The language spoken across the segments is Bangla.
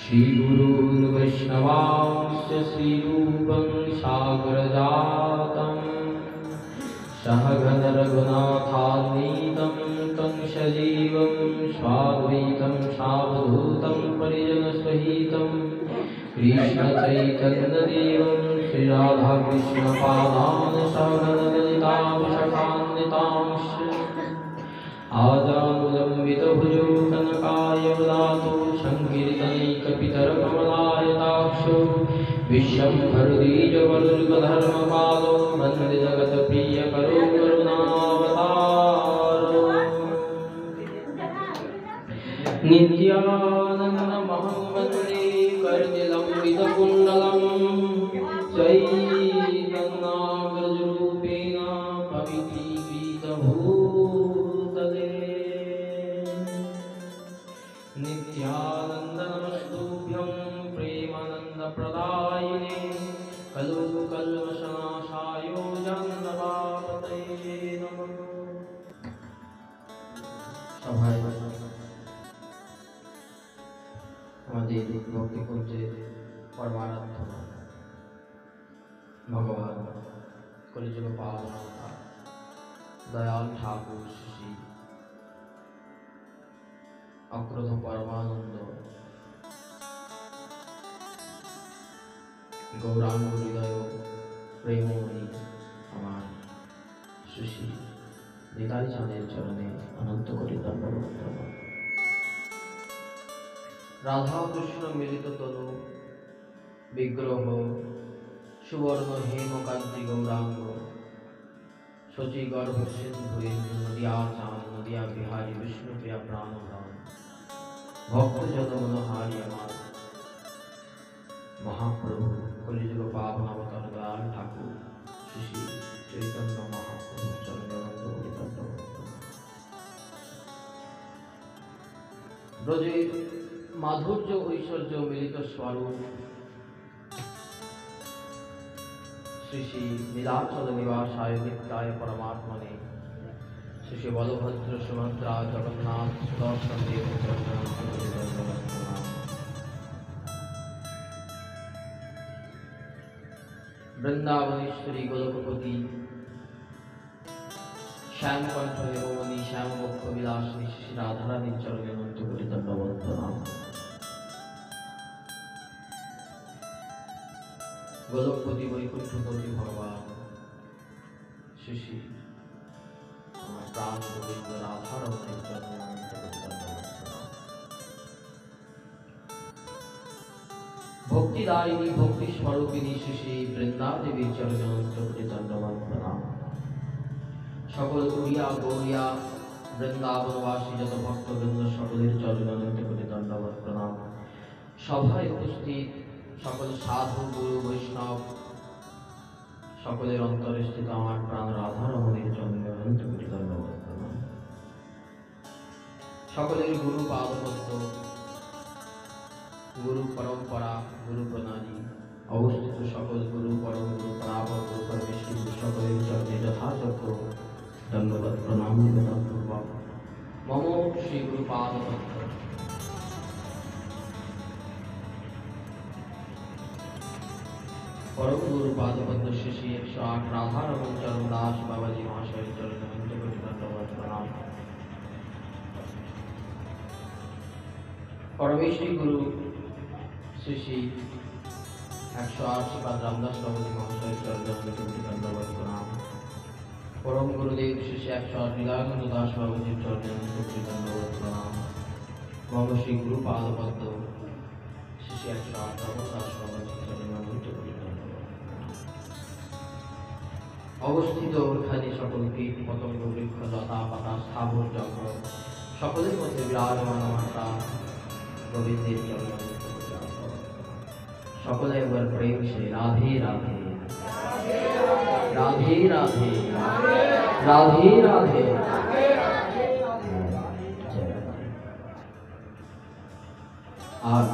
श्रीगुरुर्वैष्णवांश्च श्रीरूपं सागरजातं सहगणरघुनाथान्वितं तं सजीवं स्वाद्वैतं सावधूतं परिजनसहितं कृष्णचैतन्यदेवं श्रीराधाकृष्णपादान् सहगणललिताभिषकान्वितांश्च आजानुलम्बितभुजो कनकायवदातो संकीर्तनैकपितरकमलायताक्षो विश्वम्भरद्विजवरुगधर्मपालो वन्दे जगत्प्रियकरो करुणावतारो नित्यानन्दमहं वन्दे करनिलम्बितकुण्डलं चैतन्याव्रजरूपेण पवित्रीकृतभूतले नित्यानन्द नमस्तुभ्यं प्रेमानन्दप्रदायिने कलुकल्मषनाशाय जगन्नाथपतये नमः। সভায় আমাদের ভক্তিকুঞ্জের পরমারাধ্য ভগবান কলিযুগ পাবনতা দয়াল ঠাকুর শ্রী অক্রোধ পরমানন্দ গৌরাঙ্গ হৃদয় প্রেমময়ী আমার শ্রী নিতাই চাঁদের চরণে অনন্ত কোটি দণ্ডবত প্রণাম। রাধা কৃষ্ণ মিলিত তনু বিগ্রহ সুবর্ণ হেমকান্তি গৌরাঙ্গ শচী গর্ভ সিন্ধু নদিয়া চাঁদ নদিয়া বিহারী বিষ্ণুপ্রিয়া প্রাণধাম ভক্তজন মনোহারি আমার মহাপ্রভু কলিযুগ পাবন অবতার দয়াল ঠাকুর শ্রী শ্রী চৈতন্য মহাপ্রভু চরণে অনন্ত কোটি দণ্ডবত প্রণাম। ব্রজের মাধুর্য ঐশ্বর্য মিলিত স্বরূপ শ্রী শ্রী নীলাচল নিবাসায় নিত্যায় পরমাত্মনে শ্রী শ্রী বলভদ্র সুভদ্রা জগন্নাথ সুদর্শন দেব বৃন্দাবনেশ্বরী গোলকপতি শ্যামকণ্ঠ হেমমণি শ্যামবক্ষ বিলাসিনী শ্রী রাধারানীর চরণে অনন্ত কোটি দণ্ডবত প্রণাম। গোলকপতি বৈকুণ্ঠপতি ভগবান শ্রী শ্রী আমার প্রাণ গোবিন্দ রাধারমণের চরণে অনন্ত কোটি দণ্ডবত প্রণাম। ভক্তিদায়িনী ভক্তি স্বরূপিণী শ্রী শ্রী বৃন্দাদেবীর চরণে অনন্ত কোটি দণ্ডবত প্রণাম। সকল কুড়িয়া গৌরিয়া বৃন্দাবনবাসী যত ভক্তবৃন্দ সকলের চরণে অনন্ত কোটি দণ্ডবত প্রণাম। সভায় উপস্থিত সকল সাধু গুরু বৈষ্ণব সকলের অন্তরে স্থিত আমার প্রাণ রাধারমণের চরণে অনন্ত কোটি দণ্ডবত প্রণাম। সকলের গুরু পাদপদ্ম গুরু পরম্পরা গুরু প্রণালী অবস্থিত সকল গুরু পরম গুরু পরাবর গুরু পরমেশ্বর সকলের চরণে যথাযথ দণ্ডবত প্রণাম নিবেদন পূর্বক মম শ্রী গুরু পাদপদ্ম পরম গুরু পাদপদ্ম শ্রী শ্রী 108 রাধারমণ চরণ দাস বাবাজি মহাশয়ের চরণে অনন্ত কোটি দণ্ডবত প্রণাম। পরমেশ্বরী গুরু শ্রী শ্রী 108 শ্রীপাদ রামদাস বাবাজি মহাশয়ের চরণে অনন্ত কোটি দণ্ডবত প্রণাম। পরম গুরুদেব শ্রী শ্রী 108 লীলানন্দ দাস বাবাজির চরণে অনন্ত কোটি দণ্ডবত প্রণাম। মম শ্রী গুরু পাদপদ্ম শ্রী শ্রী 108 রমণ দাস বাবাজির চরণে অনন্ত কোটি দণ্ডবত প্রণাম। অবস্থিত ওখানে সকল কীট পতঙ্গ বৃক্ষ লতা পাতা স্থাবর জঙ্গল সকলের মধ্যে বিরাজমান আমার প্রাণ গোবিন্দের চরণে অনন্ত কোটি দণ্ডবত। সকলে একবার প্রেম সে রাধে রাধে রাধে রাধে রাধে রাধে। আজ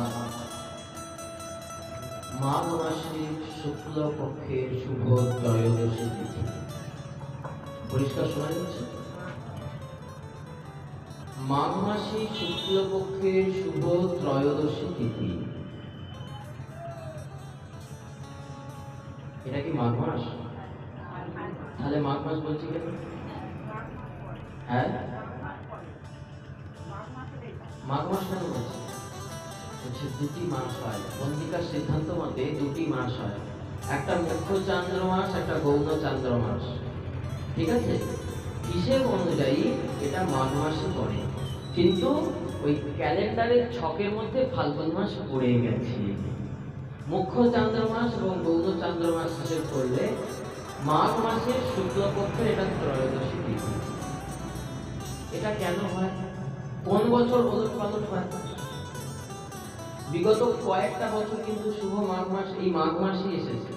মাঘ মাসের শুক্ল পক্ষের শুভ ত্রয়োদশী তিথি। পরিষ্কার শোনা যাচ্ছে? মাঘ মাসে শুক্ল পক্ষের শুভ ত্রয়োদশী তিথি এটা কি মাঘ মাস? তাহলে মাঘ মাস বলছি কেন? হ্যাঁ, মাঘ মাস কেন বলছি? বলছে দুটি মাস হয়, পঞ্জিকার সিদ্ধান্ত মতে দুটি মাস হয়, একটা মুখ্য চান্দ্র মাস, একটা গৌণ চান্দ্র মাস। ঠিক আছে, হিসেব অনুযায়ী এটা মাঘ মাসে পড়ে, কিন্তু ওই ক্যালেন্ডারের ছকের মধ্যে ফাল্গুন মাস পড়ে গেছে। মুখ্য চান্দ্র মাস এবং গৌণ চান্দ্র মাস হিসেব করলে মাঘ মাসের শুক্লপক্ষের এটা ত্রয়োদশী তিথি। এটা কেন হয়? কোন বছর ওলট পালট হয়? বিগত কয়েকটা বছর কিন্তু শুভ মাঘ মাস এই মাঘ মাসই এসেছে।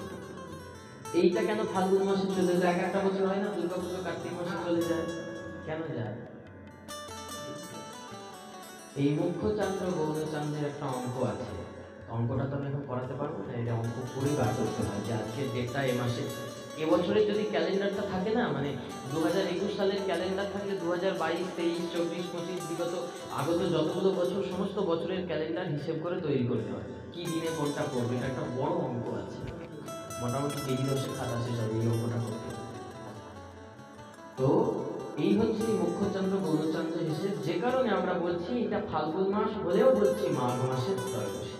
এইটা কেন ফাল্গুন মাসে চলে যায়? একটা বছর হয় না দুর্গা পুজো কার্তিক মাসে চলে যায়, কেন যায়? এই মুখ্য চান্দ্র গৌণ চান্দ্রের একটা অঙ্ক আছে, অঙ্কটা তো আমি এখন করাতে পারবো না, এটা অঙ্ক করে বার করতে হয় যে আজকের ডেটটা এ মাসে, এবছরে যদি ক্যালেন্ডারটা থাকে না, মানে 2021 সালের ক্যালেন্ডার থাকলে 2022, 23, 24, 25 বিগত আগত যতগুলো বছর সমস্ত বছরের ক্যালেন্ডার হিসেব করে তৈরি করতে হয়, কি দিনে কোনটা করবে। এটা একটা বড় অঙ্ক আছে, মোটামুটি কেজি দশের খাতা শেষ হবে এই অঙ্কটা করতে। তো এই হচ্ছে মুখ্যচন্দ্র গৌরচন্দ্র হিসেব, যে কারণে আমরা বলছি এটা ফাল্গুন মাস হলেও বলছি মাঘ মাসের ত্রয়োদশী।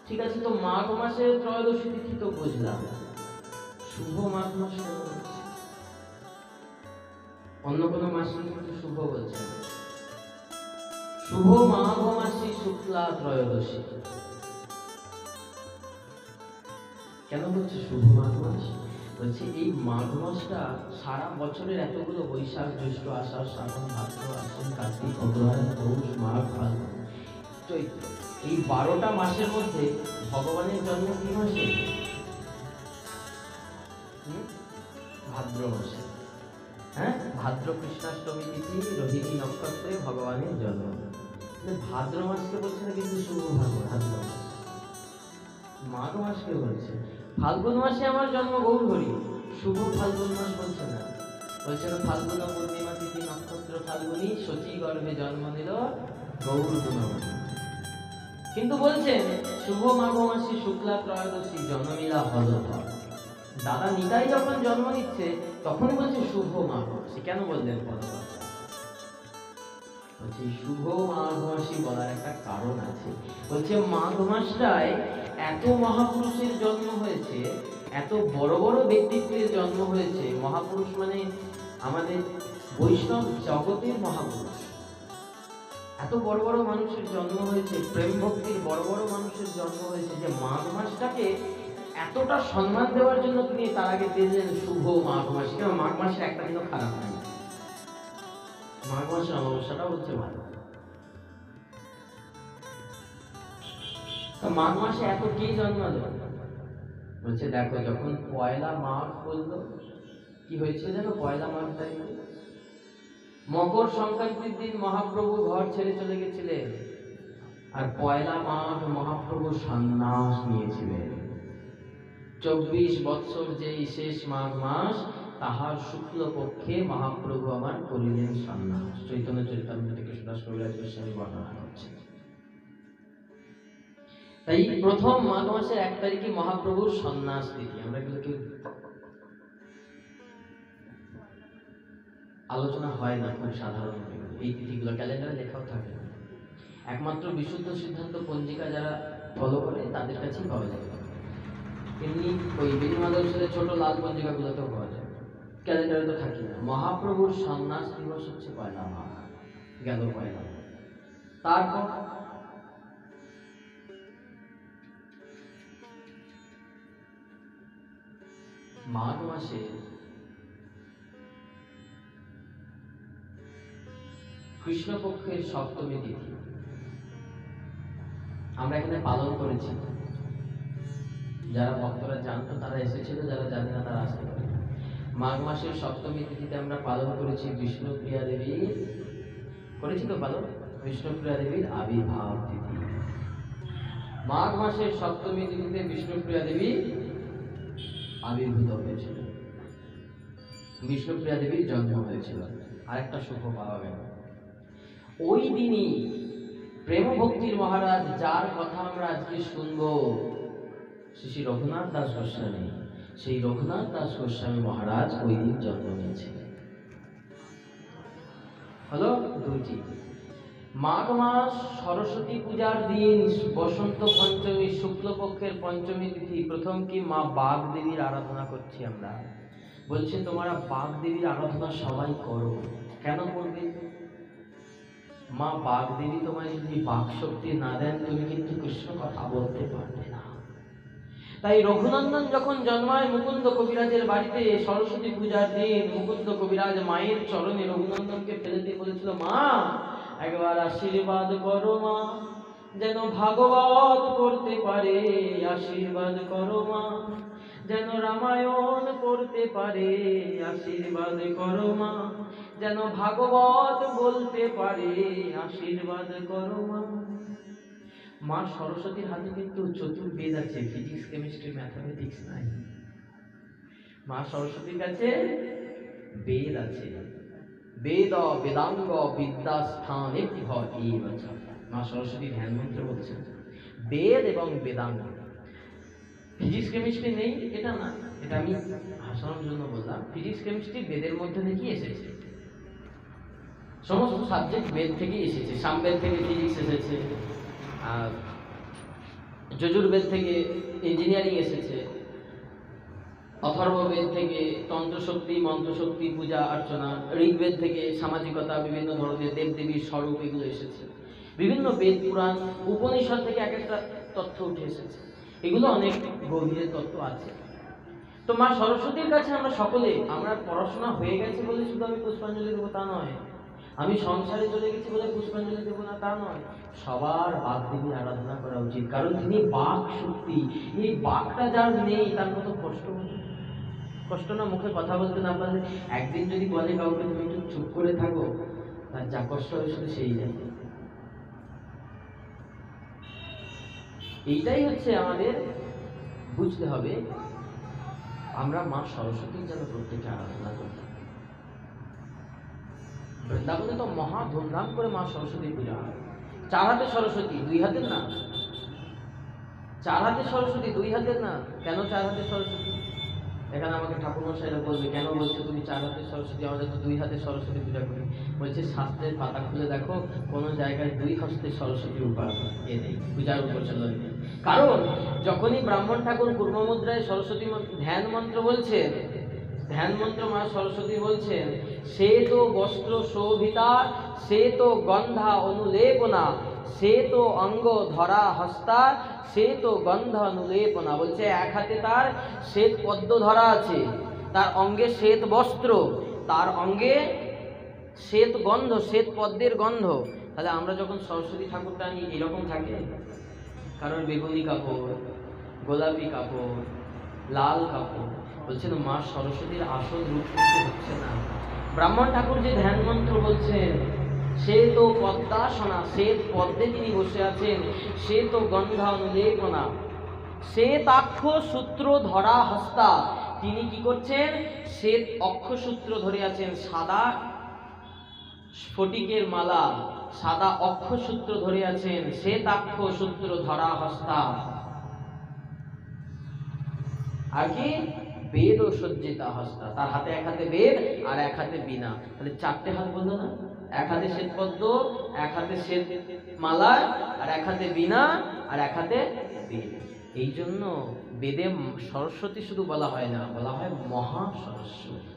ঠিক আছে, তো মাঘ মাসের ত্রয়োদশী তিথি তো বুঝলাম, শুভ মাঘ মাস কেন বলছি? অন্য কোনো মাসে কিন্তু শুভ বলছে না। শুভ মাঘ মাসে শুক্লা ত্রয়োদশী। কেন বলছে শুভ মাঘ মাস? বলছে এই মাঘ মাসটা সারা বছরের এতগুলো বৈশাখ, জ্যৈষ্ঠ, আষাঢ়, শ্রাবণ, ভাদ্র, আশ্বিন, কার্তিক, অগ্রহায়ণ, পৌষ, মাঘ, ফাল্গুন, চৈত্র, এই 12টা মাসের মধ্যে ভগবানের জন্ম কি মাসে? ভাদ্র মাসে। হ্যাঁ, ভাদ্র কৃষ্ণাষ্টমী তিথি, রোহিণী নক্ষত্রে ভগবানের জন্ম। ভাদ্র মাসকে বলছে না কিন্তু শুভ ভাদ্র মাস। মাঘ মাসকে বলছে ফাল্গুন মাসে আমার জন্ম গৌর হরি, শুভ ফাল্গুন মাস বলছে না। বলছে না ফাল্গুন পূর্ণিমা তিথি নক্ষত্র ফাল্গুনী, শচী গর্ভে জন্ম নিল গৌর গুণবতী। কিন্তু বলছেন শুভ মাঘ মাসে শুক্লা ত্রয়োদশী জন্মিলা হল। দাদা নিতাই যখন জন্ম নিচ্ছে তখন বলছে শুভ মাঘ মাসে। কেন বললেন পদবাচ্য? বলছে শুভ মাঘ মাসে বলার একটা কারণ আছে। বলছে মাঘ মাসটায় এত মহাপুরুষের জন্ম হয়েছে, এত বড় বড় ব্যক্তিত্বের জন্ম হয়েছে। মহাপুরুষ মানে আমাদের বৈষ্ণব জগতের মহাপুরুষ, এত বড় বড় মানুষের জন্ম হয়েছে, প্রেম ভক্তির বড় বড় মানুষের জন্ম হয়েছে, যে মাঘ মাসটাকে এতটা সম্মান দেওয়ার জন্য তিনি তার আগে দিয়েছেন শুভ মাঘ মাস। কেন মাঘ মাসের একটা দিনও খারাপ নাই, মাঘ মাসের অমাবস্যাটা হচ্ছে ভালো। মাঘ মাসে এত কে জন্মালো? বলছে দেখো যখন পয়লা মাঘ বললো, কি হয়েছিল জানো? পয়লা মাঘ টাইমে মকর সংক্রান্তির দিন মহাপ্রভু ঘর ছেড়ে চলে গেছিলেন, আর পয়লা মাঘ মহাপ্রভু সন্ন্যাস নিয়েছিলেন। 24 বৎসর যেই শেষ মাঘ মাস, তাহার শুক্ল পক্ষে মহাপ্রভু আমার করিলেন সন্ন্যাস। চৈতন্য চরিতামৃতে কৃষ্ণদাস কবিরাজ গোস্বামী বর্ণনা করছেন। তাই প্রথম মাঘ মাসের 1 তারিখে মহাপ্রভুর সন্ন্যাস তিথি। আমরা এগুলো কেউ আলোচনা হয় না, খুব সাধারণ এই তিথিগুলো ক্যালেন্ডারে লেখাও থাকে না। একমাত্র বিশুদ্ধ সিদ্ধান্ত পঞ্জিকা যারা ফলো করে তাদের কাছেই পাওয়া যায়। এমনি ওই বেদিমাদর্শের ছোট লাল পঞ্জিকাগুলোতেও পাওয়া যায়, ক্যালেন্ডারে তো থাকি না। মহাপ্রভুর সন্ন্যাস দিবস হচ্ছে পয়লা মাঘ, গেল পয়লা। তারপর মাঘ মাসে কৃষ্ণপক্ষের সপ্তমী তিথি আমরা এখানে পালন করেছি। যারা ভক্তরা জানতো তারা এসেছিল, যারা জানে না তারা আসতে পারে। মাঘ মাসের সপ্তমী তিথিতে আমরা পালন করেছি বিষ্ণুপ্রিয়া দেবীর, করেছি তো পালন, বিষ্ণুপ্রিয়া দেবীর আবির্ভাব তিথি। মাঘ মাসের সপ্তমী তিথিতে বিষ্ণুপ্রিয়া দেবী আবির্ভূত হয়েছিল, বিষ্ণুপ্রিয়া দেবীর জন্ম হয়েছিল। আরেকটা শুভ পাওয়া গেল ওই দিনই প্রেম ভক্তির মহারাজ, যার কথা আমরা আজকে শুনবো, শ্রী শ্রী রঘুনাথ দাস গোস্বামী, সেই রঘুনাথ দাস গোস্বামী মহারাজ ওই দিন জন্ম নিয়েছিলেন। হলো দুইটি। মাঘ মাস সরস্বতী পূজার দিন, বসন্ত পঞ্চমী, শুক্লপক্ষের পঞ্চমী তিথি, প্রথম কি মা বাগ দেবীর আরাধনা করছি আমরা। বলছে তোমরা বাগ দেবীর আরাধনা সবাই করো। কেন করবে? মা বাগ দেবী তোমায় যদি বাক শক্তি না দেন, তুমি কিন্তু কৃষ্ণ কথা বলতে পারবে না। তাই রঘুনন্দন যখন জন্মায় মুকুন্দ কবিরাজের বাড়িতে সরস্বতী পূজার দিন, মুকুন্দ কবিরাজ মায়ের চরণে রঘুনন্দনকে ফেলে দিয়ে বলেছিল, মা একবার আশীর্বাদ করো মা, যেন ভাগবত করতে পারে। আশীর্বাদ করো মা, যেন রামায়ণ পড়তে পারে। আশীর্বাদ করো মা, যেন ভাগবত বলতে পারে। আশীর্বাদ করো মা। মা সরস্বতীর হাতে কিন্তু চতুর্বেদ আছে, ফিজিক্স, কেমিস্ট্রি, ম্যাথমেটিক্স নাই। মা সরস্বতীর কাছে বেদ আছে। বেদ বেদাঙ্গ বিদ্যাস্থানে মা সরস্বতী ধ্যান মন্ত্র বলছেন বেদ এবং বেদাঙ্গ। ফিজিক্স কেমিস্ট্রি নেই এটা না, এটা আমি হাসানোর জন্য বললাম। ফিজিক্স কেমিস্ট্রি বেদের মধ্যে থেকেই এসেছে, সমস্ত সাবজেক্ট বেদ থেকেই এসেছে। সামবেদ থেকে ফিজিক্স এসেছে, আর যজুর্বেদ থেকে ইঞ্জিনিয়ারিং এসেছে, অথর্ববেদ থেকে তন্ত্রশক্তি, মন্ত্রশক্তি, পূজা অর্চনা, ঋগ্বেদ থেকে সামাজিকতা, বিভিন্ন ধরনের দেবদেবীর স্বরূপ এগুলো এসেছে। বিভিন্ন বেদ, পুরাণ, উপনিষদ থেকে এক একটা তথ্য উঠে এসেছে। এগুলো অনেক গভীরের তত্ত্ব আছে। তো মা সরস্বতীর কাছে আমরা সকলে, আমরা পড়াশোনা হয়ে গেছে বলে শুধু আমি পুষ্পাঞ্জলি দেবো তা নয়, আমি সংসারে চলে গেছি বলে পুষ্পাঞ্জলি দেবো না তা নয়। সবার বাক দেবীর আরাধনা করা উচিত, কারণ তিনি বাক শক্তি। এই বাকটা যার নেই তার মতো কষ্ট না, মুখে কথা বলতে না পারলে। একদিন যদি বলে কাউকে তুমি একটু চুপ করে থাকো, তার যা কষ্ট হবে শুধু সেই জানে। এইটাই হচ্ছে আমাদের বুঝতে হবে, আমরা মা সরস্বতীর যেন প্রত্যেকে আরাধনা করি। বৃন্দাবনে তো মহা ধুমধাম করে মা সরস্বতী পূজা হয়। 4 হাতে সরস্বতী, 2 হাতের না। 4 হাতে সরস্বতী, 2 হাতের না। কেন 4 হাতে সরস্বতী? এখানে আমাকে ঠাকুরমশাইরা বলবে, কেন বলছো তুমি 4 হাতে সরস্বতী, আমাদের তো 2 হাতে সরস্বতী পূজা করি। বলছে শাস্ত্রের পাতা খুলে দেখো, কোনো জায়গায় 2 হস্তে সরস্বতী উপাসনা এ নেই, পূজার উপচলন নেই। কারণ যখনই ব্রাহ্মণ ঠাকুর কুর্মমুদ্রায় সরস্বতী ধ্যান মন্ত্র বলছেন, ধ্যান মন্ত্র মা সরস্বতী বলছেন, সে তো বস্ত্র শোভিতা, সে তো গন্ধা অনুলেপনা, সে তো অঙ্গ ধরা হস্তা, সে তো গন্ধ অনুলেপনা। বলছে এক হাতে তার শ্বেত পদ্ম ধরা আছে, তার অঙ্গে শ্বেত বস্ত্র, তার অঙ্গে শ্বেত গন্ধ, শ্বেত পদ্মের গন্ধ। তাহলে আমরা যখন সরস্বতী ঠাকুরটা আনি এরকম থাকে, কারণ বেগুনি কাপড়, গোলাপি কাপড়, লাল কাপড়। বলছেন মা সরস্বতীর আসল রূপ কিন্তু হচ্ছে না। ব্রাহ্মণ ঠাকুর যে ধ্যান মন্ত্র বলছেন, সে তো পদ্মাসনা, শ্বেত পদ্মে তিনি বসে আছেন, সে তো গন্ধা অনুলেপনা, শ্বেতাক্ষ সূত্র ধরা হস্তা। তিনি কি করছেন? শ্বেত অক্ষসূত্র ধরে আছেন, সাদা স্ফটিকের মালা, সাদা অক্ষসূত্র ধরে আছেন, শ্বেতাক্ষ সূত্র ধরা হস্তা। আর কি? বেদ ও সজ্জিতা হস্তা। তার হাতে এক হাতে বেদ আর এক হাতে বীণা। তাহলে 4টে হাত বললো না? এক হাতে শ্বেত পদ্ম, এক হাতে শ্বেত মালা, আর এক হাতে বীণা, আর এক হাতে বেদ। এই জন্য বেদে সরস্বতী শুধু বলা হয় না, বলা হয় মহা সরস্বতী।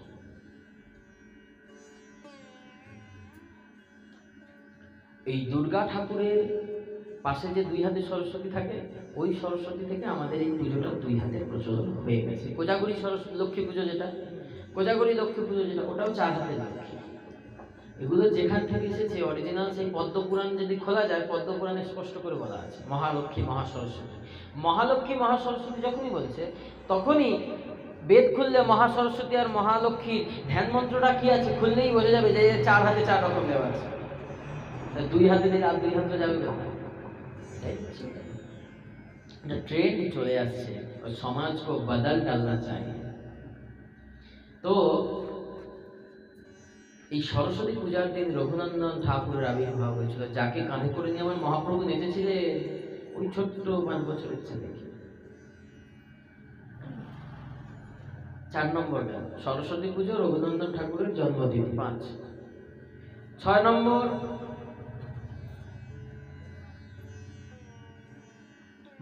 এই দুর্গা ঠাকুরের পাশে যে 2 হাতে সরস্বতী থাকে, ওই সরস্বতী থেকে আমাদের এই পুজোটা 2 হাতে প্রচলন হয়ে গেছে। কোজাগরি সরস্বতী লক্ষ্মী পুজো যেটা, কোজাগরি লক্ষ্মী পুজো যেটা, ওটাও 4 হাতে লক্ষ্মী। এগুলো যেখান থেকে এসেছে অরিজিনাল, সেই পদ্মপুরাণ যদি খোলা যায়, পদ্মপুরাণে স্পষ্ট করে বলা আছে মহালক্ষ্মী মহা সরস্বতী। মহালক্ষ্মী মহা সরস্বতী যখনই বলছে, তখনই বেদ খুললে মহা সরস্বতী আর মহালক্ষ্মীর ধ্যান মন্ত্রটা কি আছে খুললেই বোঝা যাবে যে 4 হাতে 4 রকম দেওয়া আছে। 2 হাতে দিলে আর 2 হাতে যাবে না। ट्रेंड चले आसছে और समाज को बदल डालना चाहिए। तो এই সরস্বতী পূজার দিন রঘুনন্দন ঠাকুরের আবির্ভাব হয়েছিল, যাকে কাঁধে করে নিয়ে আমার মহাপ্রভু নেচেছিলেন ওই ছোট্ট 5 বছরের ছেলেকে। 4 নম্বর গেল সরস্বতী পুজো, রঘুনন্দন ঠাকুরের জন্মতিথি 5। 6 নম্বর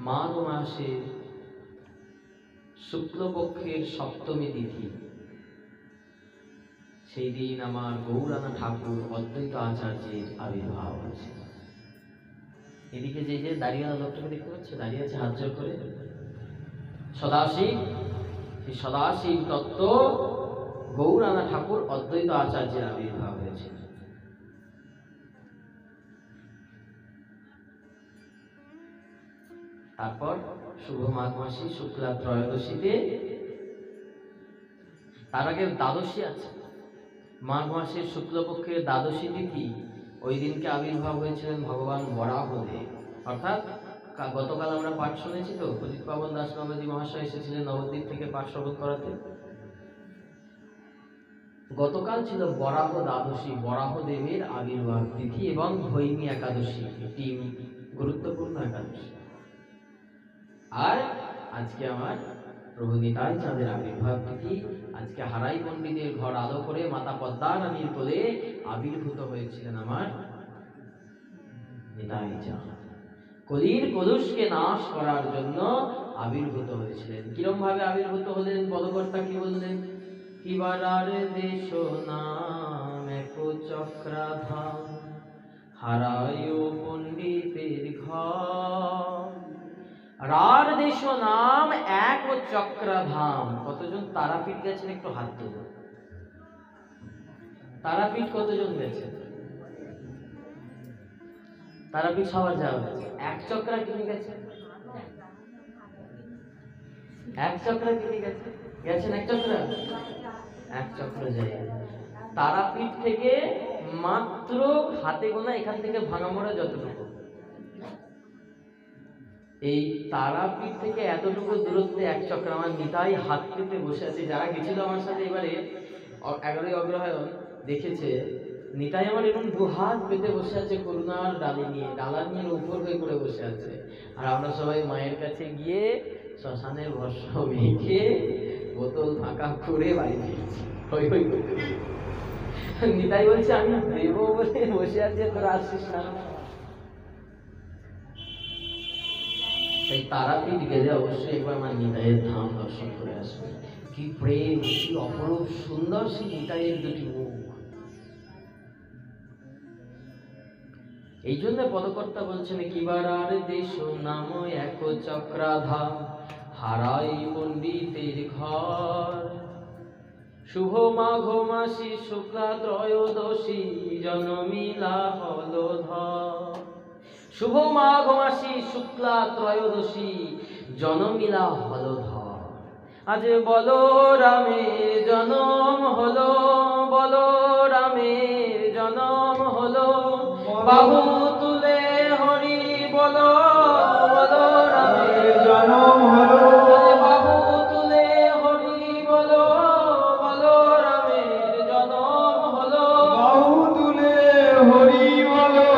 মাঘ মাসের শুক্লপক্ষের সপ্তমী তিথি, সেই দিন আমার গৌরাঙ্গ ঠাকুর অদ্বৈত আচার্যের আবির্ভাব হয়েছে। এদিকে যে যে দাঁড়িয়ে লোকটাকে দেখতে পাচ্ছে, দাঁড়িয়ে আছে হাত জোড় করে, সদাশিব, সেই সদাশিব তত্ত্ব গৌরাঙ্গ ঠাকুর অদ্বৈত আচার্যের আবির্ভাব হয়েছে। তারপর শুভ মাঘ মাসে শুক্লা ত্রয়োদশীতে, তার আগে দ্বাদশী আছে, মাঘ মাসের শুক্লপক্ষের দ্বাদশী তিথি, ওই দিনকে আবির্ভাব হয়েছিলেন ভগবান বরাহদেব। অর্থাৎ গতকাল আমরা পাঠ শুনেছি তো, প্রদীপ পাবন দাস নবদ্বীপ মহাশয় এসেছিলেন নবদ্বীপ থেকে পাঠ শ্রবণ করাতে। গতকাল ছিল বরাহ দ্বাদশী, বরাহদেবের আবির্ভাব তিথি এবং ভৈমী একাদশী, এটি গুরুত্বপূর্ণ একাদশী। আর আজকে আমার প্রভু নিতাই চাঁদের আবির্ভাব তিথি। আজকে হারাই পণ্ডিতের ঘর আলো করে মাতা পদ্মা রানীর কোলে আবির্ভূত হয়েছিলেন আমার নিতাই চাঁদ। কলির কলুষকে নাশ করার জন্য আবির্ভূত হয়েছিলেন। কিরম ভাবে আবির্ভূত হলেন? পদকর্তা কি বললেন? কিবারার দেশ নাম এক চক্রাধাম, হারায় পণ্ডিতের ঘর। রার দেশ নাম এক চক্রাধাম। কতজন তারাপীঠ গেছেন একটু হাত তুলুন। তারাপীঠ কতজন গেছেন? তারাপীঠ সবার যাওয়া গেছে। এক চক্রা কিনে গেছে? এক চক্রা কিনে গেছে? গেছেন এক চক্রা? এক চক্র যাই। তারাপীঠ থেকে মাত্র হাতে গোনা, এখান থেকে ভাঙামোড়া যতটুকু, এই তারাপীঠ থেকে এতটুকু দূরত্বে এক চক্র। আমার নিতাই হাত পেতে বসে আছে। যারা গেছিল আমার সাথে এবারে 11ই অগ্রহায়ণ দেখেছে, নিতাই আমার এরকম দুহাত পেতে বসে আছে, করুণার ডালি নিয়ে, ডালা নিয়ে উপর হয়ে করে বসে আছে। আর আমরা সবাই মায়ের কাছে গিয়ে শ্মশানে ভস্ম মেখে বোতল ফাঁকা করে বাড়ি ফিরছি। হই হই করতে। নিতাই বলছে আমি দেবো বলে বসে আছে, তোরা আসছিস না। তাই তারাপীঠ গেলে অবশ্যই একবার আমার নিতাইয়ের ধাম দর্শন করে আসবে। কি প্রেম, কি অপরূপ সুন্দর সেই নিতাইয়ের দুটি মুখ। এই জন্য পদকর্তা বলছেন কিবারার দেশ নাম এক চক্রাধাম, হারাই পণ্ডিতের ঘর। শুভ মাঘ মাসি শুক্লা ত্রয়োদশী, জনমিলা হলো ধর। শুভ মাঘ মাসি শুক্লা ত্রয়োদশী, জনমিলা হলো ধর। আজ বলরামের জনম হলো, বলরামের জনম হলো। বাহু তুলে হরি বলো, বলরামের জনম হলো। বাহু তুলে হরি বলো, বলরামের জনম হলো। বাহু তুলে হরি বলো,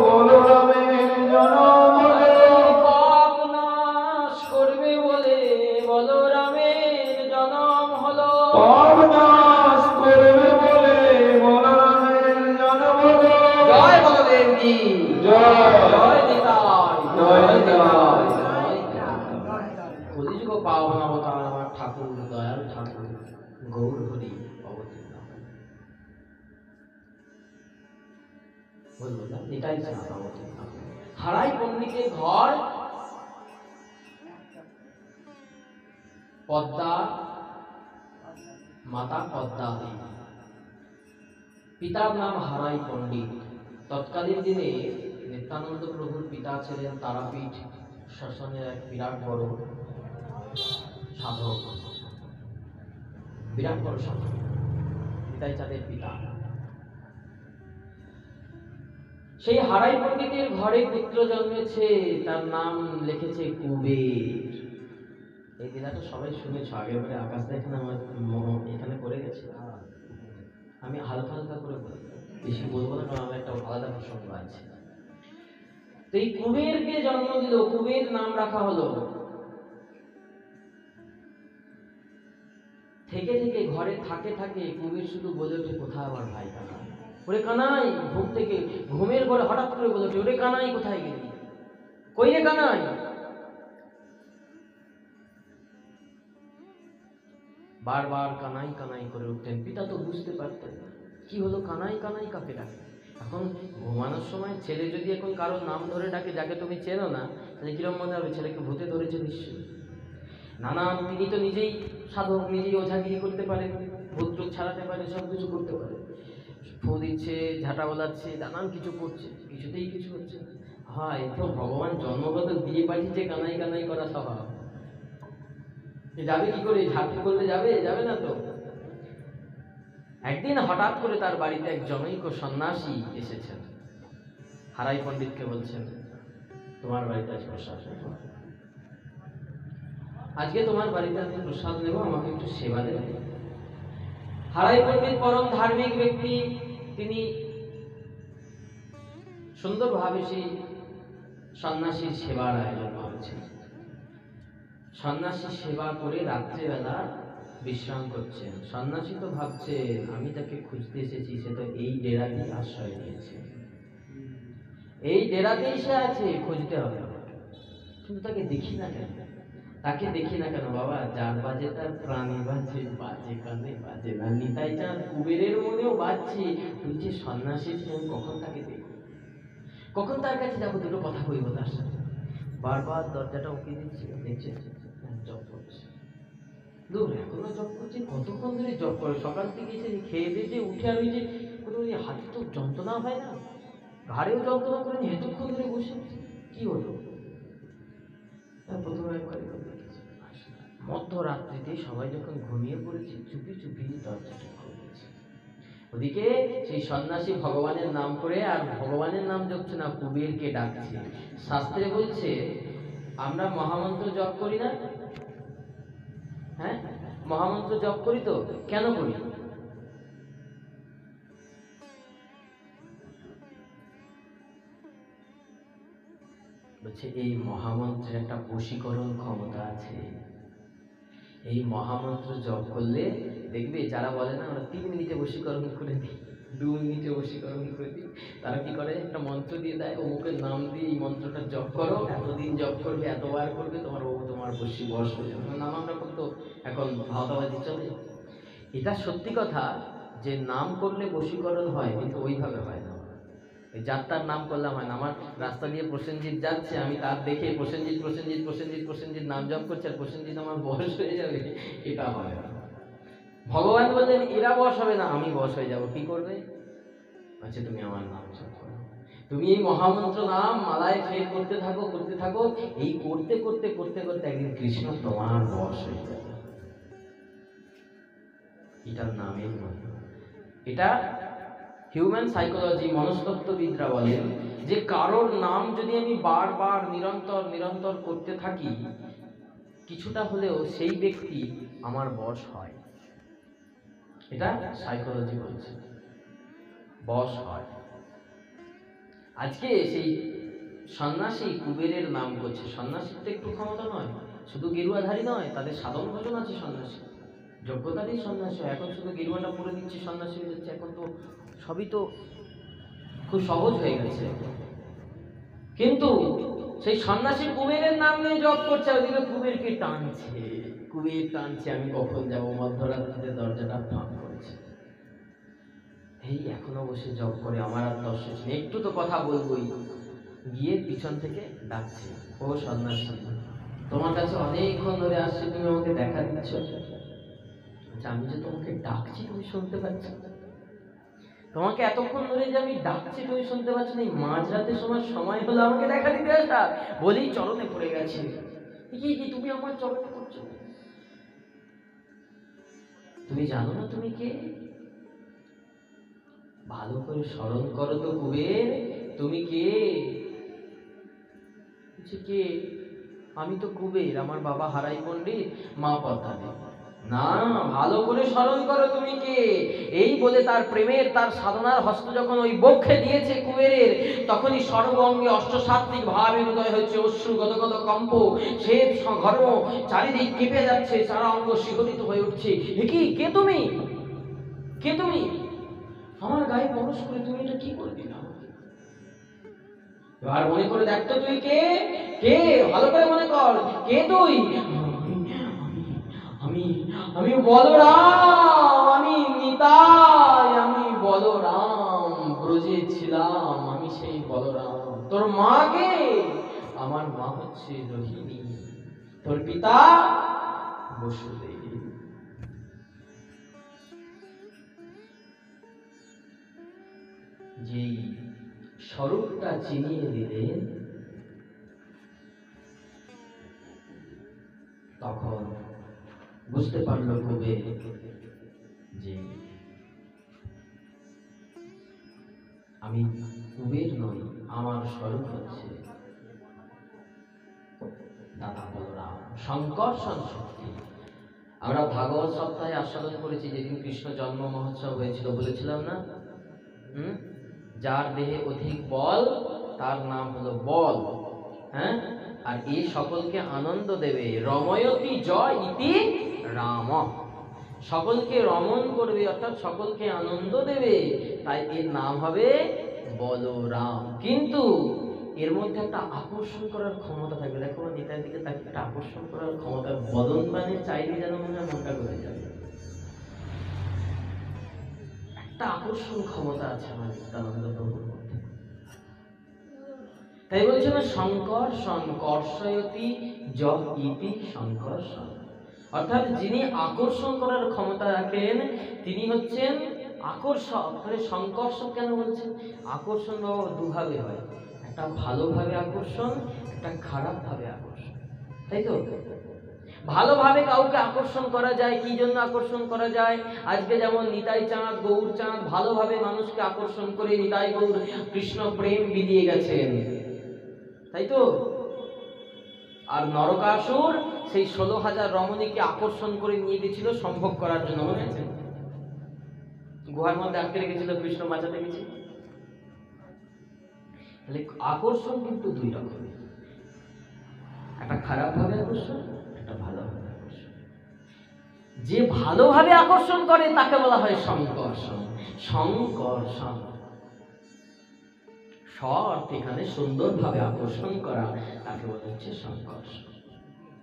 বলরামের জনম হলো। পাপ নাশ করবে বলে বলরামের জনম হলো। পাপ নাশ করবে বলে বলরামের জনম হলো। জয় বলদেব কি জয়, জয় নিতাই, জয় নিতাই। কলিযুগ পাবন অবতার আমার ঠাকুর, দয়াল ঠাকুর গৌর হরি অবতীর্ণ বলবো না, নিতাই চাঁদ অবতীর্ণ। হারাই পণ্ডিতের ঘর পদ্মা, মাতা পদ্মা। পিতার নাম হারাই পণ্ডিত। তৎকালীন দিনে নিত্যানন্দ প্রভুর পিতা ছিলেন তারাপীঠ শাসনের এক বিরাট বড় সাধক, বিরাট বড় সাধক, নিতাই চাঁদের পিতা। সেই হারাই পণ্ডিতের ঘরে পুত্র জন্মেছে, তার নাম লিখেছে কুবের। এই দিনাটা সবাই শুনেছ, আগের বারে আকাশ দেখেন আমার এখানে পড়ে গেছে। আমি হালকা হালকা করে বলবো, বেশি বলবো না, কারণ আমার একটা আলাদা প্রসঙ্গ আছে। তো এই কুবেরকে জন্ম দিল, কুবের নাম রাখা হলো। থেকে থেকে ঘরে থাকে থাকে কুবের শুধু বলে ওঠে, কোথায় আমার ভাই কানাই? ওরে কানাই! ঘুম থেকে ঘুমের ঘরে হঠাৎ করে বলে ওঠে, ওরে কানাই কোথায় গেলি? কই রে কানাই? বারবার কানাই কানাই করে উঠতেন। পিতা তো বুঝতে পারতেন না কি হলো, কানাই কানাই কাকে ডাকে। এখন ঘুমানোর সময় ছেলে যদি এখন কারোর নাম ধরে ডাকে যাকে তুমি চেনো না, তাহলে কিরম মনে হবে ছেলেকে ভূতে ধরেছে নিশ্চয়ই। নানান, তিনি তো নিজেই সাধক, নিজেই ওঝাগিরি করতে পারেন, ভূত টুত ছাড়াতে পারে, সব কিছু করতে পারে। ফু দিচ্ছে, ঝাঁটা বলাচ্ছে, নানান কিছু করছে, কিছুতেই কিছু হচ্ছে না। হ্যাঁ, এ তো ভগবান জন্মগত দিয়ে পাঠিয়েছে কানাই কানাই করা স্বভাব। যাবে কি করে? ঝাঁপি করলে যাবে? যাবে না তো। একদিন হঠাৎ করে তার বাড়িতে এক জনৈক সন্ন্যাসী এসেছেন। হারাই পণ্ডিতকে বলছেন, তোমার বাড়িতে আজ প্রসাদ নেব, আজকে তোমার বাড়িতে আমি প্রসাদ নেব, আমাকে একটু সেবা দেবে। হারাই পণ্ডিত পরম ধার্মিক ব্যক্তি, তিনি সুন্দরভাবে সেই সন্ন্যাসীর সেবার আয়োজন করেছেন। সন্ন্যাসী সেবা করে রাত্রেবেলা বিশ্রাম করছেন। সন্ন্যাসী তো ভাবছেন, আমি তাকে খুঁজতে এসেছি, সে তো এই ডেরাতেই আশ্রয় নিয়েছে, এই ডেরাতেই সে আছে, খুঁজতে হবে। কিন্তু তাকে দেখি না কেন? তাকে দেখি না কেন বাবা? যার বাজে তার প্রাণী বাজে, বাজে কানে বাজে না। নিতাই চাঁদ কুবেরের মনেও বাজছে, তুই যে সন্ন্যাসী ছিলেন, কখন তাকে দেখব, কখন তার কাছে যাবো, দুটো কথা কইব তার সাথে। বারবার দরজাটা উঁকি দিচ্ছে, দেখছে জব করছে। দূর, এখনো জব করছে, কতক্ষণ ধরে জব করে? সকাল থেকে এসে খেয়ে দিয়ে উঠে আর ওই যে কোনো হাতে তো যন্ত্রণা হয় না, ঘাড়েও যন্ত্রণা করে, এতক্ষণ ধরে বসে কি হলো? প্রথমে একবার দেখেছি, মধ্যরাত্রিতে সবাই যখন ঘুমিয়ে পড়েছে, চুপি চুপি দরজাটা খুলেছে। ওদিকে সেই সন্ন্যাসী ভগবানের নাম করে, আর ভগবানের নাম জপছে না, কুবেরকে ডাকছে। শাস্ত্রে বলছে, আমরা মহামন্ত্র জপ করি না? হ্যাঁ, মহামন্ত্র জপ করি তো, কেন করি? বলছে এই মহামন্ত্রের একটা বশীকরণ ক্ষমতা আছে। এই মহামন্ত্র জপ করলে দেখবে, যারা বলে না আমরা 3 মিনিটে বশীকরণ করে দিই, 2 মিনিটে বশীকরণ করে দিই, তারা কি করে, একটা মন্ত্র দিয়ে দেয়, অমুকের নাম দিয়ে এই মন্ত্রটা জপ করো, এতদিন জপ করবে, এতবার করবে, তোমার বশী বশ হয়ে যাবে। নানান রকম তো এখন ভাওতাবাজি চলে। এটা সত্যি কথা যে নাম করলে বশীকরণ হয়, কিন্তু ওইভাবে হয় না। যাত্রার নাম করলাম হয় না। আমার রাস্তা দিয়ে প্রসেনজিৎ যাচ্ছে, আমি তার দেখে প্রসেনজিৎ প্রসেনজিৎ প্রসেনজিৎ প্রসেনজিৎ নাম জপ করছে, আর প্রসেনজিৎ আমার বশ হয়ে যাবে, এটা হয় না। ভগবান বললেন এরা বশ হবে না, আমি বশ হয়ে যাব। কি করবে? আচ্ছা, তুমি আমার নাম জপ করো, তুমি এই মহামন্ত্র নাম মালায় ফের করতে থাকো, করতে থাকো। এই করতে করতে করতে করতে একদিন কৃষ্ণ তোমার বশ হয়ে যাবে। এটার নামের মহিমা। এটা হিউম্যান সাইকোলজি, মনস্তত্ত্ববিদরা বলেন যে কারোর নাম যদি আমি বারবার নিরন্তর নিরন্তর করতে থাকি, কিছুটা হলেও সেই ব্যক্তি আমার বশ হয়। এটা সাইকোলজি বলছে, বশ হয়। আজকে সেই সন্ন্যাসী কুবেরের নাম করছে। সন্ন্যাসীর তো একটু ক্ষমতা নয়, শুধু গেরুয়াধারী নয়, তাদের সাধন ভজন আছে সন্ন্যাসী, যোগ্যতারই সন্ন্যাসী। এখন শুধু গেরুয়াটা পরে দিচ্ছে, সন্ন্যাসী হয়ে যাচ্ছে। এখন তো সবই তো খুব সহজ হয়ে গেছে। কিন্তু সেই সন্ন্যাসী কুবেরের নাম নিয়ে জপ করছে, ওইদিকে কুবেরকে টানছে, কুবের টানছে, আমি কখন যাবো, মধ্যরাত্রিতে দরজাটা ফাঁক করেছে। এই এখনো বসে জপ করে, আমার আর দর্শ নেই, একটু তো কথা বলবোই। গিয়ে পিছন থেকে ডাকছে, ও সন্ন্যাসী, তোমার কাছে অনেকক্ষণ ধরে আসছি, তুমি আমাকে দেখা দিচ্ছ? আমি যে তোমাকে ডাকছি তুমি শুনতে পাচ্ছ? তোমাকে এতক্ষণ ধরে যে আমি ডাকছি তুমি শুনতে পাচ্ছ না? মাঝরাতে সময় হলো আমাকে দেখা দিতে আসা, বলেই চরণে পড়ে গেছে। কি কি তুমি আমার চরণে পড়ছো? তুমি জানো না তুমি কে? ভালো করে স্মরণ করো তো কুবের, তুমি কে? কে? আমি তো কুবের, আমার বাবা হারাই পণ্ডিত, মা পদ্মা দেবী। না, ভালো করে স্মরণ করো তুমি কে। এই বলে তার প্রেমের, তার সাধনার হস্ত যখন ওই বক্ষে দিয়েছে কুবেরের, তখনই সর্বঙ্গে অষ্টসাত্ত্বিক ভাবের উদয় হচ্ছে, অশ্রু গদগদ কম্প, শ্বেত ঘর্ম, চারিদিক কেঁপে যাচ্ছে, সারা অঙ্গ শিহরিত হয়ে উঠছে। হে কি, কে তুমি, কে তুমি? আমার গায়ে পরশ করে তুমি এটা কি করবি না? এবার মনে করে দেখ তো তুই কে, কে ভালো করে মনে কর, কে তুই? আমি আমি বলরাম, আমি নিতাই, আমি বলরাম, ব্রজে ছিলাম, আমি সেই বলরাম। তোর মা কে? আমার মা হচ্ছে রোহিণী। তোর পিতা বসুদেব। যেই স্বরূপটা চিনিয়ে দিলেন, তখন বুঝতে পারল কুবের যে আমি কুবের নই, আমার স্বরূপ হচ্ছে দাদা বলরাম, সংকর্ষণ শক্তি। আমরা ভাগবত সপ্তাহে আস্বাদন করেছি, যেদিন কৃষ্ণ জন্ম মহোৎসব হয়েছিল, বলেছিলাম না? যার দেহে অধিক বল তার নাম হলো বল। হ্যাঁ, আর এই সকলকে আনন্দ দেবে। রময়তি জয় ইতি রাম, সকলকে রমণ করবে, অর্থাৎ সকলকে আনন্দ দেবে, তাই এর নাম হবে বলরাম। কিন্তু এর মধ্যে একটা আকর্ষণ করার ক্ষমতা থাকবে। দেখো নেতার দিকে তাকে একটা আকর্ষণ করার ক্ষমতা, বদন মানে চাইলে যেন মনে হয় মনটা করে যাবে। একটা আকর্ষণ ক্ষমতা আছে আমার নিত্যানন্দ প্রভুর মধ্যে। তাই বলছে না, সংকর্ষণ কর্ষয়তি যহ ইতি সংকর্ষণ, অর্থাৎ যিনি আকর্ষণ করার ক্ষমতা রাখেন তিনি হচ্ছেন আকর্ষক। মানে সংকর্ষণ কেন বলছেন? আকর্ষণ দুভাবে হয়, একটা ভালোভাবে আকর্ষণ, একটা খারাপ ভাবে আকর্ষণ, তাই তো? ভালোভাবে কাউকে আকর্ষণ করা যায়, কি জন্য আকর্ষণ করা যায়? আজকে যেমন নিতাই চাঁদ, গৌর চাঁদ ভালোভাবে মানুষকে আকর্ষণ করে নিতাই গৌর কৃষ্ণ প্রেম বিলিয়ে গেছেন, তাই তো? আর নরকাসুর সেই 16,000 রমণীকে আকর্ষণ করে নিয়ে গেছিল সম্ভোগ করার জন্য, মনে আছে? গুহার মধ্যে আটকে রেখেছিল, কৃষ্ণ বাঁচাতে গেছে। তাহলে আকর্ষণ কিন্তু দুই রকমের, একটা খারাপ ভাবে আকর্ষণ, একটা ভালোভাবে আকর্ষণ। যে ভালোভাবে আকর্ষণ করে তাকে বলা হয় সংকর্ষণ। সংকর্ষণ শর্ত এখানে সুন্দরভাবে আকর্ষণ করা, তাকে বলা হচ্ছে সংকর্ষণ।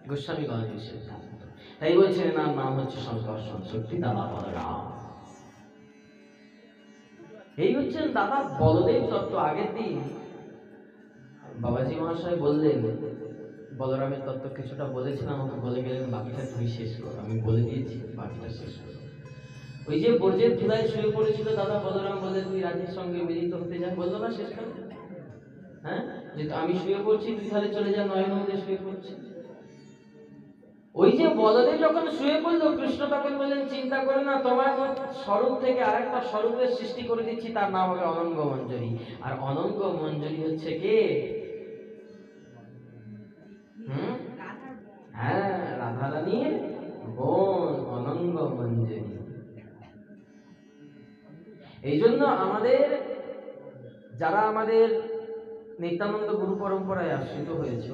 গোস্বামীগণ সিদ্ধান্ত, তাই বলছেন এনার নাম হচ্ছে সংকর্ষণ শক্তি দাদা বলরাম। এই হচ্ছেন দাদা বলদেব তত্ত্ব। আগের দিন বাবাজি মহাশয় বললেন বলরামের তত্ত্ব কিছুটা বলেছিলাম, আমাকে বলে গেলেন বাকিটা তুই শেষ কর। আমি বলে দিয়েছি, বাকিটা শেষ কর। ওই যে ব্রজের ধুলায় শুয়ে পড়েছিল দাদা বলরাম, বলে তুই রানীর সঙ্গে মিলিত হতে যা, বললো না শেষ কর? হ্যাঁ, যে আমি শুয়ে পড়ছি, তুই তাহলে চলে যা, নয় নদে শুয়ে পড়ছি। ওই যে বলদেব যখন শুয়ে পড়লো, কৃষ্ণ তখন বললেন চিন্তা করে না, তোমার স্বরূপ থেকে আরেকটা স্বরূপের সৃষ্টি করে দিচ্ছি, তার নাম হবে অনঙ্গ মঞ্জরি। আর অনঙ্গ মঞ্জরি হচ্ছে কে? হ্যাঁ, রাধারানীর বোন অনঙ্গ মঞ্জরি। এই জন্য আমাদের যারা আমাদের নিত্যানন্দ গুরু পরম্পরায় আশ্রিত হয়েছে,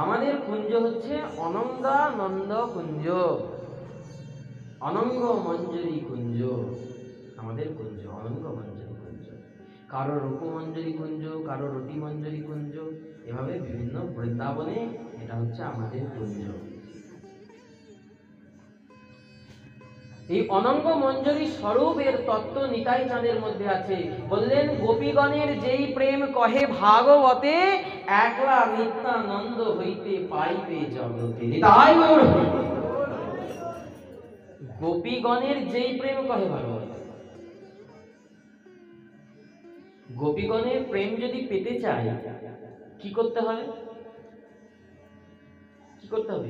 আমাদের কুঞ্জ হচ্ছে অনঙ্গানন্দ কুঞ্জ, অনঙ্গ মঞ্জরি কুঞ্জ। আমাদের কুঞ্জ অনঙ্গ মঞ্জরি কুঞ্জ, কারো রূপমঞ্জরি কুঞ্জ, কারো রতি মঞ্জরি কুঞ্জ, এভাবে বিভিন্ন বৃন্দাবনে এটা হচ্ছে আমাদের কুঞ্জ। এই অনঙ্গ মঞ্জরি স্বরূপের তত্ত্ব নিতাই চাঁদের মধ্যে আছে। বললেন গোপীগণের যেই প্রেম কহে ভাগবতে, একলা নিত্যানন্দ হইতে পাইবে জগতে। নিতাই গৌর। গোপীগণের যেই প্রেম কহে ভাগবতে, গোপীগণের প্রেম যদি পেতে চায় কি করতে হবে? কি করতে হবে?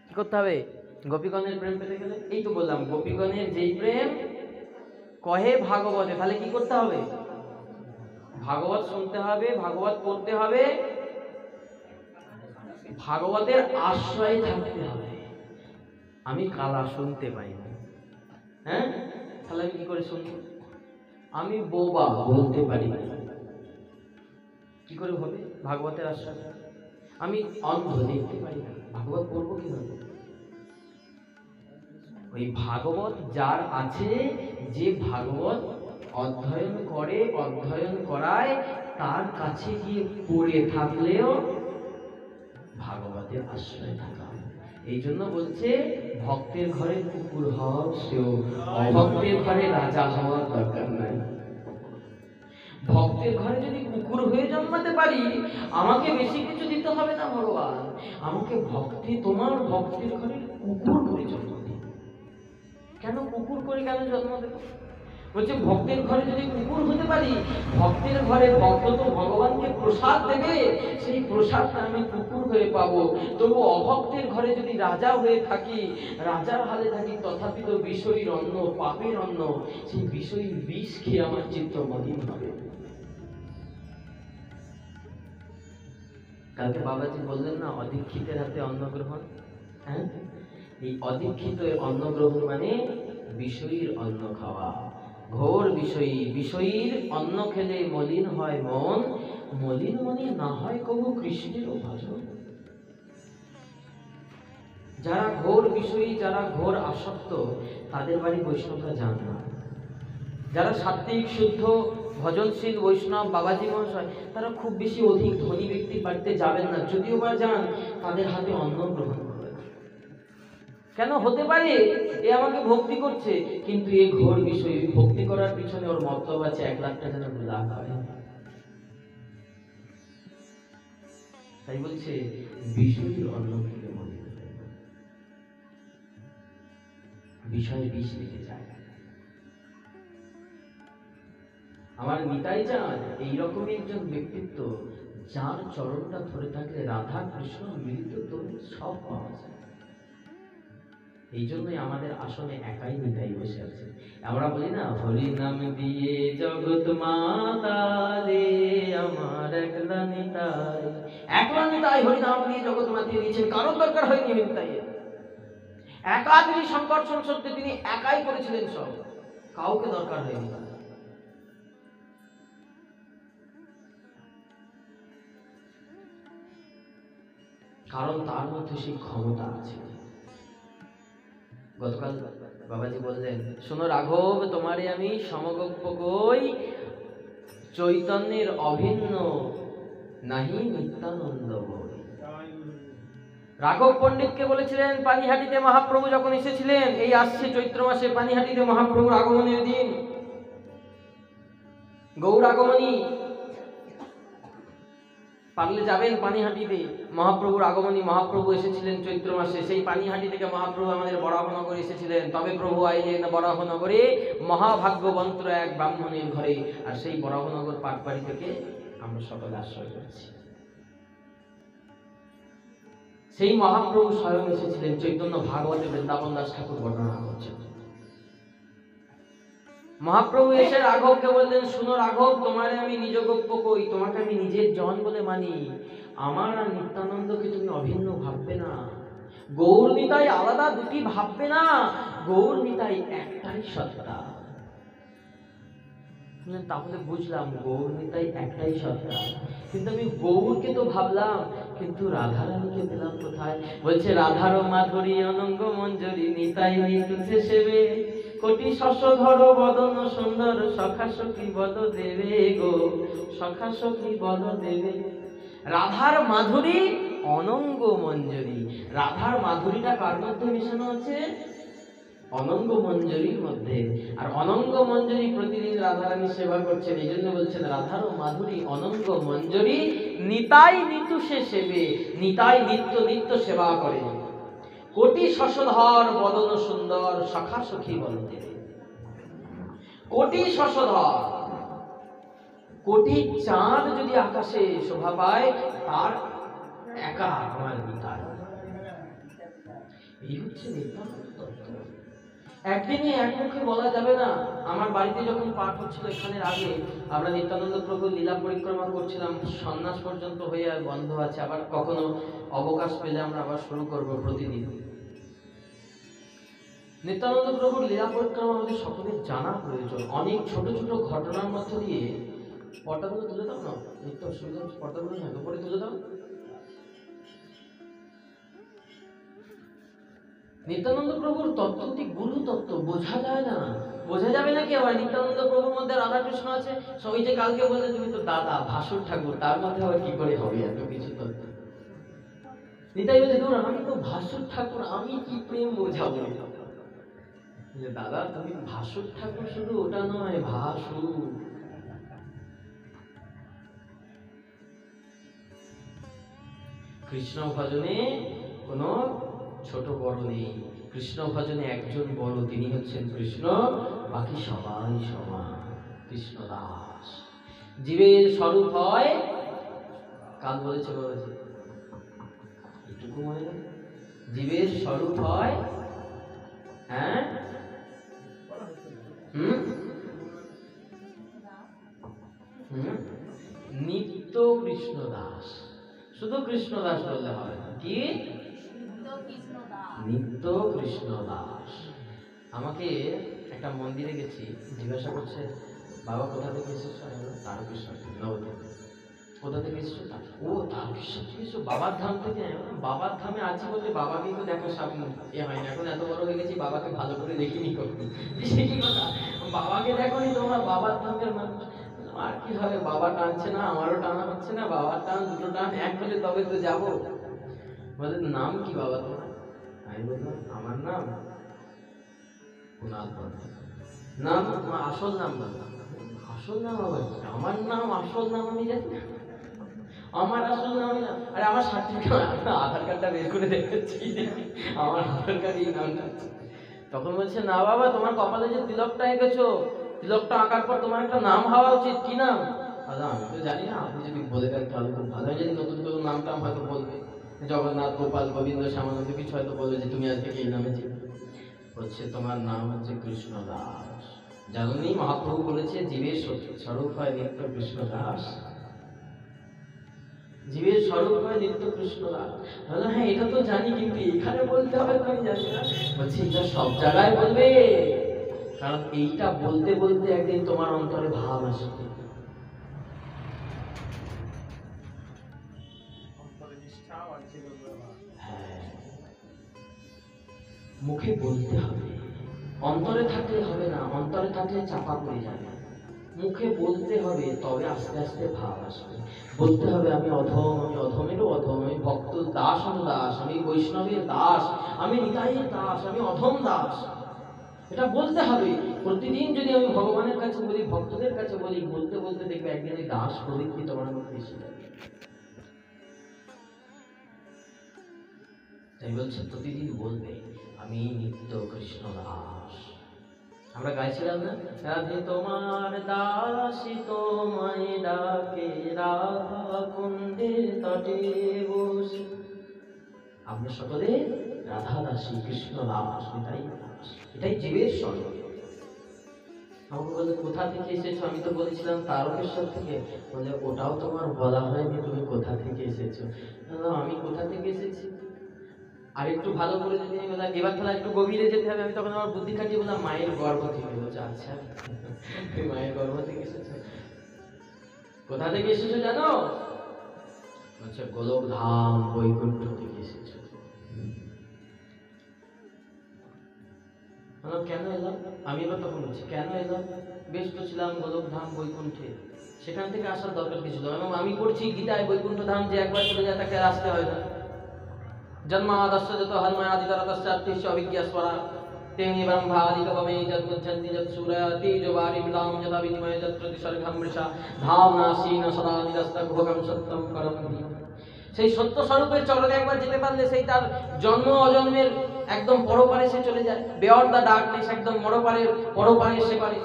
কি করতে হবে গোপীগণের প্রেম পেতে গেলে? এই তো বললাম, গোপীগণের যেই প্রেম কহে ভাগবতে, তাহলে কি করতে হবে? ভাগবত শুনতে হবে, ভাগবত পড়তে হবে, ভাগবতের আশ্রয়ে থাকতে হবে। আমি কালা শুনতে পাই না, হ্যাঁ, তাহলে আমি কি করে শুনবো? আমি বোবা, বলতে পারি না, কি করে হবে ভাগবতের আশ্রয়? আমি অন্ধ, দেখতে পারি না, ভাগবত পড়বো কিভাবে? ওই ভাগবত যার আছে, যে ভাগবত অধ্যয়ন করে, অধ্যয়ন করায়, তার কাছে গিয়ে পড়ে থাকলেও ভাগবতের আশ্রয় থাকা। এই জন্য বলছে, ভক্তের ঘরে কুকুর হওয়া সেও, অভক্তের ঘরে রাজা হওয়ার দরকার নাই। ভক্তের ঘরে যদি কুকুর হয়ে জন্মাতে পারি, আমাকে বেশি কিছু দিতে হবে না ভগবান, আমাকে ভক্তি, তোমার ভক্তের ঘরে কুকুর করে জন্ম দিন। কেন কুকুর করে কেন জন্ম দেব? বলছে ভক্তের ঘরে যদি কুকুর হতে পারি, ভক্তের ঘরে ভক্ত তো ভগবানকে প্রসাদ দেবে, সেই প্রসাদটা আমি কুকুর হয়ে পাবো। তবু অভক্তের ঘরে যদি রাজা হয়ে থাকি, রাজার হালে থাকি, তথাপি তো বিষয়ীর অন্ন, পাপের অন্ন, সেই বিষয়ী বিষ খেয়ে আমার চিত্ত মলিন হবে। কালকে বাবাজি বললেন না, অদীক্ষিতের হাতে অন্ন গ্রহণ। হ্যাঁ, এই অদীক্ষিত অন্ন গ্রহণ মানে বিষয়ীর অন্ন খাওয়া, ঘোর বিষয়ী। বিষয়ীর অন্ন খেলে মলিন হয় মন, মলিন মনে না হয় কবু কৃষ্ণের ভজন। যারা ঘোর বিষয়ী, যারা ঘোর আসক্ত, তাদের বাড়ি বৈষ্ণবরা যান না। যারা সাত্বিক শুদ্ধ ভজনশীল বৈষ্ণব বাবাজি মহাশয়, তারা খুব বেশি অধিক ধনী ব্যক্তির বাড়িতে যাবেন না, যদিও বা যান তাদের হাতে অন্ন গ্রহণ করবেন। কেন? হতে পারে এ আমাকে ভক্তি করছে, কিন্তু এ ঘোর বিষয়, ভক্তি করার পিছনে ওর মতলব আছে 1 লাখ টাকা যেন লাভ হয়। তাই বলছে বিষয়ের অন্ন খেলে মনে বিষয় বিষ লেগে যায়। আমার নিতাই চাঁদ এইরকমই একজন ব্যক্তিত্ব, যার চরণটা ধরে থাকলে রাধা কৃষ্ণ মিলিত তরুণ সব পাওয়া যায়। এই জন্যই আমাদের আসনে একাই নিতাই বসে আছে। আমরা বলি না, হরি নাম দিয়ে জগৎ মাতালে আমার একলা নিতাই। একলা নিতাই হরি নাম দিয়ে জগৎ মাতিয়ে দিয়েছেন, কারোর দরকার হয়নি নিতাইয়ের। একা তিনি সংকর্ষণ সত্যি তিনি একাই করেছিলেন সব, কাউকে দরকার হয়নি। কারণ তার মধ্যে সেই ক্ষমতা আছে। গতকাল বাবাজি বললেন, শোনো রাঘব, তোমারে আমি সমগপ্য কই, চৈতন্যের অভিন্ন নাহি নিত্যানন্দ বই। রাঘব পণ্ডিতকে বলেছিলেন, পানিহাটিতে মহাপ্রভু যখন এসেছিলেন, এই আসছে চৈত্র মাসে পানিহাটিতে মহাপ্রভুর আগমনের দিন, গৌর আগমনী, পারলে যাবেন পানিহাটিতে। মহাপ্রভুর আগমনী, মহাপ্রভু এসেছিলেন চৈত্র মাসে, সেই পানিহাটি থেকে মহাপ্রভু আমাদের বরাহনগরে এসেছিলেন। তবে প্রভু আইলেন বরাহনগরে মহাভাগ্যবন্ত এক ব্রাহ্মণের ঘরে, আর সেই বরাহনগর পাটবাড়ি থেকে আমরা সকলে আশ্রয় করেছি। সেই মহাপ্রভু স্বয়ং এসেছিলেন, চৈতন্য ভাগবতে বৃন্দাবন দাস ঠাকুর বর্ণনা করছেন। মহাপ্রভু এসে রাঘবকে বললেন, শুনো রাঘব, তোমারে আমি নিজ গপ্য কই, তোমাকে আমি নিজের জন বলে মানি। আমার আর নিত্যানন্দকে তুমি অভিন্ন ভাববে না, গৌর নিতাই আলাদা দুটি ভাববে না, গৌর নিতাই একটাই সত্তা। তাহলে বুঝলাম গৌর নিতাই একটাই সত্তা, কিন্তু আমি গৌরকে তো ভাবলাম, কিন্তু রাধারানীকে পেলাম কোথায়? বলছে, রাধার মাধুরী অনঙ্গ মঞ্জরি নিতাই নিতুছে সেবে, কোটি শশধর বদন সুন্দর, সখা সখী বল দেবে গো, সখা সখী বল দেবে। রাধার মাধুরী অনঙ্গ মঞ্জরি, রাধার মাধুরীটা কার মধ্যে মিশানো আছে? অনঙ্গ মঞ্জরির মধ্যে। আর অনঙ্গ মঞ্জরি প্রতিদিন রাধারানী সেবা করছেন, এই জন্য বলছেন রাধার মাধুরী অনঙ্গ মঞ্জরি নিতাই নিতু সে সেবে, নিতাই নিত্য নিত্য সেবা করে। কোটি শশধর বদন সুন্দর, সখা সখী বল দেবে। কোটি শশধর, কোটি চাঁদ যদি আকাশে শোভা পায়, তার একা আমার নিতাই। এই হচ্ছে নিত্যানন্দ তত্ত্ব। একদিনে এক মুখে বলা যাবে না। আমার বাড়িতে যখন পাঠ হচ্ছিল এখানের আগে, আমরা নিত্যানন্দ প্রভুর লীলা পরিক্রমা করছিলাম, সন্ন্যাস পর্যন্ত হয়ে আর বন্ধ আছে, আবার কখনো অবকাশ পেলে আমরা আবার শুরু করব প্রতিদিন। নিত্যানন্দ প্রভুর লীলা পরিক্রমা আমাদের সকলের জানা প্রয়োজন। অনেক ছোট ছোট ঘটনার মধ্য দিয়ে, পর্দাগুলো তুলে দাও না, নিত্য অসুবিধা হচ্ছে, পর্দাগুলো হ্যাঁ উপরে তুলে দাও। নিত্যানন্দ প্রভুর তত্ত্বটি গুরু তত্ত্ব, বোঝা যায় না, বোঝা যাবে না কি আবার? নিত্যানন্দ প্রভুর মধ্যে রাধা কৃষ্ণ আছে, সবাই যে কালকে বললে তুমি তো দাদা ভাসুর ঠাকুর, তার মধ্যে আবার কি করে হবে এত কিছু তত্ত্ব? নিতাই বলছে ধরুন আমি তো ভাসুর ঠাকুর, আমি কি প্রেম বোঝাবো? দাদা তুমি ভাসুর ঠাকুর, শুধু ওটা নয়, ভাসু। কৃষ্ণ ভজনে কোনো ছোট বড় নেই। কৃষ্ণ ভজনে একজন বড়, তিনি হচ্ছেন কৃষ্ণ, বাকি সবাই সমান। কৃষ্ণ দাস। জীবের স্বরূপ হয়, কাল বলেছে বাবাজি, এটুকু মনে নেই? জীবের স্বরূপ হয়, হ্যাঁ, নিত্য কৃষ্ণ দাস। শুধু কৃষ্ণ দাস বললে হবে না, কি নিত্য কৃষ্ণ দাস। আমাকে একটা মন্দিরে গেছি, জিজ্ঞাসা করছে বাবা কোথা থেকে এসেছো? তারকেশ্বর থেকে। কোথা থেকে এসেছো? ও তারকেশ্বর থেকে এসেছো, বাবার ধাম থেকে? বাবার ধামে আছি বললে বাবাকে তো দেখা সামনে এ হয় না, এখন এত বড় হয়ে গেছি, বাবাকে ভালো করে দেখিনি কখনো। সে কি কথা, বাবাকে দেখোনি তোমরা, বাবার ধামের মানুষ। আর কি হবে, বাবা টানছে না, আমারও টানা হচ্ছে না, বাবার টান দুটো টান এক হলে তবে তো যাবো। বলে নাম কি বাবা তোমার? আমি বললাম আমার নাম কুণাল পন্ডিত। নাম তোমার আসল নাম? বললাম আসল নাম আবার কি? আমার নাম আসল নাম আমি জানি না, আমার আসল নাম না। আরে আমার সার্টিফিকেট, আধার কার্ডটা বের করে দেখাচ্ছি, আমার আধার কার্ড এই নামটা। তখন বলছে না বাবা, তোমার কপালে যে তিলকটা এঁকেছো, তিলকটা আঁকার পর তোমার একটা নাম হওয়া উচিত, কি নাম? দাদা আমি তো জানি না, আপনি যদি বলে দেন তাহলে খুব ভালো হয়, যদি নতুন কোনো নামটা হয়তো বলবে, জগন্নাথ, গোপাল, গোবিন্দ, শ্যামানন্দ কিছু হয়তো বলবে যে তুমি আজকে এই নামে চিনো। বলছে তোমার নাম হচ্ছে কৃষ্ণ দাস। জানুনি মহাপ্রভু বলেছে জীবের স্বরূপ হয় নিত্য কৃষ্ণ দাস। জীবের স্বরূপ হয় নিত্য কৃষ্ণ দাস। হ্যাঁ এটা তো জানি, কিন্তু এখানে বলতে হবে তো আমি জানি না। বলছি এটা সব জায়গায় বলবে, কারণ এইটা বলতে বলতে একদিন তোমার অন্তরে ভাব আসবে। মুখে বলতে হবে, অন্তরে থাকলে হবে না, অন্তরে থাকলে চাপা পড়ে যাবে। মুখে বলতে হবে, তবে আস্তে আস্তে ভাব আসবে। বলতে হবে আমি অধম, আমি অধমেরও অধম, আমি ভক্ত দাস দাস, আমি বৈষ্ণবের দাস, আমি নিতাইয়ের দাস, আমি অধম দাস। এটা বলতে হবে প্রতিদিন। যদি আমি ভগবানের কাছে বলি, ভক্তদের কাছে বলি, বলতে বলতে দেখবে একদিন এই দাস প্রবৃত্তি তোমার মধ্যে এসে যাবে। তাই বলছে প্রতিদিন বলবে আমি নিত্য কৃষ্ণ দাস। আমরা গাইছিলাম না, রাধে তোমার দাসী তোমায় ডাকে, রাধা কুণ্ডের তটে বসে। আমরা সকলে রাধা দাসী, কৃষ্ণ দাস, নিতাই দাস। এটাই জীবের স্বরূপ। আমাকে বলে কোথা থেকে এসেছো? আমি তো বলেছিলাম তারকেশ্বর থেকে। বলে ওটাও তোমার বলা হয়নি, তুমি কোথা থেকে এসেছো? আমি কোথা থেকে এসেছি আর একটু ভালো করে যদি বললাম এবার তাহলে একটু গভীরে যেতে হবে, আমি তখন আমার বুদ্ধি খাটিয়ে বললাম মায়ের গর্ভ থেকে। বলছে আচ্ছা মায়ের গর্ভ থেকে এসেছো? কোথা থেকে এসেছো জানো? আচ্ছা গোলক ধাম বৈকুণ্ঠ থেকে এসেছো। কেন এলাম? আমি এবার তখন বলছি কেন এলাম? ব্যস্ত ছিলাম গোলক ধাম বৈকুণ্ঠে, সেখান থেকে আসার দরকার কি ছিল? এবং আমি পড়ছি গীতায় বৈকুণ্ঠ ধাম যে একবার চলে যায় তাকে আসতে হয় না। জন্মাদস্য যত হন্ময়াদিতরতস্যাত্তিস্য অভিজ্ঞাস্বরা তেনি ব্রহ্মাদিকবমে যদ্মুজ্জন্তি যৎসূরয়তি যবারিমলাম যদা বিনিময়ে যত্রতি স্বর্গম মৃষা ধামনাসীন সদা নিরস্তভোগম সত্যম করন্তি। সেই সত্য স্বরূপের চরণে একবার যেতে পারলে সেই তার জন্ম অজন্মের একদম পরপারে সে চলে যায়। বিয়ন্ড দ্য ডার্কনেস, একদম পরপারে সে পারে।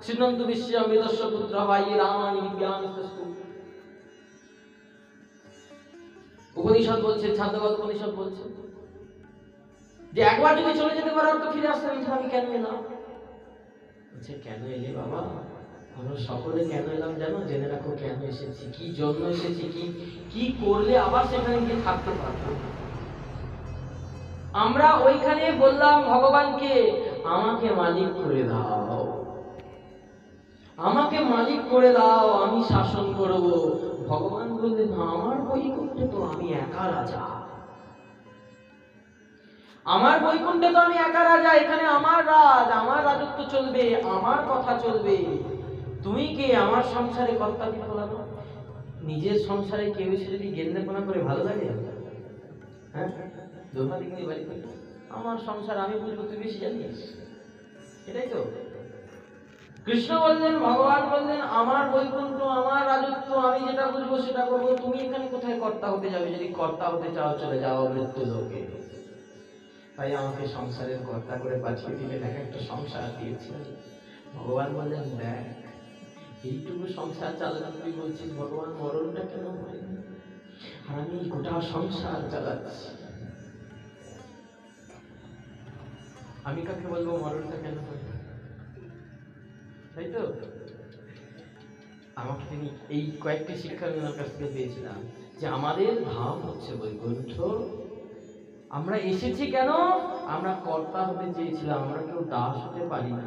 শ্রীনন্তু বিশ্ব অমৃতস্য পুত্র ভাই রামানি বিজ্ঞানস্তু। উপনিষদ বলছে, ছান্দোবাদ উপনিষদ বলছে যে একবার যদি চলে যেতে পারো তো ফিরে আসতে আমি কেন এলাম? বলছে কেন এলে বাবা? আমরা সকলে কেন এলাম জানো? জেনে রাখো কেন এসেছি, কি জন্য এসেছি, কি করলে আবার সেখানে গিয়ে থাকতে পারবো। আমরা ওইখানে বললাম ভগবানকে আমাকে মালিক করে দাও, আমাকে মালিক করে দাও, আমি শাসন করব। ভগবান বললেন আমার বৈকুণ্ঠে তো আমি একা রাজা, আমার বৈকুণ্ঠে তো আমি একা রাজা, এখানে আমার রাজ, আমার রাজত্ব চলবে, আমার কথা চলবে। তুমি কে আমার সংসারে কর্তা দিতে লাগো? নিজের সংসারে কেউ এসে যদি গেন্দেপনা করে ভালো লাগে? হ্যাঁ, আমার সংসার আমি বুঝবো, তুই বেশি জানিস, এটাই তো। কৃষ্ণ বললেন, ভগবান বললেন আমার বৈকুণ্ঠ, আমার রাজত্ব, আমি যেটা বুঝবো সেটা করবো। তুমি এখানে কোথায় কর্তা হতে যাবে? যদি কর্তা হতে চাও চলে যাও মৃত্যু লোকে। তাই আমাকে সংসারের কর্তা করে পাঠিয়ে দিলেন, এক একটা সংসার দিয়েছিলেন। ভগবান বললেন দেখ এইটুকু সংসার চালাতে তুই বলছিস ভগবান মরণটা কেন হয়নি, আর আমি গোটা সংসার চালাচ্ছি। আমি কাকে বলবো মরণটা কেন হয়নি? তাই তো আমাকে তিনি এই কয়েকটি শিক্ষা ওনার কাছ থেকে পেয়েছিলাম যে আমাদের ধাম হচ্ছে বৈকুণ্ঠ। আমরা এসেছি কেন? আমরা কর্তা হতে চেয়েছিলাম, আমরা কেউ দাস হতে পারি না।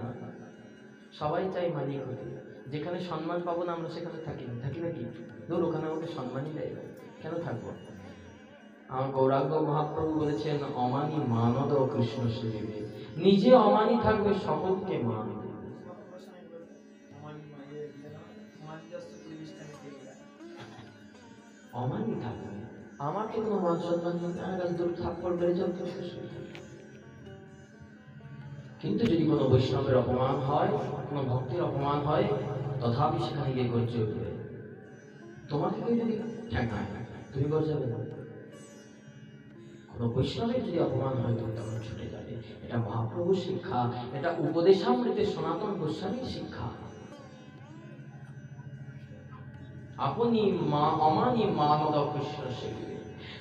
সবাই চাই মালিক হতে। যেখানে সম্মান পাবো না আমরা সেখানে থাকি নাকি? ধর ওখানে আমাকে সম্মানই দেয়, কেন থাকবো? আমার গৌরাঙ্গ মহাপ্রভু বলেছেন অমানি মানদ কৃষ্ণ সেবিবে, নিজে অমানি থাকবে সকলকে মান। অমানি থাকবে, আমার তো কোনো মান সম্মান নেই, দূর থাপ্পড় বেড়ে যাও তো শেষ হয়ে যাবে। কিন্তু যদি কোনো বৈষ্ণবের অপমান হয়, কোনো ভক্তের অপমান হয়, তথাপি সেখানে গিয়ে গর্জে উঠবে। তোমাকে কেউ যদি ঠেকায় তুমি গর্জে যাবে না। কোনো বৈষ্ণবের যদি অপমান হয় তুমি তখন ছুটে যাবে। এটা মহাপ্রভুর শিক্ষা, এটা উপদেশামৃতের সনাতন গোস্বামীর শিক্ষা। আপনি মা অমানি মানদ কৃষ্ণ সেবিবে,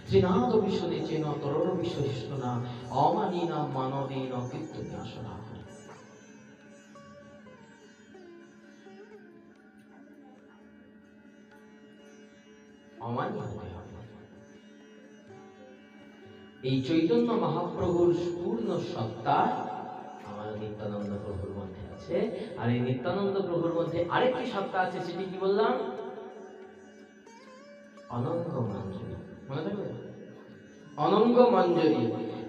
ত্রিনাদ বিশ্বদে চেন তরল বিশ্বহিষ্ণ না, অমানি না মানদীন কীর্তনে আসনা। অমানি হতে হবে। এই চৈতন্য মহাপ্রভুর পূর্ণ সত্তা আমার নিত্যানন্দ প্রভুর মধ্যে আছে। আর এই নিত্যানন্দ প্রভুর মধ্যে আরেকটি সত্তা আছে, সেটি কি বললাম? অনঙ্গ মঞ্জরি। মনে থাকবে? অনঙ্গ মঞ্জরি।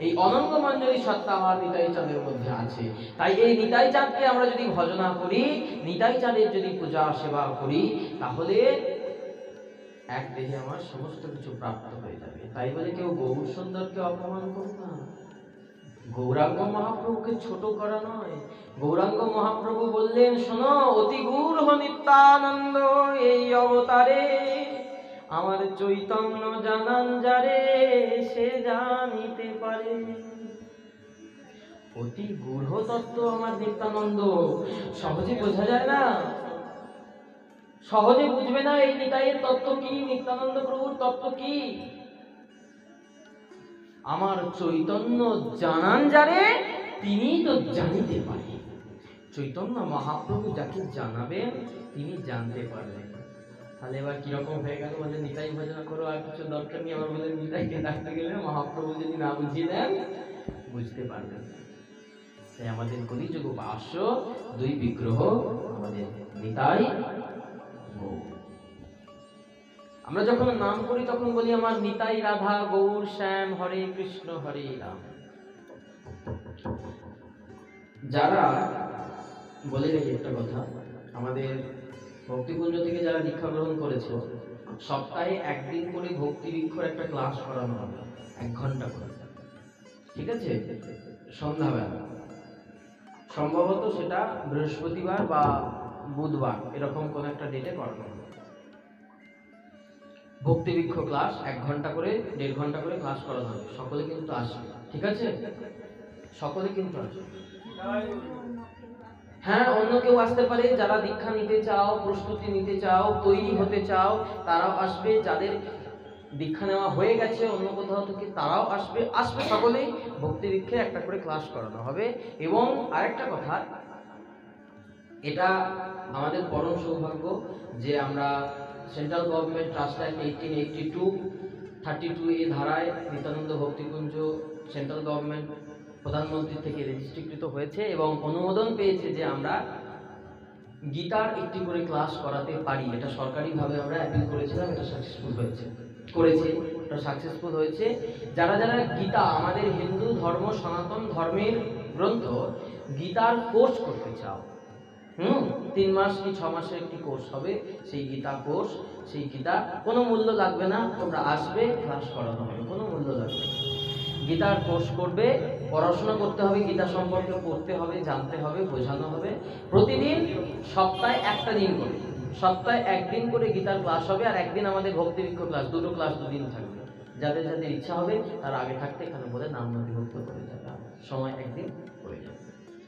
এই অনঙ্গ মঞ্জরি সত্তা আমার নিতাই চাঁদের মধ্যে আছে। তাই এই নিতাই চাঁদকে আমরা যদি ভজনা করি, নিতাই চাঁদের যদি পূজা সেবা করি, তাহলে এক দেহে আমার সমস্ত কিছু প্রাপ্ত হয়ে যাবে। তাই বলে কেউ গৌর সুন্দরকে অপমান করো না। গৌরাঙ্গ মহাপ্রভুকে ছোট করা নয়। গৌরাঙ্গ মহাপ্রভু বললেন শোনো, অতি গূঢ় নিত্যানন্দ এই অবতারে, আমার চৈতন্য জানান যারে সে জানিতে পারে। অতি গূঢ় তত্ত্ব আমার নিত্যানন্দ, সহজে বোঝা যায় না, সহজে বুঝবে না এই নিতাইয়ের তত্ত্ব কি, নিত্যানন্দ প্রভুর তত্ত্ব কি। আমার চৈতন্য জানান যারে তিনি তো জানিতে পারে। চৈতন্য মহাপ্রভু যাকে জানাবেন তিনি জানতে পারবেন। তাহলে এবার কিরকম হয়ে গেল? বলে নিতাই ভজনা করো, আর কিছু দরকার নেই। আমার বলে নিতাইকে ডাকতে গেলে মহাপ্রভু যদি না বুঝিয়ে দেন বুঝতে পারবেন। তাই আমাদের কলিযুগ উপাস্য দুই বিগ্রহ আমাদের নিতাই গৌর। আমরা যখন নাম করি তখন বলি আমার নিতাই রাধা গৌর শ্যাম হরে কৃষ্ণ হরে রাম। যারা বলে রেখে একটা কথা, আমাদের ভক্তিকুঞ্জ থেকে যারা দীক্ষা গ্রহণ করেছে, সপ্তাহে একদিন করে ভক্তি বৃক্ষর একটা ক্লাস করানো হবে, 1 ঘন্টা করে, ঠিক আছে? সন্ধ্যাবেলা, সম্ভবত সেটা বৃহস্পতিবার বা বুধবার, এরকম কোন একটা ডেটে করানো হবে। ভক্তি বৃক্ষ ক্লাস 1 ঘন্টা করে, 1.5 ঘন্টা করে ক্লাস করানো হবে। সকলে কিন্তু আসবে, ঠিক আছে? সকলে কিন্তু আসবে। হ্যাঁ, অন্য কেউ আসতে পারে, যারা দীক্ষা নিতে চাও, প্রস্তুতি নিতে চাও, তৈরি হতে চাও, তারাও আসবে। যাদের দীক্ষা নেওয়া হয়ে গেছে অন্য কোথাও থেকে তারাও আসবে, সকলেই ভক্তি দীক্ষায় একটা করে ক্লাস করানো হবে। এবং আরেকটা কথা, এটা আমাদের পরম সৌভাগ্য যে আমরা সেন্ট্রাল গভর্নমেন্ট ট্রাস্ট অ্যাক্ট 1882 এ ধারায় নিত্যানন্দ ভক্তিকুঞ্জ সেন্ট্রাল গভর্নমেন্ট প্রধানমন্ত্রী থেকে রেজিস্ট্রিকৃত হয়েছে এবং অনুমোদন পেয়েছে যে আমরা গীতার একটি করে ক্লাস করাতে পারি। এটা সরকারিভাবে আমরা অ্যাপিল করেছিলাম, এটা সাকসেসফুল হয়েছে। যারা যারা গীতা, আমাদের হিন্দু ধর্ম সনাতন ধর্মের গ্রন্থ গীতার কোর্স করতে চাও, 3 মাস কি 6 মাসের একটি কোর্স হবে, সেই গীতা কোর্স, সেই গীতা কোনো মূল্য লাগবে না, তোমরা আসবে, ক্লাস করানো হবে, কোনো মূল্য লাগবে না। গীতার কোর্স করবে, পড়াশোনা করতে হবে, গীতা সম্পর্কে পড়তে হবে, জানতে হবে, বোঝানো হবে। প্রতিদিন সপ্তাহে একটা দিন করে, সপ্তাহে একদিন করে গীতার ক্লাস হবে, আর একদিন আমাদের ভক্তি বৃক্ষ ক্লাস, দুটো ক্লাস দুদিন থাকবে। যাদের যাদের ইচ্ছা হবে তারা আগে থাকতে এখানে বলে নাম নথিভুক্ত করে যাবে, সময় একদিন করে যাবে,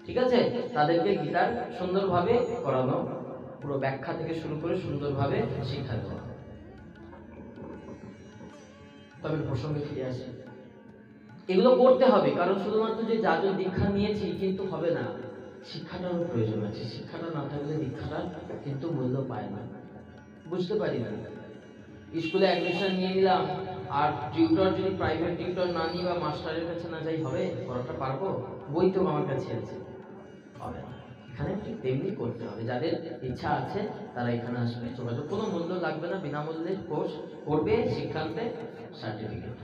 ঠিক আছে? তাদেরকে গীতার সুন্দরভাবে করানো, পুরো ব্যাখ্যা থেকে শুরু করে সুন্দরভাবে শিক্ষা দেওয়া। তবে প্রসঙ্গে ফিরে আসি, এগুলো করতে হবে, কারণ শুধুমাত্র যে যাজন দীক্ষা নিয়েছি কিন্তু হবে না, শিক্ষাটারও প্রয়োজন আছে। শিক্ষাটা না থাকলে দীক্ষাটা কিন্তু মূল্য পায় না। বুঝতে পারি না, স্কুলে অ্যাডমিশন নিয়ে নিলাম, আর টিউটর যদি প্রাইভেট টিউটর না নিই বা মাস্টারের কাছে না যাই, হবে? পড়াটা পারবো? বই তো আমার কাছে আছে, হবে না। এখানে ঠিক তেমনি করতে হবে। যাদের ইচ্ছা আছে তারা এখানে আসবে, যোগাযোগ, কোনো মূল্য লাগবে না, বিনামূল্যে কোর্স করবে, শিক্ষান্তে সার্টিফিকেট,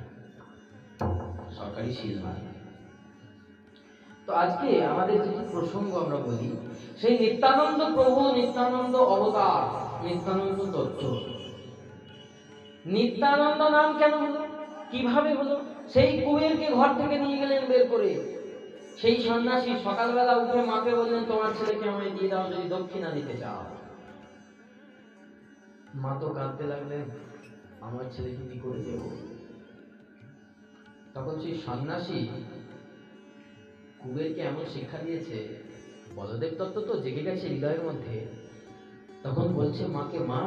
সরকারি শীল মার্ক। তো আজকে আমাদের যে প্রসঙ্গ আমরা বলি, সেই নিত্যানন্দ প্রভু, নিত্যানন্দ অবতার, নিত্যানন্দ তত্ত্ব। নিত্যানন্দ নাম কেন হলো, কিভাবে হলো? সেই কুবেরকে ঘর থেকে নিয়ে গেলেন বের করে, সেই সন্ন্যাসী সকালবেলা উঠে মাকে বললেন তোমার ছেলেকে আমায় দিয়ে দাও যদি দক্ষিণা দিতে চাও। মা তো কাঁদতে লাগলেন, আমার ছেলেকে কি করে দেব? তখন সেই সন্ন্যাসী কুবেরকে এমন শিক্ষা দিয়েছে, বলদেব তত্ত্ব তো জেগে গেছে হৃদয়ের মধ্যে। তখন বলছে মাকে, মা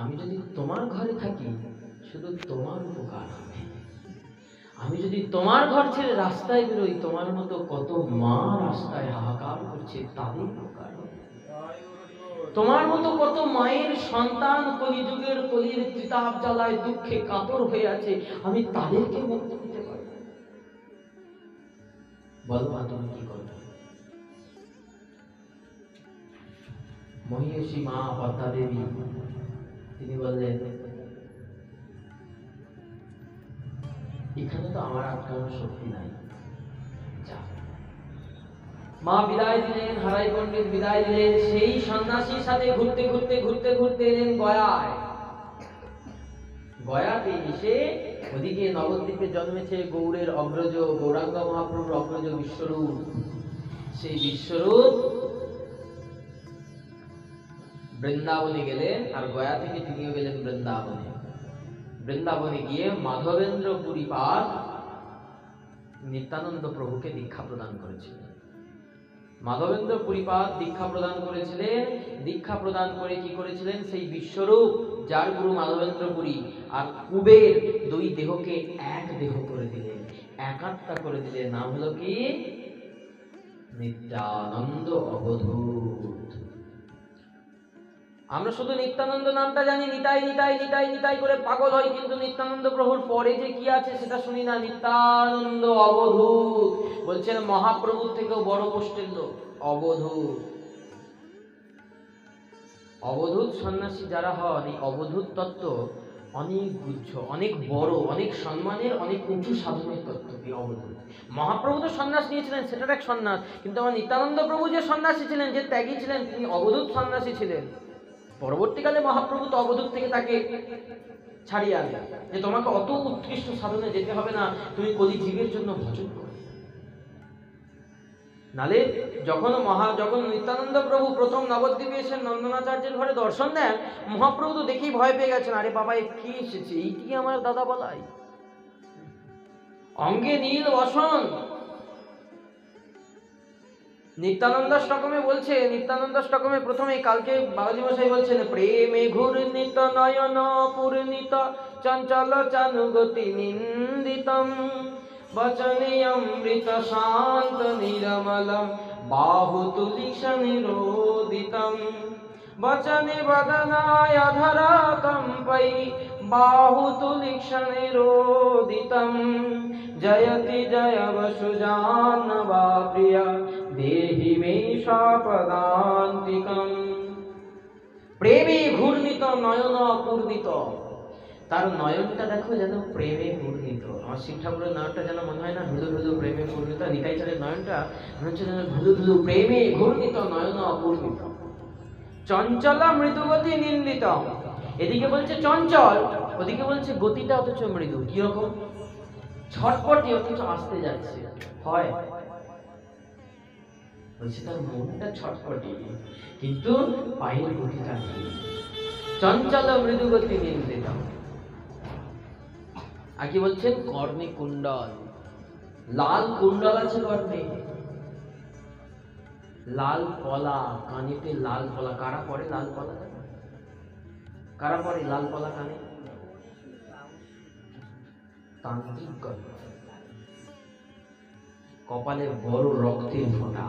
আমি যদি তোমার ঘরে থাকি শুধু তোমার উপকার হবে, আমি যদি তোমার ঘর ছেড়ে রাস্তায় বেরোই, তোমার মতো কত মা রাস্তায় হাহাকার করছে, তাদের উপকার হবে। তোমার মতো কত মায়ের সন্তান কলিযুগের কলির ত্রিতাপ জ্বালায় দুঃখে কাতর হয়ে আছে, আমি তাদেরকে মুক্তি দিতে পারি। বলো মা তুমি কি করবে? মহিষী মা পদ্মা দেবী তিনি বললেন, এখানে তো আমার আটকানোর শক্তি নাই। মা বিদায় দিলেন, হারাই পণ্ডিত বিদায় দিলেন, সেই সন্ন্যাসীর সাথে ঘুরতে ঘুরতে ঘুরতে ঘুরতে এলেন গয়ায়। গয়াতে এসে ওদিকে নবদ্বীপে জন্মেছে গৌড়ের অগ্রজ, গৌরাঙ্গ মহাপ্রভুর অগ্রজ বিশ্বরূপ। সেই বিশ্বরূপ বৃন্দাবনে গেলেন, আর গয়া থেকে তিনিও গেলেন বৃন্দাবনে। বৃন্দাবনে গিয়ে মাধবেন্দ্র পুরীপাদ নিত্যানন্দ প্রভুকে দীক্ষা প্রদান করেছিলেন। মাধবেন্দ্র পুরীপাদ দীক্ষা প্রদান করেছিলেন। দীক্ষা প্রদান করে কি করেছিলেন? সেই বিশ্বরূপ যার গুরু মাধবেন্দ্র পুরী আর কুবের দুই দেহকে এক দেহ করে দিলেন, একাত্মা করে দিলেন। নাম হলো কি? নিত্যানন্দ অবধূত। আমরা শুধু নিত্যানন্দ নামটা জানি, নিতাই নিতাই নিতাই নিতাই করে পাগল হই, কিন্তু নিত্যানন্দ প্রভুর পরে যে কি আছে সেটা শুনি না। নিত্যানন্দ অবধূত বলছেন, মহাপ্রভুর থেকেও বড় পোস্টের লোক, অবধূত। অবধূত সন্ন্যাসী যারা হন, এই অবধূত তত্ত্ব অনেক গুচ্ছ, অনেক বড়, অনেক সম্মানের, অনেক উঁচু সাধনের তত্ত্ব। অবধূত মহাপ্রভু তো সন্ন্যাস নিয়েছিলেন, সেটার এক সন্ন্যাস, কিন্তু আমার নিত্যানন্দ প্রভু যে সন্ন্যাসী ছিলেন, যে ত্যাগী ছিলেন, তিনি অবধূত সন্ন্যাসী ছিলেন। পরবর্তীকালে মহাপ্রভু তো অবধূত থেকে তাকে ছাড়িয়ে আনলেন, যে তোমাকে অত উৎকৃষ্ট সাধনে যেতে হবে না, তুমি কলিজীবের জন্য ভজন করো। নালে যখন নিত্যানন্দ প্রভু প্রথম নবদ্বীপে এসে নন্দনাচার্যের ঘরে দর্শন দেন, মহাপ্রভু তো দেখেই ভয় পেয়ে গেছেন। আরে বাবা, কি এসেছে, এইটি আমার দাদা বলাই, অঙ্গে নীল বসন, নিত্যানন্দাষ্টকমে বলছে, নিত্যানন্দাষ্টকমে প্রথমে কালকে বাবাজি মশাই বলছেন, প্রেমে ঘূর্ণিত নয়ন পূর্ণিত চঞ্চল চানুগতি নিন্দিতম বচনে অমৃত শান্ত নিরমলম বাহুতুলিশ নিরোদিতম বচনে বদনায় ধরা কম্পৈ বাহুতুলিশ নিরোদিতম জয়তি জয় বসুজানবা প্রিয়া দেহি মে স্বপদান্তিকম। প্রেমে ঘূর্ণিত নয়ন পূর্ণিত, তার নয়নটা দেখো যেন প্রেমে ঘূর্ণিত। আমার শিব ঠাকুরের নয়নটা যেন মনে হয় না ধুলো ধুলো প্রেমে ঘূর্ণিত, নিতাই চাঁদের নয়নটা মনে হচ্ছে যেন ধুলো ধুলো প্রেমে ঘূর্ণিত নয়ন অপূর্ণিত। চঞ্চল মৃদুগতি নিন্দিত, এদিকে বলছে চঞ্চল, ওদিকে বলছে গতিটা অথচ মৃদু। কিরকম? ছটপটি অথচ আসতে যাচ্ছে। হয় বলছে তার মনটা ছটপটি কিন্তু পায়ের গতিটা নেই। চঞ্চল মৃদুগতি নিন্দিত। আর কি বলছেন? কর্ণে কুণ্ডল, লাল কুণ্ডল আছে কর্ণে, লাল পলা, কানেতে লাল পলা। কারা পরে লাল পলা? কারা পরে লাল পলা কানে? তান্ত্রিকগণ। কপালে বড় রক্তের ফোঁটা,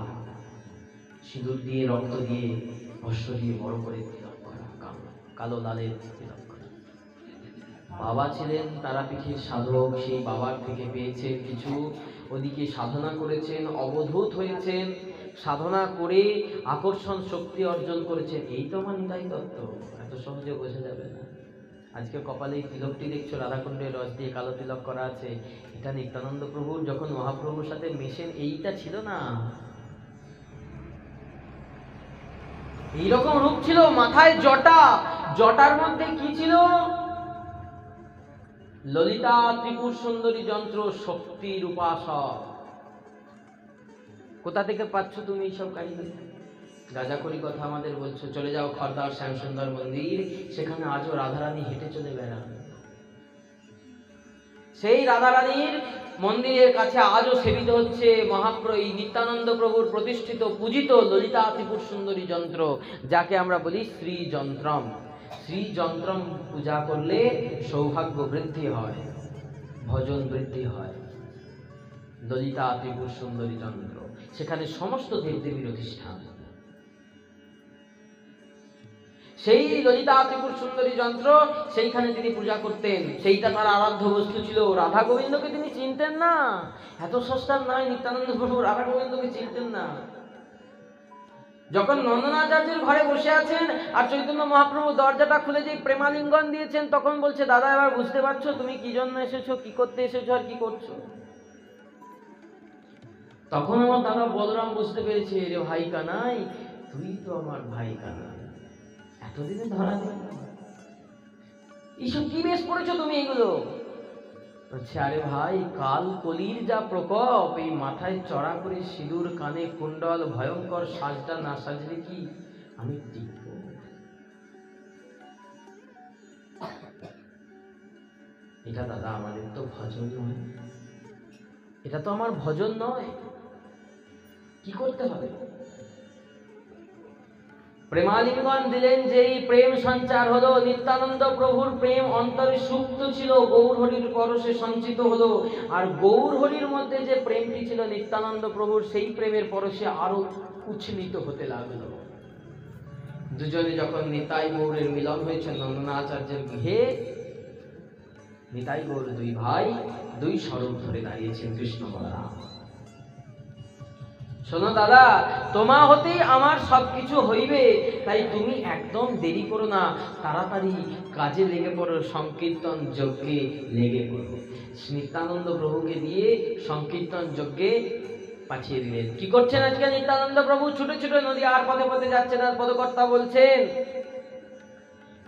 সিঁদুর দিয়ে রক্ত দিয়ে ভস্ম দিয়ে বড় করে তিলক করা, কালো লালের তিলক করা। বাবা ছিলেন তারাপীঠের সাধক, সেই বাবার থেকে পেয়েছেন কিছু, ওদিকে সাধনা করেছেন, অবধূত হয়েছেন, সাধনা করে আকর্ষণ শক্তি অর্জন করেছেন। এই তো আমার নিতাই তত্ত্ব, এত সহজে বোঝা যাবে না। আজকে কপালে এই তিলকটি দেখছো, রাধাকুণ্ডের রস দিয়ে কালো তিলক করা আছে, এটা নিত্যানন্দ প্রভুর যখন মহাপ্রভুর সাথে মেশেন এইটা ছিল না, এইরকম রূপ ছিল। মাথায় জটা, জটার মধ্যে কি ছিল? ললিতা ত্রিপুর সুন্দরী যন্ত্র, শক্তির উপাসক। কোথা থেকে পাচ্ছ তুমি এইসব কাহিনী? গাজাখড়ি কথা আমাদের বলছো। চলে যাও খড়দার শ্যামসুন্দর মন্দির, সেখানে আজও রাধারানী হেঁটে চলে বেড়ান। সেই রাধারানীর মন্দিরের কাছে আজও সেবিত হচ্ছে মহাপ্রভু নিত্যানন্দ প্রভুর প্রতিষ্ঠিত পূজিত ললিতা ত্রিপুর সুন্দরী যন্ত্র, যাকে আমরা বলি শ্রী যন্ত্রম। শ্রী যন্ত্রম পূজা করলে সৌভাগ্য বৃদ্ধি হয়, ভজন বৃদ্ধি হয়। ললিতা ত্রিপুর সুন্দরী যন্ত্র, সেখানে সমস্ত দেবদেবীর অধিষ্ঠান। সেই ললিতা ত্রিপুর সুন্দরী যন্ত্র, সেইখানে তিনি পূজা করতেন, সেইটা তার আরাধ্য বস্তু ছিল। রাধা গোবিন্দকে তিনি চিনতেন না, এত সস্তার নয়। নিত্যানন্দ প্রভু রাধা গোবিন্দকে চিনতেন না। যখন নন্দনাচার্যের ঘরে বসে আছেন আর চৈতন্য মহাপ্রভু দরজাটা খুলে যে প্রেমালিঙ্গন দিয়েছেন, তখন বলছে, দাদা এবার বুঝতে পারছো তুমি কি জন্য এসেছো, কি করতে এসেছো আর কি করছো? তখন আমার দাদা বলরাম বুঝতে পেরেছে, রে ভাই কানাই, তুই তো আমার ভাই কানাই, এতদিনে ধরা দেয় এইসব কি বেশ পড়েছো তুমি এগুলো? বলছে, আরে ভাই, কাল কলির যা প্রকোপ, এই মাথায় চড়া করে সিঁদুর, কানে কুণ্ডল, ভয়ঙ্কর সাজটা না সাজলে কি আমি টিকবো? এটা দাদা আমাদের তো ভজন নয়, এটা তো আমার ভজন নয়। কি করতে হবে? প্রেমালিঙ্গন দিলেন, যেই প্রেম সঞ্চার হলো, নিত্যানন্দ প্রভুর প্রেম অন্তরে সুপ্ত ছিল, গৌর হরির পরশে সঞ্চিত হলো। আর গৌর হরির মধ্যে যে প্রেমটি ছিল নিত্যানন্দ প্রভুর, সেই প্রেমের পরশে আরো উচ্ছ্বসিত হতে লাগলো। দুজনে যখন নিতাই গৌরের মিলন হয়েছে নন্দনাচার্যের গৃহে, নিতাই গৌর দুই ভাই দুই স্বরূপ ধরে দাঁড়িয়েছেন কৃষ্ণ বলরাম। শোনো দাদা, তোমা হতেই আমার সবকিছু হইবে, তাই তুমি একদম দেরি করো না, তাড়াতাড়ি কাজে লেগে পড়ো, সংকীর্তন যজ্ঞে লেগে পড়ো। নিত্যানন্দ প্রভুকে দিয়ে সংকীর্তন যজ্ঞে পাঠিয়ে দিলেন। কি করছেন আজকে নিত্যানন্দ প্রভু? ছুটে ছুটে নদী আর পথে পথে যাচ্ছেন, আর পদকর্তা বলছেন,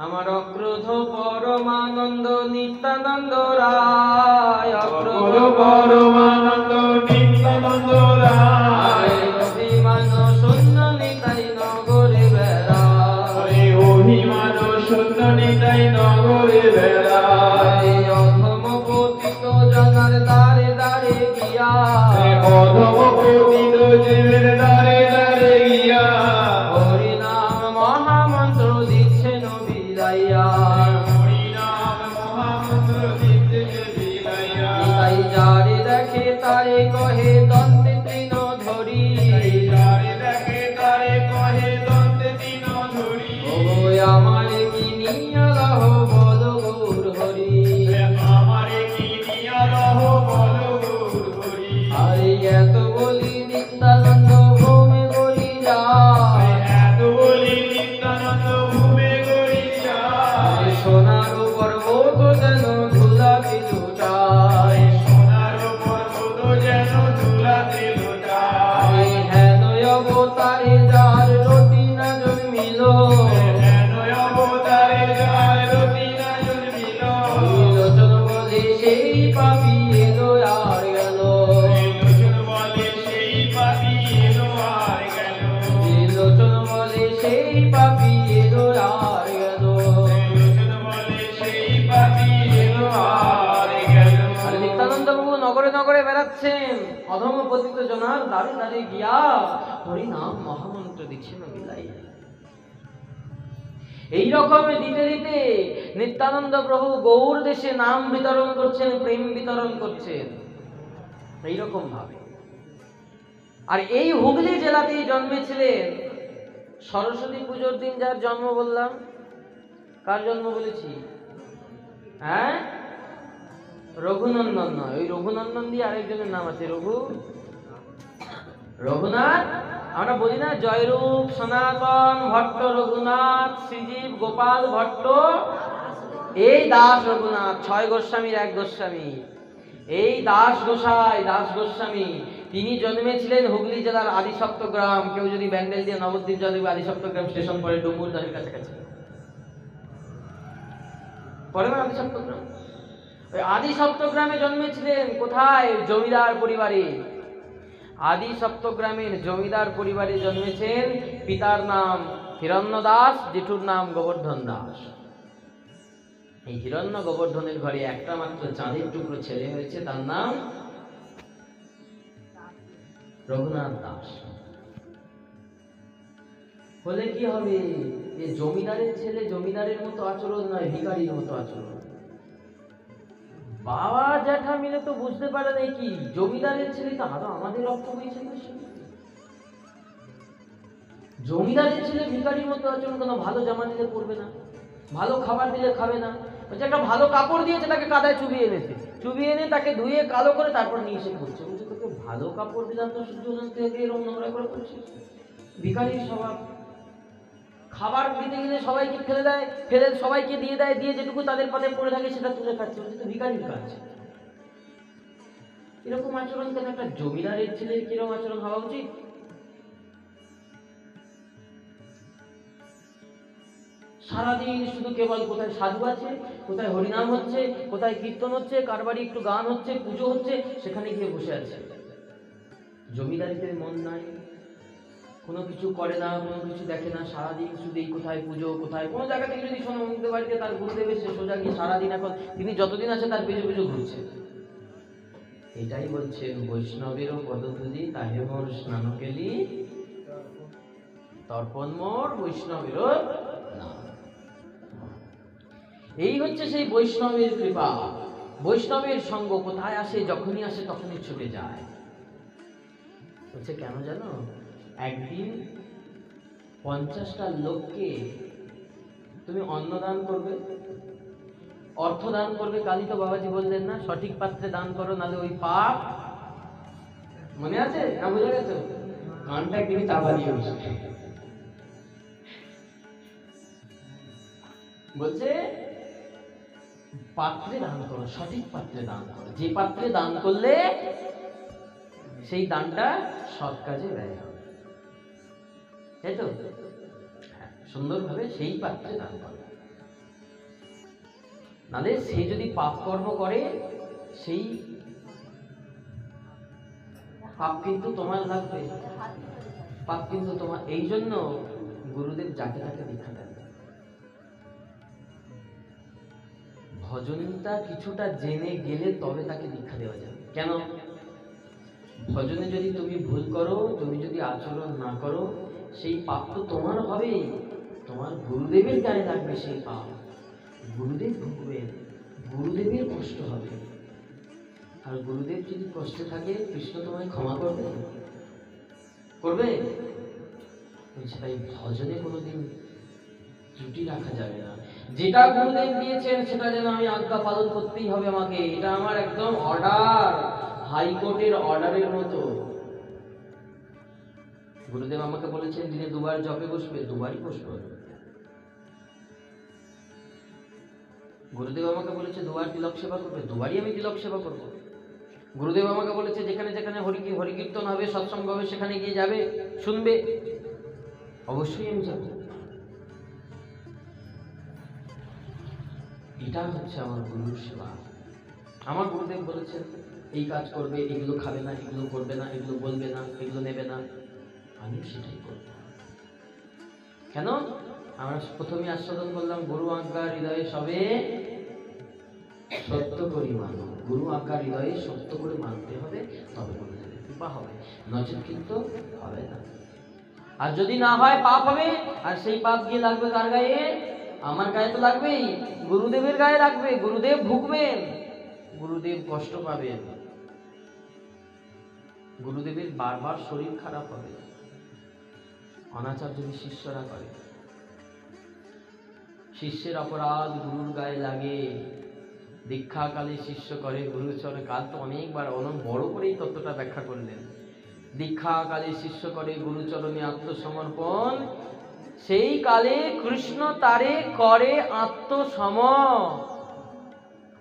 আমার অক্রোধ পরমানন্দ নিত্যানন্দ রায়, অক্রোধ পরমানন্দ নিত্যানন্দ রায়, অভিমান শূন্য নিতাই নগরে বেড়ায়, অভিমান শূন্য নিতাই নগরে বেড়ায়, অধম পতিত জনার দ্বারে দ্বারে গিয়া, অধম পতিত জীবের দ্বারে পাপি এলো আর গেল, ত্রিলোচন বলে সেই পাপি এলো আর গেল, ত্রিলোচন বলে সেই পাপি এলো আর গেল। ত্রিলোচন বলে সেই পাপি এলো আর গেল। আর নিত্যানন্দ প্রভু নগরে নগরে বেড়াচ্ছেন, অধম পতিত জনার দ্বারে দ্বারে গিয়া হরিনাম মহামন্ত্র দিচ্ছেন বিলাইয়া। এইরকম দিতে দিতে নিত্যানন্দ প্রভু গৌর দেশে নাম বিতরণ করছেন, প্রেম বিতরণ করছেন এইরকম ভাবে। আর এই হুগলি জেলাতেই জন্মেছিলেন সরস্বতী পুজোর দিন যার জন্ম বললাম। কার জন্ম বলেছি? হ্যাঁ, রঘুনন্দন নয়, ওই রঘুনন্দন দিয়ে আরেকজনের নাম আছে, রঘুনাথ। আমরা বলি না জয়রূপ, সনাতন ভট্ট, রঘুনাথ, শ্রীজীব, গোপাল ভট্ট, এই দাস রঘুনাথ, 6 গোস্বামীর 1 গোস্বামী। এই দাস গোস্বামী তিনি জন্মেছিলেন হুগলি জেলার আদিসপ্তগ্রাম। কেউ যদি ব্যান্ডেল দিয়ে নবদ্বীপ যাবে, আদিসপ্তগ্রাম স্টেশন পরে ডুমুরদারের কাছাকাছি পরে না আদিসপ্তগ্রাম। ওই আদিসপ্তগ্রামে জন্মেছিলেন। কোথায়? জমিদার পরিবারে। আদিসপ্তগ্রামের জমিদার পরিবারে জন্মেছেন। পিতার নাম হিরণ্য দাস, জেঠুর নাম গোবর্ধন দাস। এই হিরণ্য গোবর্ধনের ঘরে একটা মাত্র চাঁদের টুকরো ছেলে হয়েছে, তার নাম রঘুনাথ দাস। হলে কি হবে? এ জমিদারের ছেলে জমিদারের মতো আচরণ নয়, ভিখারির মতো আচরণ। বাবা জ্যাঠা মিলে তো বুঝতে পারে না কি জমিদারের ছেলে তো আরো আমাদের রক্ত হয়েছে। জমিদারের ছেলে ভিখারির মতো আচরণ কেন? ভালো জামা দিলে পরবে না, ভালো খাবার দিলে খাবে না। বলছে একটা ভালো কাপড় দিয়েছে, তাকে কাদায় চুবিয়ে এনেছে, চুবিয়ে এনে তাকে ধুয়ে কালো করে তারপর নিয়ে এসে করছে। বলছে তোকে ভালো কাপড় দিলাম তো সূর্য থেকে এরকম নোংরা করে করছিস। ভিখারির স্বভাব। খাবার দিতে গেলে সবাইকে ফেলে দেয়, ফেলে সবাইকে দিয়ে দেয়, দিয়ে যেটুকু তাদের পাতে পড়ে থাকে সেটা তুলে খাচ্ছে। বলছে তো ভিখারির কাজ। এরকম আচরণ কেন? একটা জমিদারের ছেলের কিরকম আচরণ হওয়া উচিত? সারাদিন শুধু কেবল কোথায় সাধু আছে, কোথায় হরিনাম হচ্ছে, কোথায় কীর্তন হচ্ছে, কার বাড়ি একটু গান হচ্ছে, পুজো হচ্ছে, সেখানে গিয়ে বসে আছে। জমিদারিতে মন নাই, কোনো কিছু করে না, কোনো কিছু দেখে না। সারাদিন শুধু এই কোথায় পুজো, কোথায় কোনো জায়গা থেকে যদি শোনো অমুকের বাড়িতে তার গুরুদেব এসে, সোজা গিয়ে সারাদিন এখন তিনি যতদিন আছে তার পেছু পেছু ঘুরছে। এটাই বলছেন বৈষ্ণবেরও পদধূলি তাহে মোর স্নান কেলি, তর্পণ মোর বৈষ্ণবেরও নাম। এই হচ্ছে সেই বৈষ্ণবের কৃপা। বৈষ্ণবের সঙ্গ কোথায় আসে? যখনই আসে তখনই ছুটে যায়। বলছে কেন জানো? একদিন 50টা লোককে তুমি অন্নদান করবে, অর্থ দান করবে। কালই তো বাবাজি বললেন না, সঠিক পাত্রে দান করো, নাহলে ওই পাপ। মনে আছে না? বুঝে গেছো? কানটা একদিকে চাপা দিয়ে বলছে পাত্রে দান করো, সঠিক পাত্রে দান করো। যে পাত্রে দান করলে সেই দানটা সৎ কাজে ব্যয় হবে, তাই তো? হ্যাঁ, সুন্দরভাবে সেই পাত্রে দান করো। নাহলে সে যদি পাপ কর্ম করে, সেই পাপ কিন্তু তোমার লাগবে, পাপ কিন্তু তোমার। এই জন্য গুরুদেব যাকে তাকে দীক্ষা দেন। ভজনটা কিছুটা জেনে গেলে তবে তাকে দীক্ষা দেওয়া যাবে। কেন? ভজনে যদি তুমি ভুল করো, তুমি যদি আচরণ না করো, সেই পাপ তো তোমার হবেই, তোমার গুরুদেবের গায়ে লাগবে সেই পাপ। গুরুদেব ভুগবেন, গুরুদেবের কষ্ট হবে। আর গুরুদেব যদি কষ্টে থাকে, কৃষ্ণ তোমায় ক্ষমা করবে? করবে? তাই ভজনে কোনোদিন ত্রুটি রাখা যাবে না। যেটা গুরুদেব দিয়েছেন সেটা যেন আমি আজ্ঞা পালন করতেই হবে আমাকে। এটা আমার একদম অর্ডার, হাইকোর্টের অর্ডারের মতো। গুরুদেব আমাকে বলেছেন দিনে 2 বার জপে বসবে, 2 বারই বসবো। গুরুদেব আমাকে বলেছে 2 বার তিলক সেবা করবে, 2 বারই আমি তিলক সেবা করব। গুরুদেব আমাকে বলেছে যেখানে যেখানে হরিকীর্তন হবে, সৎসঙ্গ হবে, সেখানে গিয়ে যাবে, শুনবে, অবশ্যই আমি যাব। এটা হচ্ছে আমার গুরুর সেবা। আমার গুরুদেব বলেছেন এই কাজ করবে, এগুলো খাবে না, এগুলো করবে না, এগুলো বলবে না, এগুলো নেবে না, আমি সেটাই করব। কেন? আমরা প্রথমে আস্বাদন করলাম গুরু আজ্ঞা হৃদয়ে সবে সত্য করি মানো। গুরু আজ্ঞা হৃদয়ে সত্য করে মানতে হবে, তবে গুরুদেবের কৃপা হবে, নচেত কিন্তু হবে না। আর যদি না হয় পাপ হবে, আর সেই পাপ গিয়ে লাগবে কার গায়ে? আমার গায়ে তো লাগবেই, গুরুদেবের গায়ে লাগবে। গুরুদেব ভুগবেন, গুরুদেব কষ্ট পাবেন, গুরুদেবের বারবার শরীর খারাপ হবে। অনাচার যদি শিষ্যরা করে, শিষ্যের অপরাধ গুরুর গায়ে লাগে। দীক্ষাকালে শিষ্য করে গুরুচরণে, কাল তো অনেকবার অনেক বড় করে এই তত্ত্বটা ব্যাখ্যা করলেন। দীক্ষাকালে শিষ্য করে গুরুচরণে আত্মসমর্পণ, সেই কালে কৃষ্ণ তারে করে আত্মসম।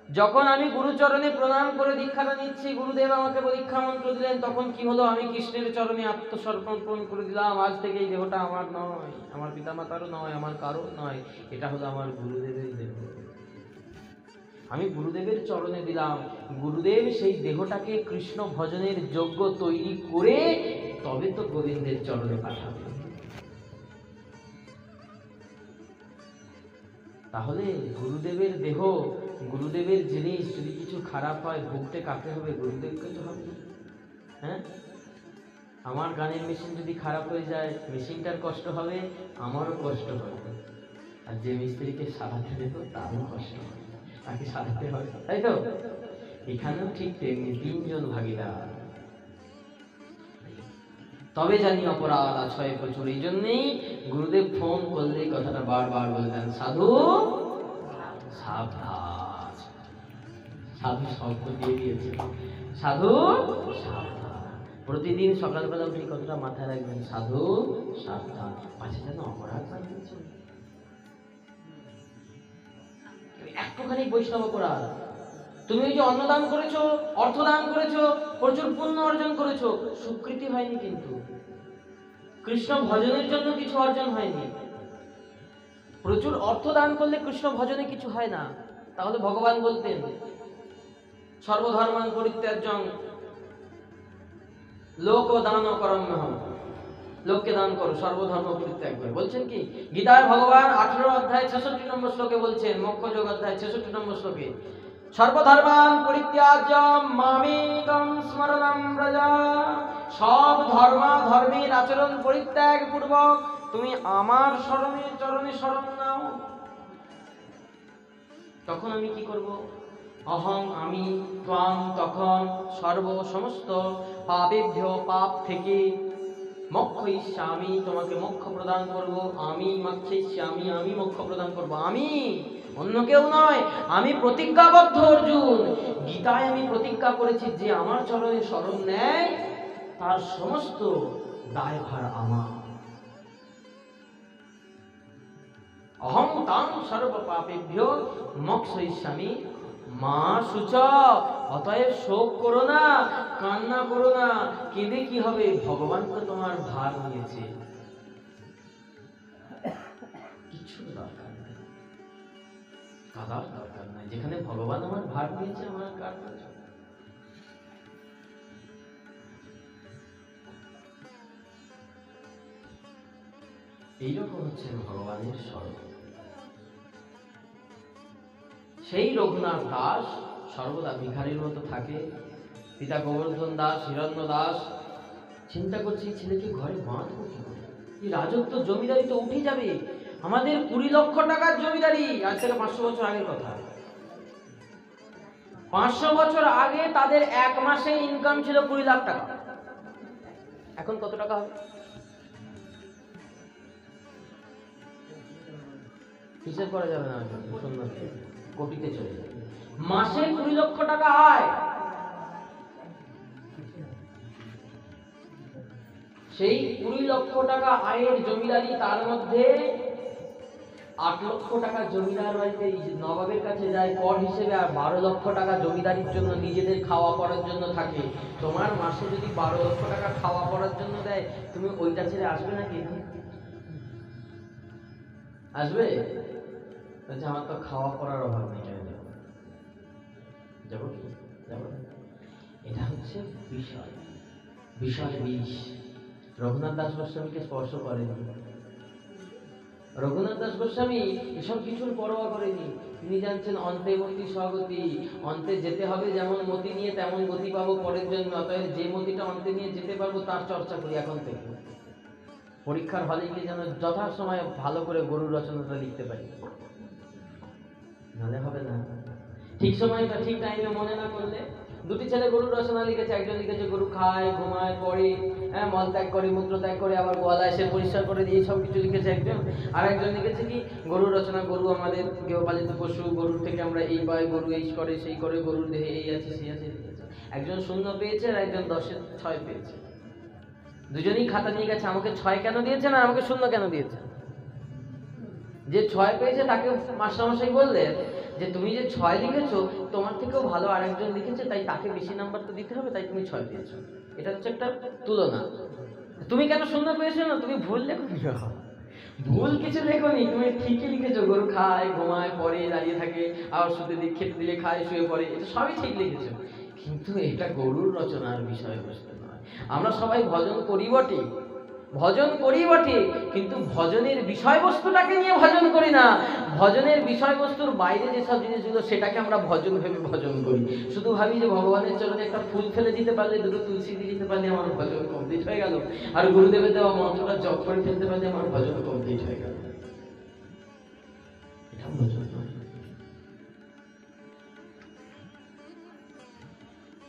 যখন আমি গুরুচরণে প্রণাম করে দীক্ষাটা নিচ্ছি, গুরুদেব আমাকে দীক্ষা মন্ত্র দিলেন, তখন কি হলো? আমি কৃষ্ণের চরণে আত্মসমর্পণ করে দিলাম। আজ থেকে এই দেহটা আমার নয়, আমার পিতামাতারও নয়, আমার কারো নয়, এটা হলো আমার গুরুদেবের দেহ। আমি গুরুদেবের চরণে দিলাম। গুরুদেব সেই দেহটাকে কৃষ্ণ ভজনের যোগ্য তৈরি করে তবে তো গোবিন্দের চরণে পাঠাবে। তাহলে গুরুদেবের দেহ, গুরুদেবের জিনিস যদি কিছু খারাপ হয়, ভুগতে কাকে হবে? গুরুদেবকে তো হবে। হ্যাঁ, আমার গানের মেশিন যদি খারাপ হয়ে যায়, মেশিনটার কষ্ট হবে, আমারও কষ্ট হবে, আর যে মিস্ত্রিকে সারাতে দেব তারও কষ্ট হবে, তাকে সারাতে হবে, তাই তো? এখানেও ঠিক তেমনি, তিনজন ভাগীদার। তবে জানি অপরাধ আছয় প্রচুর। এই জন্যেই গুরুদেব ফোন করলে কথাটা বারবার বলতেন, সাধু সাবধান। সাধু শব্দ দিয়ে দিয়েছে, সাধু সাবধান। প্রতিদিন সকালবেলা উঠে কথাটা মাথায় রাখবেন, সাধু সাবধান, পাশে যেন অপরাধ না হয়েছে। একটুখানি বৈষ্ণব অপরাধ, তুমি ওই যে অন্নদান করেছো, অর্থদান করেছো, প্রচুর পুণ্য অর্জন করেছো, স্বীকৃতি হয়নি, কিন্তু কৃষ্ণ ভজনের জন্য কিছু অর্জন হয়নি। প্রচুর অর্থ দান করলে কৃষ্ণ ভজনে কিছু হয় না। তাহলে ভগবান বলতেন সর্বধর্মান পরিত্যাজ্যং লোক দান করম্যহম, লোককে দান করো, সর্বধর্ম পরিত্যাগ করো। বলছেন কি গীতায় ভগবান 18 অধ্যায় 66 নম্বর শ্লোকে বলছেন, মোক্ষযোগ অধ্যায় 66 নম্বর শ্লোকে, সর্বধর্মান পরিত্যাজ্যম মামেকং স্মরণম ব্রজ। সব ধর্মের আচরণ পরিত্যাগ পূর্বক তুমি আমার চরণে শরণ নাও। তখন আমি কি করব? অহং আমি, ত্বাং তখন, সমস্ত পাপেভ্য পাপ থেকে, মোক্ষয়িষ্যামি তোমাকে মোক্ষ প্রদান করব। আমি মোক্ষয়িষ্যামি, আমি মোক্ষ প্রদান করব, আমি, অন্য কেউ নয়। আমি প্রতিজ্ঞাবদ্ধ অর্জুন। গীতায় আমি প্রতিজ্ঞা করেছি, যে আমার চরণে শরণ নেয় তার সমস্ত দায়ভার আমার। অহং তাং সর্ব পাপেভ্য মোক্ষয়িষ্যামি মা শুচ। অতএব শোক করো না, কান্না করো না। কেঁদে কি হবে? ভগবান তো তোমার ভার নিয়েছে, কিছু দরকার নাই, কাদার দরকার নাই। যেখানে ভগবান আমার ভার নিয়েছে, আমার কার দরকার? এইরকম হচ্ছে ভগবানের স্বরূপ। সেই রঘুনাথ দাস সর্বদা ভিখারির মতো থাকে। পিতা গোবর্ধন দাস, হিরণ্য দাস চিন্তা করছে, ছেলেকে ঘরে বাঁধবো কি করে? এই রাজত্ব জমিদারি তো উঠে যাবে। আমাদের 20 লক্ষ টাকার জমিদারি, আজ থেকে 500 বছর আগের কথা। 500 বছর আগে তাদের এক মাসে ইনকাম ছিল 20 লাখ টাকা। এখন কত টাকা হবে? হিসেব করা যাবে না, সুন্দর কোটিতে চলে যাবে। মাসে 20 লক্ষ টাকা আয়। সেই 20 লক্ষ টাকা আয়ের জমিদারি, তার মধ্যে 8 লক্ষ টাকা জমিদার বাড়িতে নবাবের কাছে যায় কর হিসেবে, আর 12 লক্ষ টাকা জমিদারির জন্য নিজেদের খাওয়া পড়ার জন্য থাকে। তোমার মাসে যদি 12 লক্ষ টাকা খাওয়া পড়ার জন্য দেয়, তুমি ওইটা ছেড়ে আসবে নাকি? আসবে? আমার তো খাওয়া পড়ার অভাব নেই, যাবো কি? যাবো না। এটা হচ্ছে বিষয়, বিষয় বিষ। রঘুনাথ দাস গোস্বামীকে স্পর্শ করেনি। রঘুনাথ দাস গোস্বামী এসব কিছুর পরোয়া করেনি। তিনি জানছেন অন্তে মতি স্বগতি, অন্তে যেতে হবে যেমন মতি নিয়ে তেমন গতি পাবো পরের জন্য। অতএব যে মতিটা অন্তে নিয়ে যেতে পারবো তার চর্চা করি এখন থেকে। পরীক্ষার হলে গিয়ে যেন যথাসময়ে ভালো করে গরুর রচনাটা লিখতে পারি, নাহলে হবে না। ঠিক সময়টা ঠিক টাইমে মনে না করলে। দুটি ছেলে গরুর রচনা লিখেছে। একজন লিখেছে গরু খায়, ঘুমায়, পড়ে, মল ত্যাগ করে, মূত্র ত্যাগ করে, আবার গোয়ালা এসে পরিষ্কার করে দিয়ে সব কিছু লিখেছে একজন। আর একজন লিখেছে কি গরুর রচনা, গরু আমাদের গৃহপালিত পশু, গরুর থেকে আমরা এই পাই, গরু এই করে সেই করে, গরুর দেহে এই আছে সেই আছে লিখেছে। একজন 0 পেয়েছে আর একজন 10-এ 6 পেয়েছে। দুজনেই খাতা নিয়ে গেছে, আমাকে 6 কেন দিয়েছেন আর আমাকে 0 কেন দিয়েছেন। যে 6 পেয়েছে তাকে মাস্টারমশাই বললেন যে তুমি যে 6 লিখেছো তোমার থেকেও ভালো আরেকজন লিখেছে, তাই তাকে বেশি নাম্বার তো দিতে হবে, তাই তুমি 6 পেয়েছো। এটা হচ্ছে একটা তুলনা। তুমি কেন 0 পেয়েছো না, তুমি ভুল লেখোনি, ভুল কিছু লেখোনি, তুমি ঠিকই লিখেছো। গরু খায়, ঘুমায়, পড়ে, দাঁড়িয়ে থাকে, আবার শুতে দিক খেতে দিলে খায়, শুয়ে পড়ে, এটা সবই ঠিক লিখেছো। কিন্তু এটা গরুর রচনার বিষয়বস্তু নয়। আমরা সবাই ভজন করি বটে, ভজন করি বটে, কিন্তু ভজনের বিষয়বস্তুটাকে নিয়ে ভজন করি না। ভজনের বিষয়বস্তুর বাইরে যেসব জিনিসগুলো সেটাকে আমরা ভজন ভেবে ভজন করি। শুধু ভাবি যে ভগবানের চরণে একটা ফুল ফেলে দিতে পারলে, 2টো তুলসী দিয়ে দিতে পারলে আমার ভজন কমপ্লিট হয়ে গেল, আর গুরুদেবের দেওয়া মন্ত্রটা জপ করে ফেলতে পারলে আমার ভজন কমপ্লিট হয়ে গেল। এটা ভজন নয়।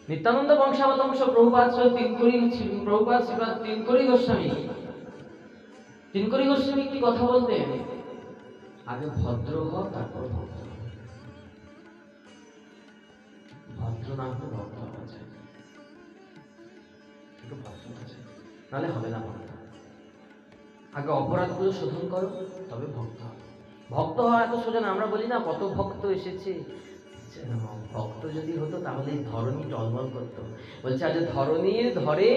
নিত্যানন্দ বংশাবতংশ প্রভুপাদ শ্রীপাদ তিনকড়ি গোস্বামী, তিনকড়ি গোস্বামী একটি কথা বলতেন, আগে ভদ্র হ তারপর ভক্ত। ভদ্র না হলে ভক্ত হওয়া যায়, একটু ভদ্র আছে, নাহলে হবে না ভক্ত। আগে অপরাধগুলো শোধন করো, তবে ভক্ত হবে। ভক্ত হওয়া এত সোজা না। আমরা বলি না কত ভক্ত এসেছে, ভক্ত যদি হতো তাহলে ধরণী টলমল করতো। বলছে আজ ধরণীর ধরে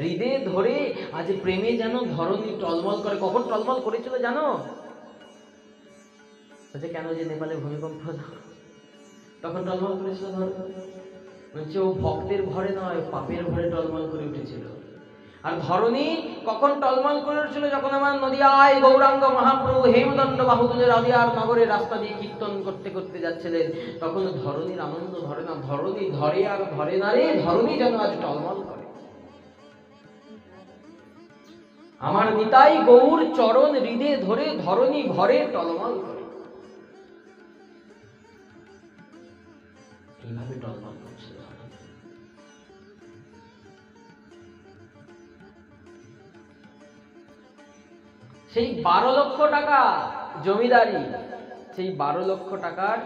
হৃদে ধরে, আজ প্রেমে যেন ধরণী টলমল করে। কখন টলমল করেছিল জানো? বলছে কেন, যে নেপালে ভূমিকম্প তখন টলমল করেছিল ধরণী। বলছে ও ভক্তের ভরে নয়, পাপের ভরে টলমল করে উঠেছিল। আর ধরণী কখন টলমল করে উঠেছিল? যখন আমার নদিয়ায় গৌরাঙ্গ মহাপ্রভু হেমদণ্ড বাহু তুলে নদিয়ার নগরের রাস্তা দিয়ে কীর্তন করতে করতে যাচ্ছিলেন, তখন ধরণীর আনন্দ ধরে না। ধরণী ধরে আর ধরে না রে, ধরণী যেন আজ টলমল করে। আমার নিতাই গৌর চরণ হৃদে ধরে ধরণী ভরে টলমল করে। এইভাবে টলমল করছিল। সেই 12 লক্ষ টাকা জমিদারি, সেই 12 লক্ষ টাকার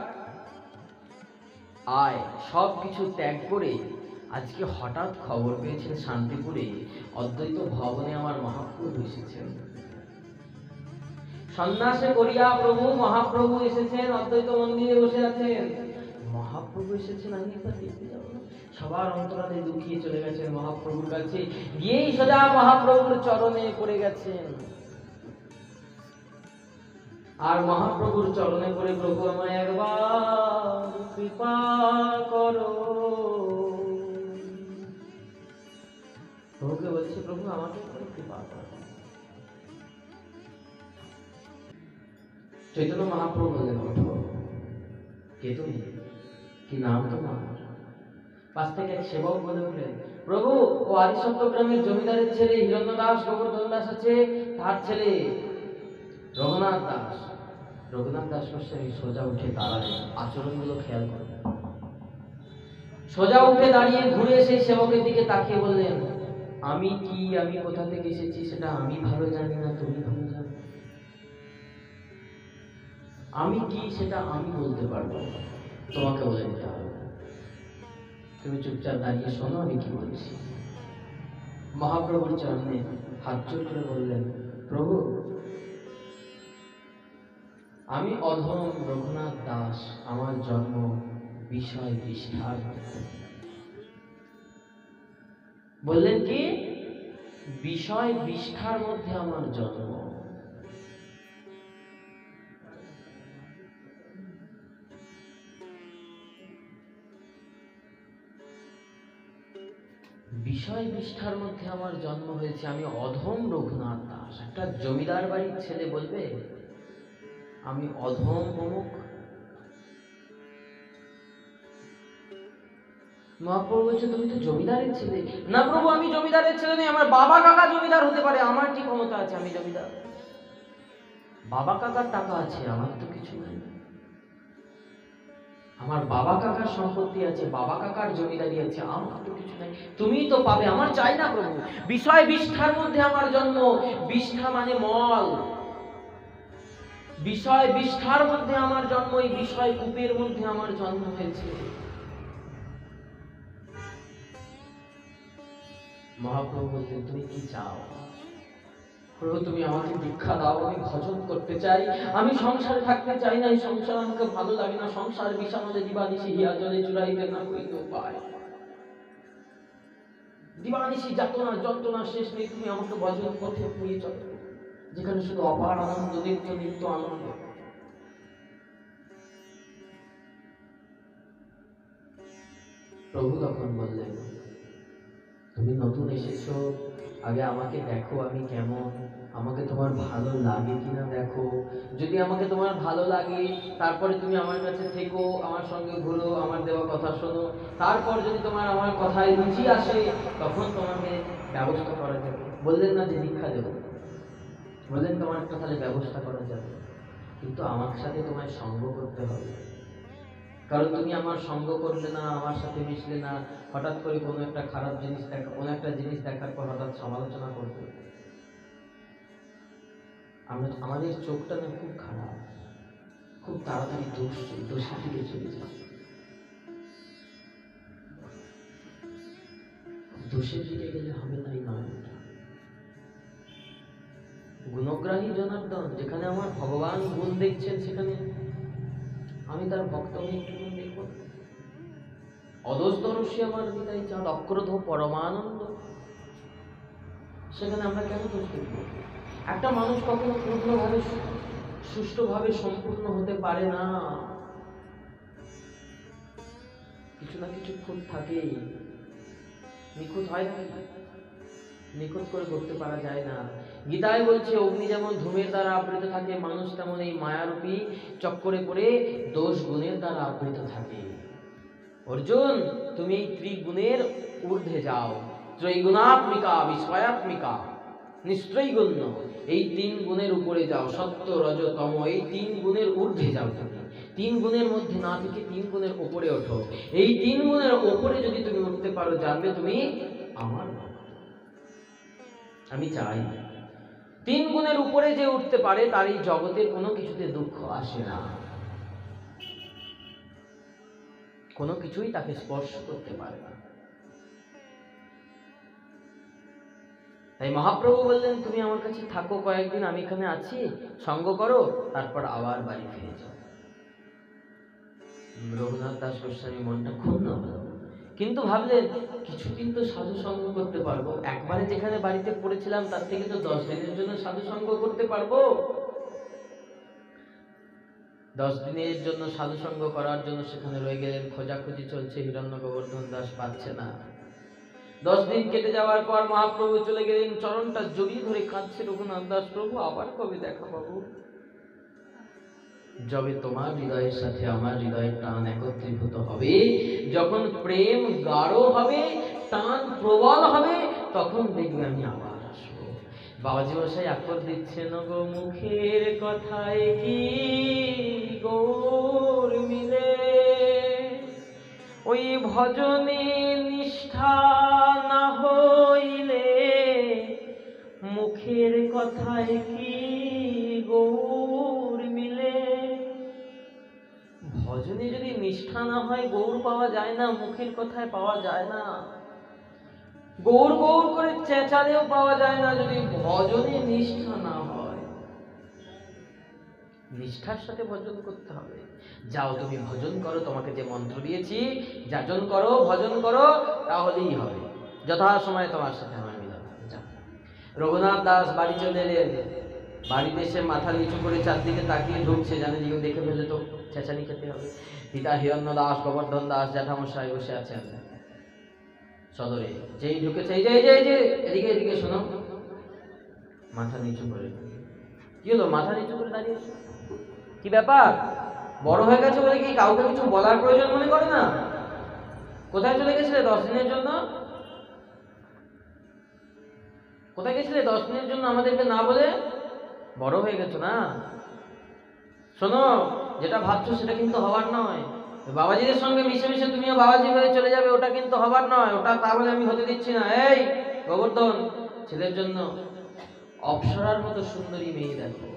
আয় সব কিছু ত্যাগ করে আজকে হঠাৎ খবর পেয়েছেন শান্তিপুরে অদ্বৈত ভবনে আমার মহাপ্রভু এসেছেন। সন্ন্যাসে করিয়া প্রভু মহাপ্রভু এসেছেন, অদ্বৈত মন্দিরে বসে আছেন। মহাপ্রভু এসেছেন, আমি একবার দেখতে যাব না? সবার অন্তরালে দুঃখিয়ে চলে গেছেন মহাপ্রভুর কাছে, গিয়েই সোজা মহাপ্রভুর চরণে পড়ে গেছেন। আর মহাপ্রভুর চরণে পড়ে, প্রভু আমায় একবার কৃপা করো। প্রভুকে বলছে, প্রভু আমাকে কৃপা করো। চৈতন্য মহাপ্রভু বললেন, ওঠো। কে তুমি? কি নাম তোমার? পাশ থেকে এক সেবক বলে উঠলেন, প্রভু ও আদিসপ্তগ্রামের জমিদারের ছেলে হিরণ্য দাস, গোবর্ধন দাস আছে, তার ছেলে রঘুনাথ দাস। রঘুনাথ দাস গোস্বামী সোজা উঠে দাঁড়ালেন, আচরণগুলো খেয়াল করলেন। সোজা উঠে দাঁড়িয়ে ঘুরে সেই সেবকের দিকে তাকিয়ে বললেন, আমি কি, আমি কোথা থেকে এসেছি সেটা আমি ভালো জানি না, তুমি ভালো জানো। আমি কি সেটা আমি বলতে পারবো, তোমাকে বলে দিতে হবে। তুমি চুপচাপ দাঁড়িয়ে শোনো আমি কি বলছি। মহাপ্রভুর চরণে হাত জোড় করে বললেন, প্রভু আমি অধম রঘুনাথ দাস, আমার জন্ম বিষয় বিষ্ঠার। বললেন কি? বিষয় বিষ্ঠার মধ্যে আমার জন্ম। বিষয় বিষ্ঠার মধ্যে আমার জন্ম হয়েছে, আমি অধম রঘুনাথ দাস। একটা জমিদার বাড়ির ছেলে বলবে আমি অধম অমুক? মহাপ্রভু বলছে তুমি তো জমিদারের ছেলে। না প্রভু, আমি জমিদারের ছেলে নেই, আমার বাবা কাকা জমিদার হতে পারে, আমার কি ক্ষমতা আছে আমি জমিদার? বাবা কাকার টাকা আছে, আমার তো কিছু নাই। আমার বাবা কাকার সম্পত্তি আছে, বাবা কাকার জমিদারি আছে, আমার তো কিছু নাই। তুমি তো পাবে, আমার চাই না প্রভু। বিষয় বিষ্ঠার মধ্যে আমার জন্ম। বিষ্ঠা মানে মল। বিষয় বিষ্ঠার মধ্যে আমার জন্ম, এই বিষয় কূপের মধ্যে আমার জন্ম হয়েছে। মহাপ্রভু বলতেন তুমি কি চাও? প্রভু তুমি আমাকে দীক্ষা দাও, আমি ভজন করতে চাই, আমি সংসারে থাকতে চাই না, এই সংসার আমাকে ভালো লাগে না, সংসার বিষামলে দিবানিশি হিয়া জলে চুরাইতে না হইতে উপায়। দিবানিশি যাতনা যন্ত্রণা শেষ নেই, তুমি আমাকে ভজন পথে নিয়ে চলো, যেখানে শুধু অপার আনন্দ, নিত্য নিত্য আনন্দ। প্রভু তখন বললেন তুমি নতুন এসেছো, আগে আমাকে দেখো আমি কেমন, আমাকে তোমার ভালো লাগে কিনা দেখো। যদি আমাকে তোমার ভালো লাগে তারপরে তুমি আমার কাছে থেকো, আমার সঙ্গে ঘুরো, আমার দেওয়া কথা শোনো। তারপর যদি তোমার আমার কথায় রুচি আসে তখন তোমাকে ব্যবস্থা করা যাবে। বললেন না যে দীক্ষা দেবো, বললেন তোমার একটা তাহলে ব্যবস্থা করা যাবে, কিন্তু আমার সাথে তোমায় সঙ্গ করতে হবে। কারণ তুমি আমার সঙ্গ করলে না, আমার সাথে মিশলে না, হঠাৎ করে কোনো একটা খারাপ জিনিস দেখা, কোনো একটা জিনিস দেখার পর হঠাৎ সমালোচনা করবে। আমাদের চোখটা না খুব খারাপ, খুব তাড়াতাড়ি দোষের দিকে চলে যায়, দোষের দিকে গেলে হবে না। এই নয়, গুণগ্রাহী জনার্দন, যেখানে আমার ভগবান গুণ দেখছেন সেখানে আমি তার ভক্ত হয়ে একটু গুণ দেখব। অদোষদর্শী আমার হৃদয় চাঁদ, অক্রোধ পরমানন্দ, সেখানে আমরা কেন দোষ দেখব? একটা মানুষ কখনো পূর্ণভাবে সুষ্ঠুভাবে সম্পূর্ণ হতে পারে না, কিছু না কিছু খুঁত থাকে, নিখুঁত হয় না, নিখুঁত করে করতে পারা যায় না। গীতায় বলছে অগ্নি যেমন ধূমের দ্বারা আবৃত থাকে, মানুষ তেমন এই মায়ারূপী চক্করে পড়ে দোষ গুণের দ্বারা আবৃত থাকে। অর্জুন তুমি এই ত্রিগুণের ঊর্ধ্বে যাও, ত্রৈগুণাত্মিকা বিস্ময়াত্মিকা নিস্ত্রৈগুণ্য, এই তিন গুণের উপরে যাও, সত্য রজ তম, এই তিন গুণের ঊর্ধ্বে যাও। তুমি তিন গুণের মধ্যে না থেকে তিন গুণের উপরে ওঠো। এই তিন গুণের উপরে যদি তুমি উঠতে পারো, জানবে তুমি আমার। আমি চাই তিন গুণের উপরে যে উঠতে পারে তার এই জগতের কোনো কিছুতে দুঃখ আসে না, কোনো কিছুই তাকে স্পর্শ করতে পারে না। তাই মহাপ্রভু বললেন তুমি আমার কাছে থাকো কয়েকদিন, আমি এখানে আছি, সঙ্গ করো, তারপর আবার বাড়ি ফিরে যাও। রঘুনাথ দাস গোস্বামী মনটা ক্ষুণ্ণ হলো, কিন্তু ভাবলেন কিছুদিন তো সাধু সঙ্গ করতে পারবো, একবারে যেখানে বাড়িতে পড়েছিলাম তার থেকে তো 10 দিনের জন্য সাধু সঙ্গ করতে পারবো। 10 দিনের জন্য সাধু সঙ্গ করার জন্য সেখানে রয়ে গেলেন, খোঁজাখুঁজি চলছে, হিরণ্য গোবর্ধন দাস পাচ্ছে না। 10 দিন কেটে যাওয়ার পর মহাপ্রভু চলে গেলেন, চরণটা জড়িয়ে ধরে কাঁদছে রঘুনাথ দাস, প্রভু আবার কবে দেখা পাবো? যবে তোমার হৃদয়ের সাথে আমার হৃদয়ের টান একত্রীভূত হবে, যখন প্রেম গাঢ় হবে, টান প্রবল হবে, তখন দেখবে আমি আবার আসবো। বাবাজি মশাই আকর দিচ্ছেন, গো মুখের কথায় কি গৌর মিলে, ওই ভজনে নিষ্ঠা না হইলে, মুখের কথায় কি গৌর মিলে। ভজনে যদি নিষ্ঠা না হয় গৌর পাওয়া যায় না, মুখের কথায় পাওয়া যায় না, গৌর গৌর করে চেঁচালেও পাওয়া যায় না, যদি ভজনে নিষ্ঠা না হয়। নিষ্ঠার সাথে ভজন করতে হবে। যাও তুমি ভজন করো, তোমাকে যে মন্ত্র দিয়েছি যাজন করো, ভজন করো, তাহলেই হবে, যথা সময় তোমার সাথে আমার মিলন। রঘুনাথ দাস বাড়ি চলে এলেন। বাড়িতে এসে মাথা নিচু করে চারদিকে তাকিয়ে ঢুকছে, জানে যে দেখে ফেলে তো চেঁচানি খেতে হবে। পিতা হিরণ্য দাস, গোবর্ধন দাস জ্যাঠামশাই বসে আছেন। সদরে যেই ঢুকেছে, এই যে এদিকে এদিকে শোনো, মাথা নিচু করে। কি হলো, মাথা নিচু করে দাঁড়িয়ে? কি ব্যাপার? বড় হয়ে গেছে বলে কি কাউকে কিছু বলার প্রয়োজন মনে করে না? কোথায় চলে গেছিলে 10 দিনের জন্য? কোথায় গেছিলে 10 দিনের জন্য আমাদেরকে না বলে? বড় হয়ে গেছো না? শোনো, যেটা ভাবছো সেটা কিন্তু হবার নয়। বাবাজিদের সঙ্গে মিশে মিশে তুমিও বাবাজি হয়ে চলে যাবে, ওটা কিন্তু হবার নয়। ওটা তাহলে আমি হতে দিচ্ছি না। এই গোবর্ধন, ছেলের জন্য অপ্সরার মতো সুন্দরী মেয়ে দেখো,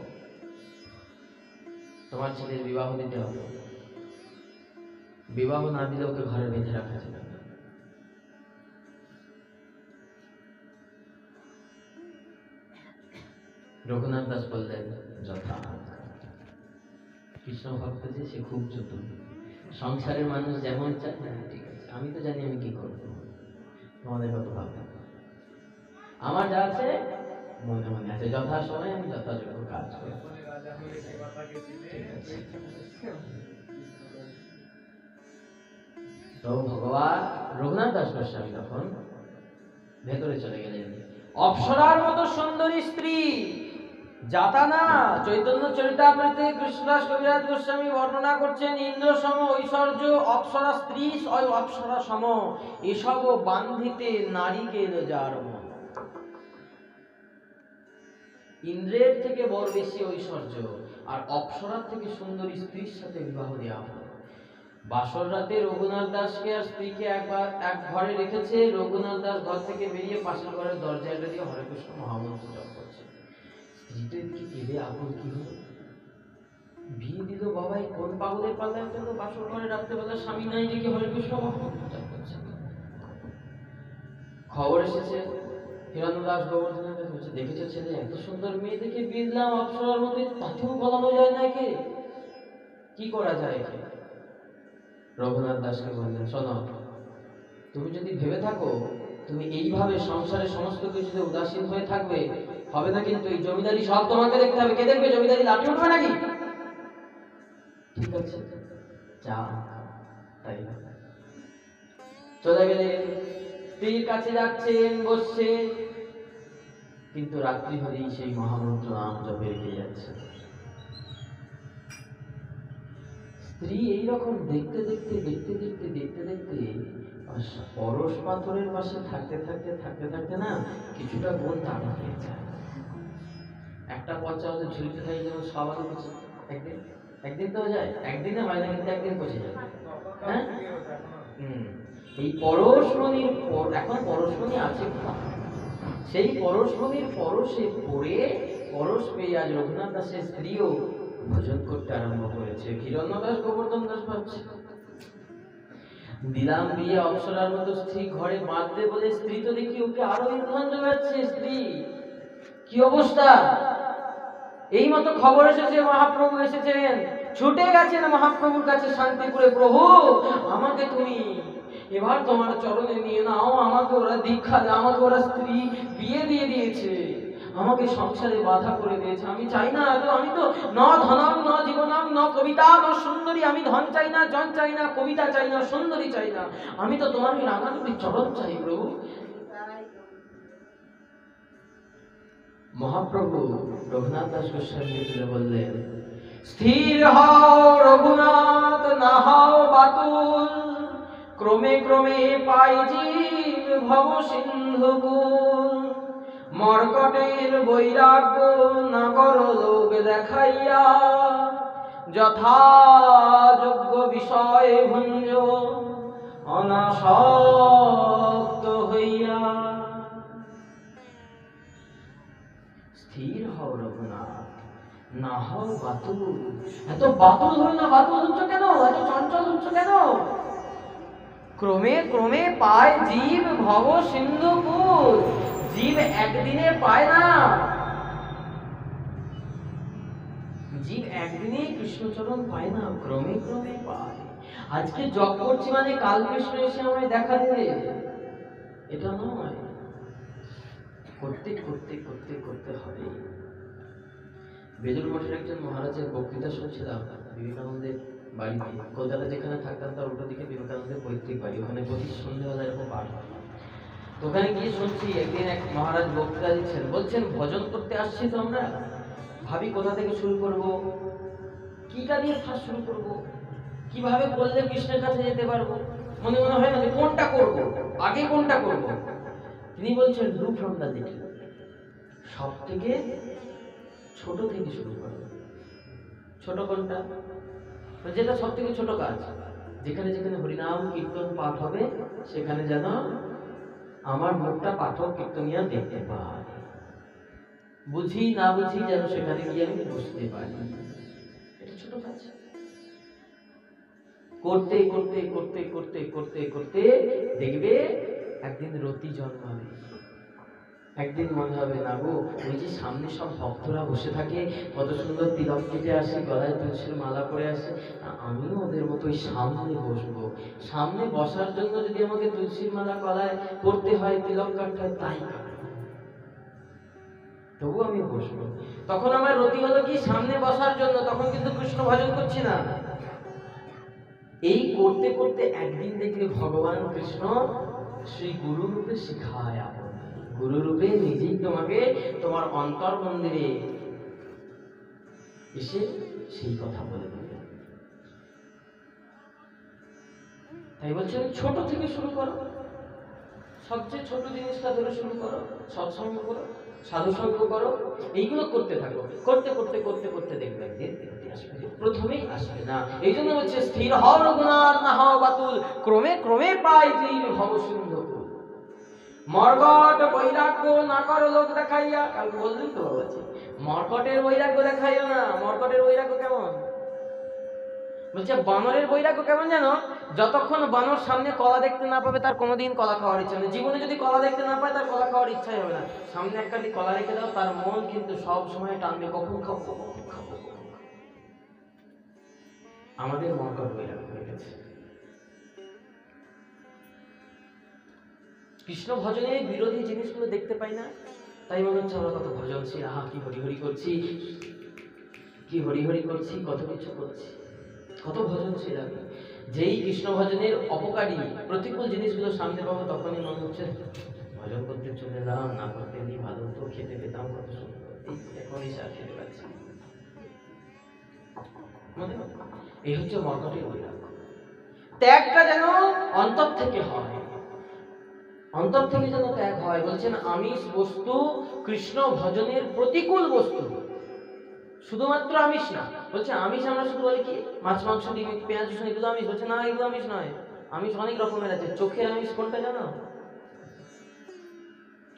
তোমার ছেলের বিবাহ দিতে হবে। বিবাহ না দিলে ওকে ঘরে বেঁধে রাখা যাবে না। রঘুনাথ দাস বললেন, যথা। কৃষ্ণ ভক্ত যে সে খুব চতুর, সংসারের মানুষ যেমন চায়, ঠিক আছে, আমি তো জানি আমি কি করবো, তোমাদের কত ভাবনা। আমার যা আছে মনে মনে আছে, যথা সময় আমি যথাযোগ্য কাজ করি। ঠিক আছে। তো ভগবান রঘুনাথ দাস গোস্বামী তখন ভেতরে চলে গেলেন। অপ্সরার মতো সুন্দরী স্ত্রী যাতানা চৈতন্য চরিতামৃতে কৃষ্ণদাস কবিরাজ গোস্বামী বর্ণনা করছেন, ইন্দ্র সম ঐশ্বর্য অপ্সরা স্ত্রী অপ্সরা সম, এসব বান্ধিতে নারীকে যার মন। ইন্দ্রের থেকে বড় বেশি ঐশ্বর্য আর অপ্সরার থেকে সুন্দরী স্ত্রীর সাথে বিবাহ দেওয়া হয়। বাসর রাতে রঘুনাথ দাসকে আর স্ত্রীকে একবার এক ঘরে রেখেছে। রঘুনাথ দাস ঘর থেকে বেরিয়ে পাশের ঘরের দরজাটা দিয়ে হরে কৃষ্ণ মহামন্ত্র জপ করছে। স্ত্রীদের কি কেঁদে আকুল কি হলো, বিয়ে দিল বাবাই কোন পাগলের পাল্লায় ফেললো, বাসর ঘরে রাত্রেবেলা স্বামী নাই রেখে হরে কৃষ্ণ মহামন্ত্র জপ করছে। খবর এসেছে হিরণ্যদাস গোবর্ধনের কাছে, বলছে দেখেছো ছেলে, এত সুন্দর মেয়ে দেখে বিয়ে দিলাম অপ্সরার মধ্যে, তাতেও বলানো যায় না, একে কি করা যায়? একে রঘুনাথ দাসকে বললেন, শোনো, তুমি যদি ভেবে থাকো তুমি এইভাবে সংসারের সমস্ত কিছুতে উদাসীন হয়ে থাকবে, হবে না। কিন্তু এই জমিদারি সব তোমাকে দেখতে হবে। কে দেখবে? জমিদারি লাঠি উঠবে নাকি? ঠিক আছে, যা। তাই চলে গেলে স্ত্রীর কাছে যাচ্ছেন, বসছে, কিন্তু রাত্রি হলেই সেই মহামন্ত্র নাম জপে রেখে যাচ্ছে। স্ত্রী এইরকম দেখতে দেখতে দেখতে দেখতে দেখতে দেখতে পরশ পাথরের পাশে থাকতে থাকতে থাকতে থাকতে না কিছুটা গুণ তাড়া হয়ে যায়। একটা পচা হলে ঝুলতে থাকে, যেমন সবারও কিছু একদিন একদিন তো যায়, একদিনে হয় না, কিন্তু একদিন পচে যায়। হ্যাঁ, এই পরশমণির এখন পরশমণি আছে, সেই পরশমণির পরশে পড়ে পরশ পেয়ে আজ রঘুনাথ দাসের স্ত্রীও ভোজন করতে আরম্ভ করেছে। হিরণ্য দাস গোবর্ধন দাস ভাবছে, দিলাম বিয়ে অপ্সরার মতো স্ত্রী ঘরে বাঁধতে বলে, স্ত্রী তো দেখি ওকে আরো ইন্ধন যোগাচ্ছে। স্ত্রী কি অবস্থা! এই মতো খবর এসেছে মহাপ্রভু এসেছেন, ছুটে গেছেন মহাপ্রভুর কাছে শান্তিপুরে, প্রভু আমাকে তুমি এবার তোমার চরণে নিয়ে নাও, আমাকে ওরা দীক্ষা দেয়, আমাকে ওরা স্ত্রী বিয়ে দিয়ে দিয়েছে, আমাকে সংসারে বাধা করে দিয়েছে, আমি চাই না। আমি তো ন ধনম ন জীবনম ন কবিতা ন সুন্দরী, আমি ধন চাই না, জন চাই না, কবিতা চাই না, সুন্দরী চাই না, আমি তো তোমার ওই রাঙানুটি চরণ চাই প্রভু। মহাপ্রভু রঘুনাথ দাস গোস্বামীকে তুলে বললেন, স্থির হও রঘুনাথ, না হও বাতুল, ক্রমে ক্রমে পাই জীব ভব সিন্ধুকুল, মর্কটের বৈরাগ্য না করো লোক দেখাইয়া, যথাযোগ্য বিষয় ভুঞ্জ অনাসক্ত হইয়া। স্থির হও রঘুনাথ, না হও বাতুল। এত বাতুল হই না, বাতুল হচ্ছ কেন? এত চঞ্চল হচ্ছ কেন? ক্রমে ক্রমে পায় জীব ভব সিন্ধুকুল, জীব একদিনে পায় না, জীব একদিনে কৃষ্ণচরণ পায় না, ক্রমে ক্রমে পায়। আজকে জপ করছি মানে কাল কৃষ্ণ এসে আমায় দেখা দেবে, এটা নয়। করতে করতে করতে করতে হবে। বেলুড় মঠের একজন মহারাজের বক্তৃতা শুনছিলাম বিবেকানন্দের বাড়িতে। কলকাতা যেখানে থাকতাম তার উল্টো দিকে বিবেকানন্দের পৈতৃক বাড়ি, ওখানে প্রতি সন্ধ্যেবেলা এরকম পাঠ হয়। তো ওখানে গিয়ে শুনছি একদিন এক মহারাজ বক্তৃতা দিচ্ছেন, বলছেন ভজন করতে আসছি তো আমরা, ভাবি কোথা থেকে শুরু করব, কিটা দিয়ে ফার্স্ট শুরু করব, কিভাবে বললে কৃষ্ণের কাছে যেতে পারবো, মনে মনে হয় না যে কোনটা করব, আগে কোনটা করব। তিনি বলছেন ডু ফ্রম দ্য লিটল, সব থেকে ছোট থেকে শুরু করো। ছোট কোনটা? যেটা সব থেকে ছোট কাজ, যেখানে যেখানে হরিনাম কীর্তন পাঠ হবে সেখানে যেন আমার মুখটা পাঠক কীর্তনিয়া দেখতে পায়, বুঝি না বুঝি যেন সেখানে গিয়ে আমি বুঝতে পারি। এটা ছোট কাজ। করতে করতে করতে করতে করতে করতে দেখবে একদিন রতি জন্মাবে। একদিন মনে হবে না গো, ওই যে সামনে সব ভক্তরা বসে থাকে, কত সুন্দর তিলক কেটে আসে, গলায় তুলসীর মালা পরে আসে, আমিও ওদের মতো ওই সামনে বসবো। সামনে বসার জন্য যদি আমাকে তুলসীর মালা গলায় পড়তে হয়, তিলক কাটতে হয়, তাই তবু আমি বসবো। তখন আমার রতি হলো কি সামনে বসার জন্য, তখন কিন্তু কৃষ্ণ ভজন করছি না। এই করতে করতে একদিন দেখবে ভগবান কৃষ্ণ শ্রী গুরু রূপে শিখায়, গুরু রূপে নিজেই তোমাকে তোমার অন্তর মন্দিরে এসে সেই কথা বলে দেবে। তাই বলছেন ছোট থেকে শুরু করো, সবচেয়ে ছোট জিনিসটা ধরে শুরু করো, সৎসঙ্গ করো, সাধুসঙ্গ করো, এইগুলো করতে থাকো। করতে করতে করতে করতে দেখবে একদিন আসবে, প্রথমেই আসবে না। এই জন্য বলছে স্থির হও রঘুনাথ, না হও বাতুল, ক্রমে ক্রমে পাই জীব ভব সিন্ধু। মর্কট বৈরাগ্য না করো লোক দেখাইয়া, কাল বললেন তো বাবাজি, মর্কটের বৈরাগ্য দেখাইও না। মর্কটের বৈরাগ্য কেমন? বলছে বানরের বৈরাগ্য কেমন জানো? যতক্ষণ বানর সামনে কলা দেখতে না পাবে তার কোনোদিন কলা খাওয়ার ইচ্ছা নেই। জীবনে যদি কলা দেখতে না পায় তার কলা খাওয়ার ইচ্ছাই হবে না। সামনে একটা কলা রেখে দাও, তার মন কিন্তু সব সময় টানবে কখন খাবো কখন খাবো। আমাদের মর্কট বৈরাগ্য হয়ে গেছে। কৃষ্ণ ভজনে বিরোধী জিনিসগুলো দেখতে পাই না, তাই মনে হচ্ছে আমরা কত ভজনশীল, আহা কি হরিহরি করছি, কি হরিহরি করছি, কত কিছু করছি, কত ভজনশীল আমি। যেই কৃষ্ণ ভজনের অপকারী প্রতিকূল জিনিসগুলো সামনে পাবো, তখনই মনে হচ্ছে ভজন করতে চলে এলাম, না করতে এলি ভালো তো, খেতে পেতাম কত সুন্দর, এখনই সার খেতে পাচ্ছি। এই হচ্ছে মর্কটের বৈরাগ্য। ত্যাগটা যেন অন্তর থেকে হয়, অন্তর থেকে যেন ত্যাগ হয়। বলছেন আমিষ বস্তু কৃষ্ণ ভজনের প্রতিকূল বস্তু, শুধুমাত্র আমিষ না। বলছে আমিষ আমরা শুধু বলি কি মাছ মাংস ডিম পেঁয়াজ রসুন এগুলো আমিষ, বলছে না এগুলো আমিষ নয়। আমিষ অনেক রকমের আছে। চোখের আমিষ কোনটা জানো?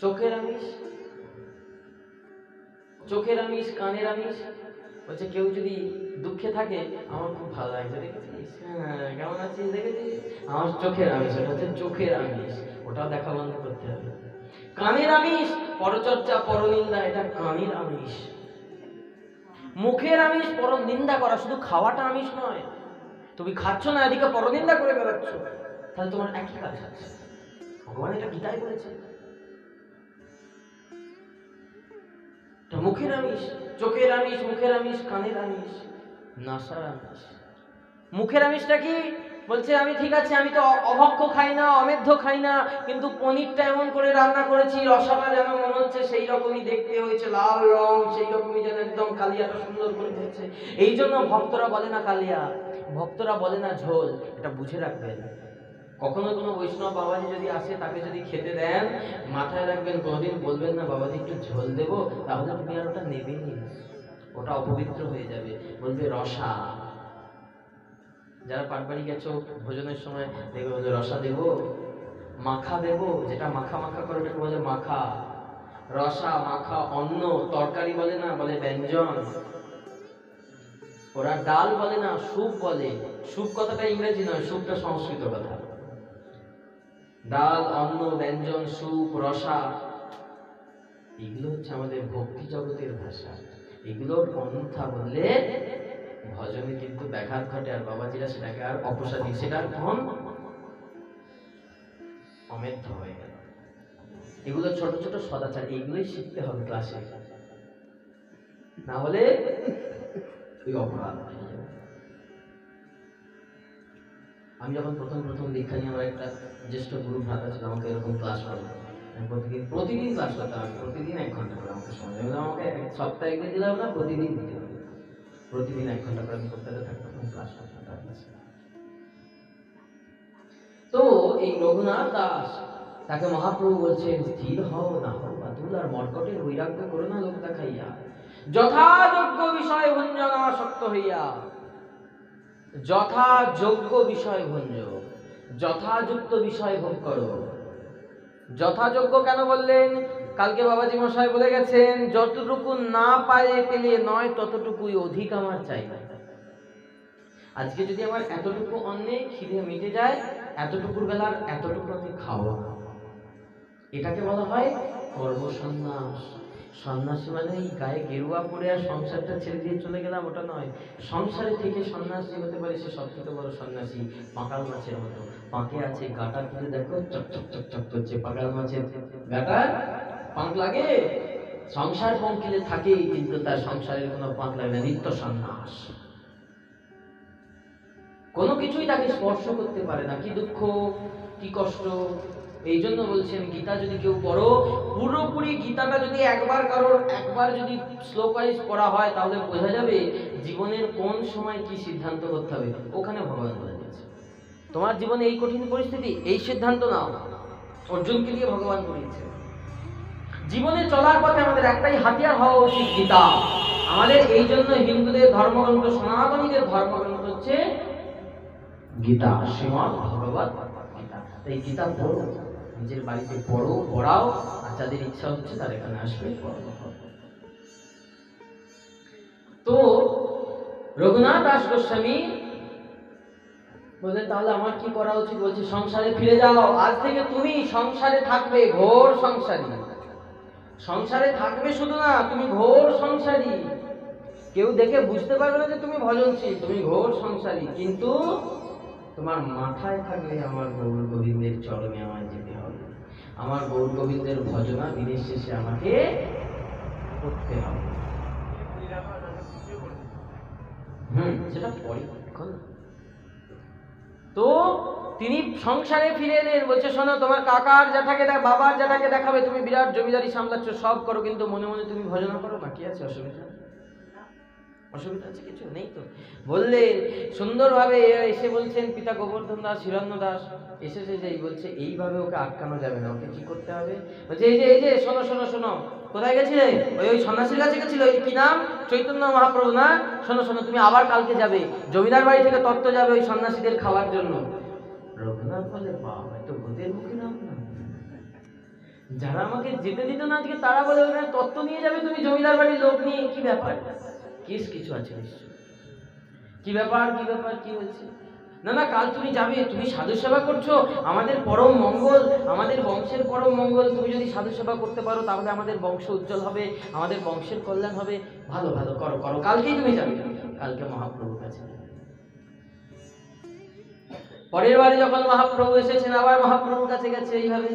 চোখের আমিষ, চোখের আমিষ, কানের আমিষ। বলছে কেউ যদি দুঃখে থাকে, আমার খুব ভালো লাগছে, দেখেছিস হ্যাঁ কেমন আছিস দেখেছিস, আমার চোখের আমিষ, ওটা হচ্ছে চোখের আমিষ, ওটাও দেখা বন্ধ করতে হবে। কানের আমিষ পরচর্চা পরনিন্দা, এটা কানের আমিষ। মুখের আমিষ পরনিন্দা করা, শুধু খাওয়াটা আমিষ নয়। তুমি খাচ্ছ না এদিকে পরনিন্দা করে বেড়াচ্ছ, তাহলে তোমার একই কাজ আছে। ভগবান এটা গীতায় বলেছে। মুখের আমিষ, চোখের আমিষ, মুখের আমিষ, কানের আমিষ, নাসার আমিষ। মুখের আমিষটা কি? বলছে আমি ঠিক আছে, আমি তো অভক্ষ খাই না, অমেধ্য খাই না, কিন্তু পনিরটা এমন করে রান্না করেছি, রসাটা যেন মনে হচ্ছে সেই রকমই দেখতে হয়েছে, লাল রং, সেই রকমই যেন একদম কালিয়াটা সুন্দর করে দিয়েছে। এই জন্য ভক্তরা বলে না কালিয়া, ভক্তরা বলে না ঝোল। এটা বুঝে রাখবেন। কখনো কোনো বৈষ্ণব বাবাজি যদি আসে, তাকে যদি খেতে দেন, মাথায় রাখবেন, কোনোদিন বলবেন না বাবাজি একটু ঝোল দেবো, তাহলে তুমি আর ওটা নেবেনি, ওটা অপবিত্র হয়ে যাবে। বলবে রসা। যারা পাটবাড়ি গেছো ভোজনের সময় দেখবে বলে রসা দেবো, মাখা দেবো, যেটা মাখা মাখা করে ওটাকে বলে মাখা। রসা, মাখা, অন্ন, তরকারি বলে না, বলে ব্যঞ্জন। ওরা ডাল বলে না, স্যুপ বলে। স্যুপ কথাটা ইংরেজি নয়, স্যুপটা সংস্কৃত কথা। ডাল, অন্ন, ব্যঞ্জন, স্যুপ, রসা, এগুলো হচ্ছে আমাদের ভক্তি জগতের ভাষা। এগুলোর অন্যথা বললে ভজনে কিন্তু ব্যাঘাত ঘটে, আর বাবাজিরা সেটাকে আর অপসারী, সেটার ধন অমেধ্য হয়ে গেল। এগুলো ছোট ছোট সদাচার, এগুলোই শিখতে হবে ক্লাসে, না হলে ওই অপরাধ হয়ে যাবে। আমি যখন প্রথম দীক্ষা নিয়ে, আমার একটা জ্যেষ্ঠ গুরু ভ্রাতা ছিল, আমাকে এরকম ক্লাস করে প্রতিদিন ক্লাস করতে হবে, প্রতিদিন 1 ঘন্টা করে আমাকে সময় দেবে। আমাকে সপ্তাহে একদিন দিলাম না, প্রতিদিন দিতে হবে, প্রতিদিন 1 ঘন্টা করে আমি করতে থাকতাম ক্লাস করতাম। তো এই রঘুনাথ দাস তাকে মহাপ্রভু বলছেন, স্থির হও না হও বাতুল, আর মর্কটের বৈরাগ্য করো না লোক দেখাইয়া, যথাযোগ্য বিষয় ভঞ্জন আসক্ত হইয়া। যথাযোগ্য বিষয় ভঞ্জ, যথাযুক্ত বিষয় ভোগ করো। যথাযোগ্য কেন বললেন? কালকে বাবাজি মশাই বলে গেছেন, যতটুকু না পায়ে পেলে নয় ততটুকুই অধিক আমার চাই না। আজকে যদি আমার এতটুকু অন্নে খিদে মিটে যায়, এতটুকুর বেলার এতটুকু আমি খাবো, এটাকে বলা হয় কর্মসন্ন্যাস। সন্ন্যাসী মানে এই গায়ে গেরুয়া পরে আর সংসারটা ছেড়ে দিয়ে চলে গেলাম ওটা নয়। সংসারে থেকে সন্ন্যাসী হতে পারে, সে সব থেকে বড় সন্ন্যাসী। পাকাল মাছের মতো পাঁকে আছে, গাটা তুলে দেখো চক চক চক চক করছে। পাকাল মাছের গাটার পাঁক লাগে, সংসার পঙ্কিলে থাকে কিন্তু তার সংসারের কোনো পাঁক লাগে না। নিত্য সন্ন্যাস, কোনো কিছুই তাকে স্পর্শ করতে পারে না। কি দুঃখ, কি কষ্ট। এই জন্য বলছেন, গীতা যদি কেউ পড়ো, পুরোপুরি গীতাটা যদি একবার যদি শ্লোক ওয়াইজ পড়া হয়, তাহলে বোঝা যাবে জীবনের কোন সময় কি সিদ্ধান্ত করতে হবে। ওখানে ভগবান বলে দিয়েছে, তোমার জীবনে এই কঠিন পরিস্থিতি, এই সিদ্ধান্ত নাও। অর্জুনকে দিয়ে ভগবান বলেছে, জীবনে চলার পথে আমাদের একটাই হাতিয়ার হওয়া উচিত, গীতা। আমাদের এই জন্য হিন্দুদের ধর্মগ্রন্থ, সনাতনীদের ধর্মগ্রন্থ হচ্ছে গীতা, শ্রীমদ্ ভগবত গীতা। তাই গীতা পড়ো, নিজের বাড়িতে পড়ো, পড়াও, আর যাদের ইচ্ছা হচ্ছে তার এখানে আসবে, পড়ো। তো রঘুনাথ দাস গোস্বামী বললেন, তাহলে আমার কি করা উচিত? বলছে, সংসারে ফিরে যাও। আজ থেকে তুমি সংসারে থাকবে, ঘোর সংসারী। সংসারে থাকবে শুধু না, তুমি ঘোর সংসারী। কেউ দেখে বুঝতে পারবে না যে তুমি ভজনশীল, তুমি ঘোর সংসারী। কিন্তু তোমার মাথায় থাকলে আমার গৌর গোবিন্দের চরণে আমায় যেতে হবে, আমার গৌর গোবিন্দের ভজনা দিনের শেষে আমাকে করতে হবে। সেটা পরে, এখন। তো তিনি সংসারে ফিরে এলেন। বলছে, শোনো, তোমার কাকার জ্যাঠাকে বাবার জ্যাঠাকে দেখাবে, তুমি বিরাট জমিদারি সামলাচ্ছ, সব করো, কিন্তু মনে মনে তুমি ভজনা করো না। কি আছে অসুবিধা? অসুবিধা আছে কিছু নেই তো? বললেন সুন্দরভাবে। এসে বলছেন, পিতা গোবর্ধন দাস, হিরণ্য দাস এসেছে, যেই বলছে এইভাবে ওকে আটকানো যাবে না, ওকে কি করতে হবে? বলছে, এই যে শোনো শোনো শোনো, কোথায় গেছিলে? ওই সন্ন্যাসীর কাছে গেছিল, ওই কি নাম, চৈতন্য মহাপ্রভু না? শোনো শোনো, তুমি আবার কালকে যাবে, জমিদার বাড়ি থেকে তত্ত্ব যাবে ওই সন্ন্যাসীদের খাওয়ার জন্য। রঘুনাথ বলে, বাবা, এত ভূতের মুখে নাম না। যারা আমাকে যেতে দিত না আজকে, তারা বলে ওখানে তত্ত্ব নিয়ে যাবে তুমি জমিদার বাড়ির লোক নিয়ে। কি ব্যাপার? কেস কিছু আছে নিশ্চয়। কি ব্যাপার, কি ব্যাপার, কি হয়েছে? না না, কাল তুমি যাবে, তুমি সাধু সেবা করছো, আমাদের পরম মঙ্গল, আমাদের বংশের পরম মঙ্গল। তুমি যদি সাধু সেবা করতে পারো তাহলে আমাদের বংশ উজ্জ্বল হবে, আমাদের বংশের কল্যাণ হবে। ভালো ভালো, করো করো, কালকেই তুমি যাবে। কালকে মহাপ্রভুর কাছে। পরের বারে যখন মহাপ্রভু এসেছেন, আবার মহাপ্রভুর কাছে গেছে। এইভাবে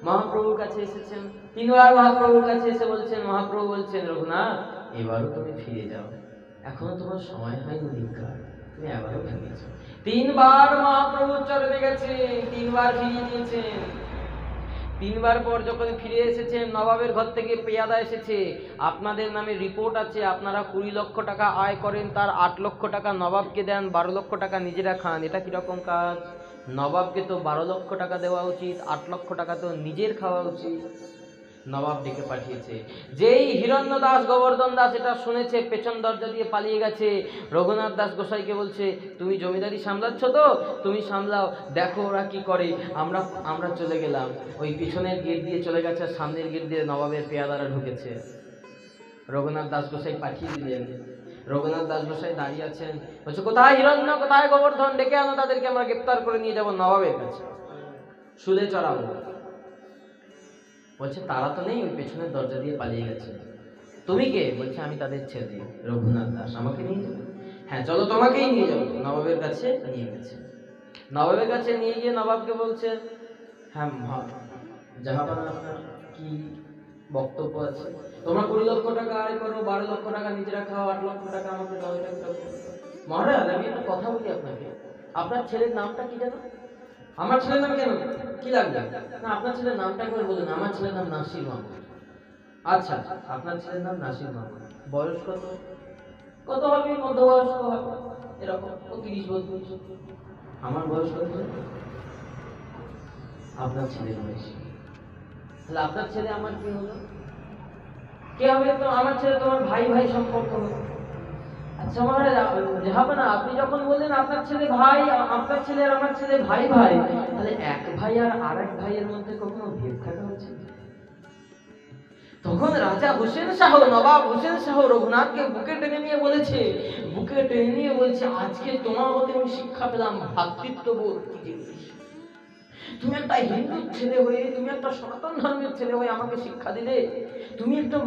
মহাপ্রভুর কাছে এসেছেন, 3 বার মহাপ্রভুর কাছে এসে বলছেন, মহাপ্রভু বলছেন, রঘুনাথ, এবারও তুমি ফিরে যাও, এখনো তোমার সময় হয়নি নিকার, তুমি এবারও ফিরে যাও। 3 বার মহাপ্রভুর চরণে গেছে, 3 বার ফিরিয়ে নিয়েছেন। 3 বার পর যখন ফিরে এসেছেন, নবাবের ঘর থেকে পেয়াদা এসেছে, আপনাদের নামে রিপোর্ট আছে, আপনারা 20 লক্ষ টাকা আয় করেন, তার 8 লক্ষ টাকা নবাবকে দেন, 12 লক্ষ টাকা নিজেরা খান। এটা কিরকম কাজ? নবাবকে তো 12 লক্ষ টাকা দেওয়া উচিত, 8 লক্ষ টাকা তো নিজের খাওয়া উচিত। নবাব ডেকে পাঠিয়েছে। যেই হিরণ্য দাস গোবর্ধন দাস এটা শুনেছে, পেছন দরজা দিয়ে পালিয়ে গেছে। রঘুনাথ দাস গোসাইকে বলছে, তুমি জমিদারি সামলাচ্ছ তো, তুমি সামলাও, দেখো ওরা কি করে, আমরা চলে গেলাম। ওই পিছনের গেট দিয়ে চলে গেছে, সামনের গেট দিয়ে নবাবের পেয়াদারা ঢুকেছে। রঘুনাথ দাস গোসাই পাঠিয়ে দিলেন। রঘুনাথ দাস গোসাই দাঁড়িয়ে আছেন, বলছে, কোথায় হিরণ্য, কোথায় গোবর্ধন, ডেকে আনো তাদেরকে, আমরা গ্রেপ্তার করে নিয়ে যাব নবাবের কাছে, শুলে চড়াবো। বলছে, তারা তো নেই, ওই পেছনের দরজা দিয়ে পালিয়ে গেছে। তুমি কে? বলছে, আমি তাদের ছেলে রঘুনাথ দাস, আমাকে নিয়ে যাবে? হ্যাঁ চলো, তোমাকেই নিয়ে যাবো। নবাবের কাছে নিয়ে গেছে। নবাবের কাছে নিয়ে গিয়ে নবাবকে বলছে, হ্যাঁ জাহাপানা, আপনার কি বক্তব্য আছে? তোমরা 20 লক্ষ টাকা আয় করো, 12 লক্ষ টাকা নিজেরা খাও, 8 লক্ষ টাকা আমাকে দাও। মহারাজ, আমি একটা কথা বলি আপনাকে, আপনার ছেলের নামটা কি জানো? আমার ছেলের নাম কেন, কি লাগবে? না, আপনার ছেলের নামটা একবার বলুন। আমার ছেলের নাম নাসির মাহমুদ। আচ্ছা, আপনার ছেলের নাম নাসির মাহমুদ, বয়স কত? কত হবে? মধ্যবয়স্ক হবে, এরকম 30-32। আমার বয়স কত? আপনার ছেলের বয়স। তাহলে আপনার ছেলে আমার কি হলো? কে হবে? তো আমার ছেলে তোমার ভাই ভাই সম্পর্ক হবে। আচ্ছা মহারাজ, হবে না। আপনি যখন বললেন আপনার ছেলে ভাই, আপনার ছেলে আর আমার ছেলে ভাই ভাই, তাহলে এক ভাই আর আরেক ভাইয়ের মধ্যে কখনো ভেদ থাকা উচিত? তখন রাজা হোসেন শাহ, নবাব হোসেন শাহ রঘুনাথকে বুকে টেনে নিয়ে বলেছে, আজকে তোমার মতে আমি শিক্ষা পেলাম ভ্রাতৃত্ববোধ কি জিনিস। তুমি একটা হিন্দু ছেলে হয়ে, তুমি একটা সনাতন ধর্মের ছেলে হয়ে আমাকে শিক্ষা দিলে। তুমি একটা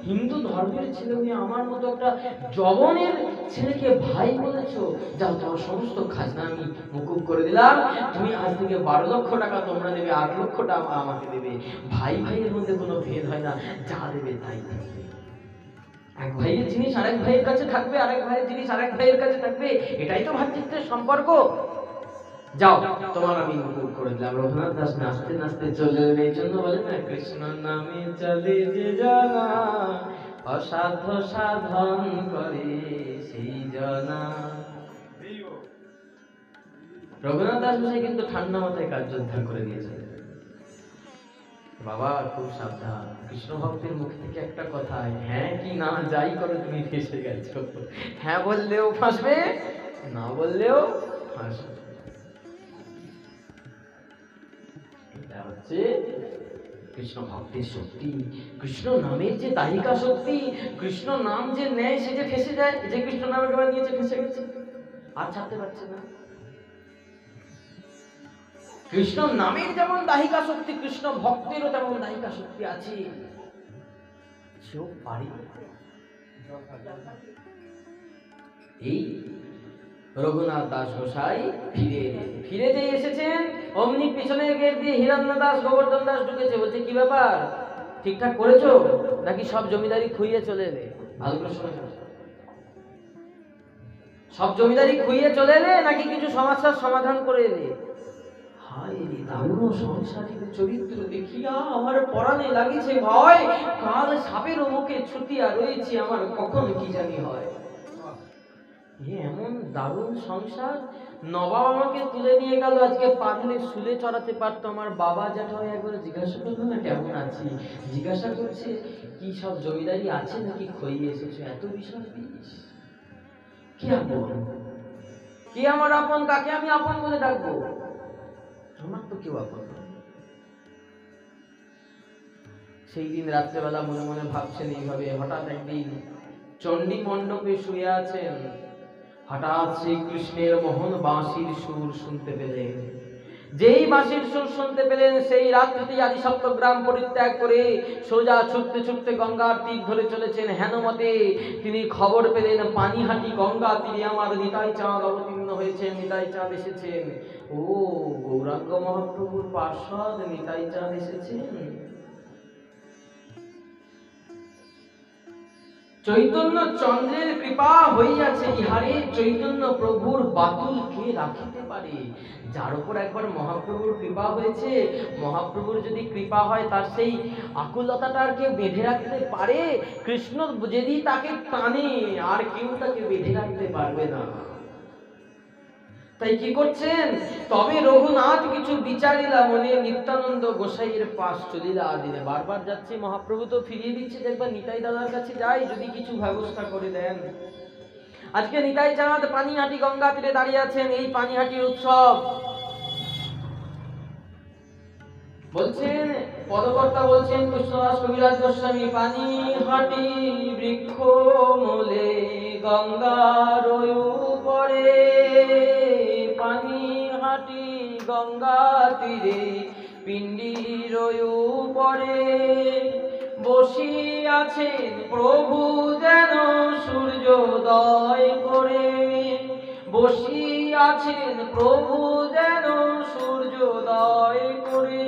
হিন্দু ধর্মের ছেলে হয়ে আমার মতো একটা জবনের ছেলেকে ভাই বলেছো। যাও, তোমার সমস্ত খাজনা আমি মকুব করে দিলাম। তুমি আজ থেকে 12 লক্ষ টাকা তোমরা দেবে, 8 লক্ষ টাকা আমাকে দেবে। ভাই ভাইয়ের মধ্যে কোনো ভেদ হয় না, যা দেবে তাই থাকবে। এক ভাইয়ের জিনিস আরেক ভাইয়ের কাছে থাকবে, আরেক ভাইয়ের জিনিস আরেক ভাইয়ের কাছে থাকবে। এটাই তো ভ্রাতৃত্বের সম্পর্ক। যাও, তোমার আমি মুকুব করে দিলাম। রঘুনাথ দাস নাচতে নাচতে চলে এলেন। এই জন্য বলে না, কৃষ্ণ নামে চলে যে জানা, অসাধ্য সাধন করে সেই জনা। রঘুনাথ দাস মশাই কিন্তু ঠান্ডা মাথায় কার্যোদ্ধার করে দিয়েছে। বাবা খুব সাবধান, কৃষ্ণ ভক্তের মুখ থেকে একটা কথা, হ্যাঁ কি না যাই করো তুমি ফেসে গেছো। হ্যাঁ বললেও ফাঁসবে, না বললেও ফাঁসবে। এটা হচ্ছে কৃষ্ণ ভক্তের শক্তি, কৃষ্ণ নামের যে দাহিকা শক্তি। কৃষ্ণ নাম যে নেয় সে যে ফেসে যায়। যে কৃষ্ণ নাম একেবারে নিয়েছে ফেসে গেছে, আর ছাড়তে পারছে না। কৃষ্ণ নামের যেমন দাহিকা শক্তি, কৃষ্ণ ভক্তেরও তেমন দাহিকা শক্তি আছে। সেও পারে। এই রঘুনাথ দাস গোসাই ফিরে যে এসেছেন, অমনি পিছনের গেট দিয়ে হিরণ্য দাস গোবর্ধন দাস ঢুকেছে। বলছে, কি ব্যাপার, ঠিকঠাক করেছো নাকি সব জমিদারি খুইয়ে চলে এলে? ভালো করে শোনো, সব জমিদারি খুইয়ে চলে এলে নাকি কিছু সমস্যার সমাধান করে এলে? হায় রে, দারুণ সংসারীর চরিত্র দেখিয়া আমার পরাণে লাগিছে ভয়। কাল সাপের মুখে ছুটিয়া রয়েছে, আমার কখন কি জানি হয়। এমন দারুণ সংসার। নবাব আমাকে তুলে নিয়ে গেল, আজকে পারলে শুলে চড়াতে পারতো। আমার বাবা জ্যাঠা হয়ে একবার জিজ্ঞাসা করলো না কেমন আছি, জিজ্ঞাসা করছে কি সব জমিদারি আছে নাকি খইয়ে এসেছো? এত বিষয় বিষ। কি আপন, কি আমার আপন, কাকে আমি আপন বলে ডাকবো? আমার তো কেউ আপন না। সেই দিন রাত্রেবেলা মনে মনে ভাবছেন এইভাবে, হঠাৎ একদিন চণ্ডী মণ্ডপে শুয়ে আছেন। হঠাৎ শ্রীকৃষ্ণের মোহন বাঁশির সুর শুনতে পেলেন। যেই বাঁশির সুর শুনতে পেলেন, সেই রাত্রিতে আদি সপ্তগ্রাম পরিত্যাগ করে সোজা ছুটতে ছুটতে গঙ্গার তীর ধরে চলেছেন। হেনমতে তিনি খবর পেলেন, পানিহাটি গঙ্গা তীরে আমার নিতাই চাঁদ অবতীর্ণ হয়েছেন, নিতাই চাঁদ এসেছেন। ও, গৌরাঙ্গ মহাপ্রভুর পার্ষদ নিতাই চাঁদ এসেছেন। চৈতন্য চন্দ্রের কৃপা হইয়াছে ইহারে, চৈতন্য প্রভুর বাতুল কে রাখিতে পারে? যার উপর একবার মহাপ্রভুর কৃপা হয়েছে, মহাপ্রভুর যদি কৃপা হয়, তার সেই আকুলতাটা আর কেউ বেঁধে রাখতে পারে? কৃষ্ণ যদি তাকে টানে, আর কেউ তাকে বেঁধে রাখতে পারবে না। তাই কি করছেন? তবে রঘুনাথ কিছু বিচারিলা মনে, নিত্যানন্দ গোসাইয়ের পাশ চলিলা দিনে। বারবার যাচ্ছে, মহাপ্রভু তো ফিরিয়ে দিচ্ছে, একবার নিতাই দাদার কাছে যাই, যদি কিছু ব্যবস্থা করে দেন। আজকে নিতাই চাঁদ পানিহাটি গঙ্গা তীরে দাঁড়িয়ে আছেন। এই পানিহাটির উৎসব বলছেন, পদকর্তা বলছেন কৃষ্ণদাস কবিরাজ গোস্বামী, পানিহাটি বৃক্ষ মূলে গঙ্গার উপরে, পানিহাটি গঙ্গা তীরে পিণ্ডির উপরে বসি আছেন প্রভু যেন সূর্যোদয় করে। বসি আছেন প্রভু যেন সূর্যোদয় করে।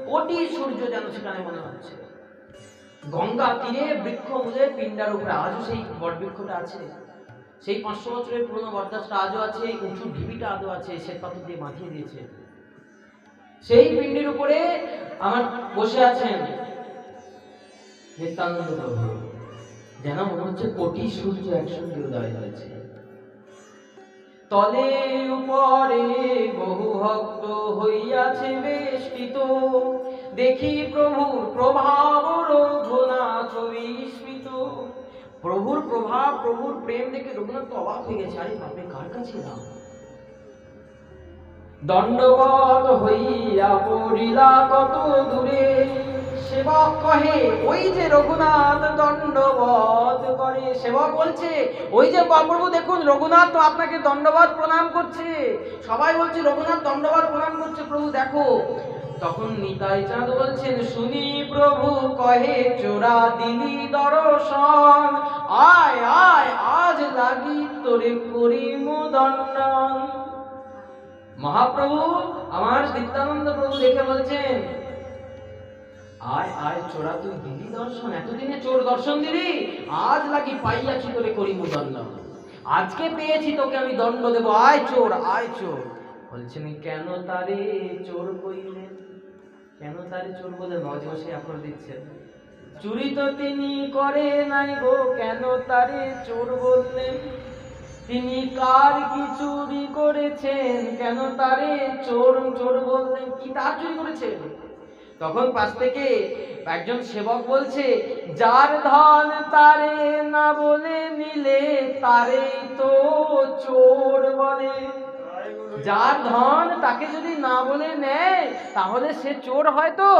কোটি সূর্য যেন সেখানে মনে হচ্ছে। গঙ্গা তীরে বৃক্ষ মূলে পিণ্ডার উপরে আজও সেই বট বৃক্ষটা আছে, সেই 500 বছরের পুরনো বটগাছটা আজও আছে, উঁচু ঢিবিটা আজও আছে, শ্বেত পাথর দিয়ে বাঁধিয়ে দিয়েছে। সেই পিণ্ডির উপরে আমার বসে আছেন নিত্যানন্দ প্রভু, যেন মনে হচ্ছে কোটি সূর্য একসঙ্গে উদয় হয়েছে। তলে উপরে বহু ভক্ত হইয়াছে বেষ্টিত, দেখি প্রভুর প্রভাব রঘুনাথ বিস্মিত। প্রভুর প্রভাব, প্রভুর প্রেম দেখে রঘুনাথ তো অবাক হয়ে গেছে, আরে বাপরে কার কাছে এলাম। দণ্ডবত হইয়া পড়িলা কত দূরে, সেবক কহে ওই যে রঘুনাথ দণ্ডবত করে। সেবক বলছে ওই যে প্রভু দেখুন রঘুনাথ তো আপনাকে দণ্ডবত প্রণাম করছে। সবাই বলছে রঘুনাথ দণ্ডবত প্রণাম করছে, প্রভু দেখো। তখন নিতাই চাঁদ বলছেন শুনি প্রভু কহে চোরা দিলি দর্শন, আয় আয় আজ লাগি তোরে করিম দণ্ডন। মহাপ্রভু আমার নিত্যানন্দ প্রভু দেখে বলছেন আয় আয় চোরা তুই দিলি দর্শন, এতদিনে চোর দর্শন দিলি, আজ লাগি পাইয়াছি তোরে করিম দণ্ডন, আজকে পেয়েছি তোকে আমি দণ্ড দেব, আয় চোর আয় চোর। বলছেন কেন তারে চোর কইলেন, কেন তারে চোর বলে মজমশাই আখর দিচ্ছেন। চুরি তো তিনি করে নাই গো, কেন তারে চোর বললেন, তিনি কার কি চুরি করেছেন, কেন তারে চোর চোর বললেন, কি তার চুরি করেছেন। তখন পাশ থেকে একজন সেবক বলছে যার ধন তারে না বলে নিলে তারে তো চোর বলে। যার ধন তাকে যদি না বলে নেয় তাহলে সে চোর হয়তো,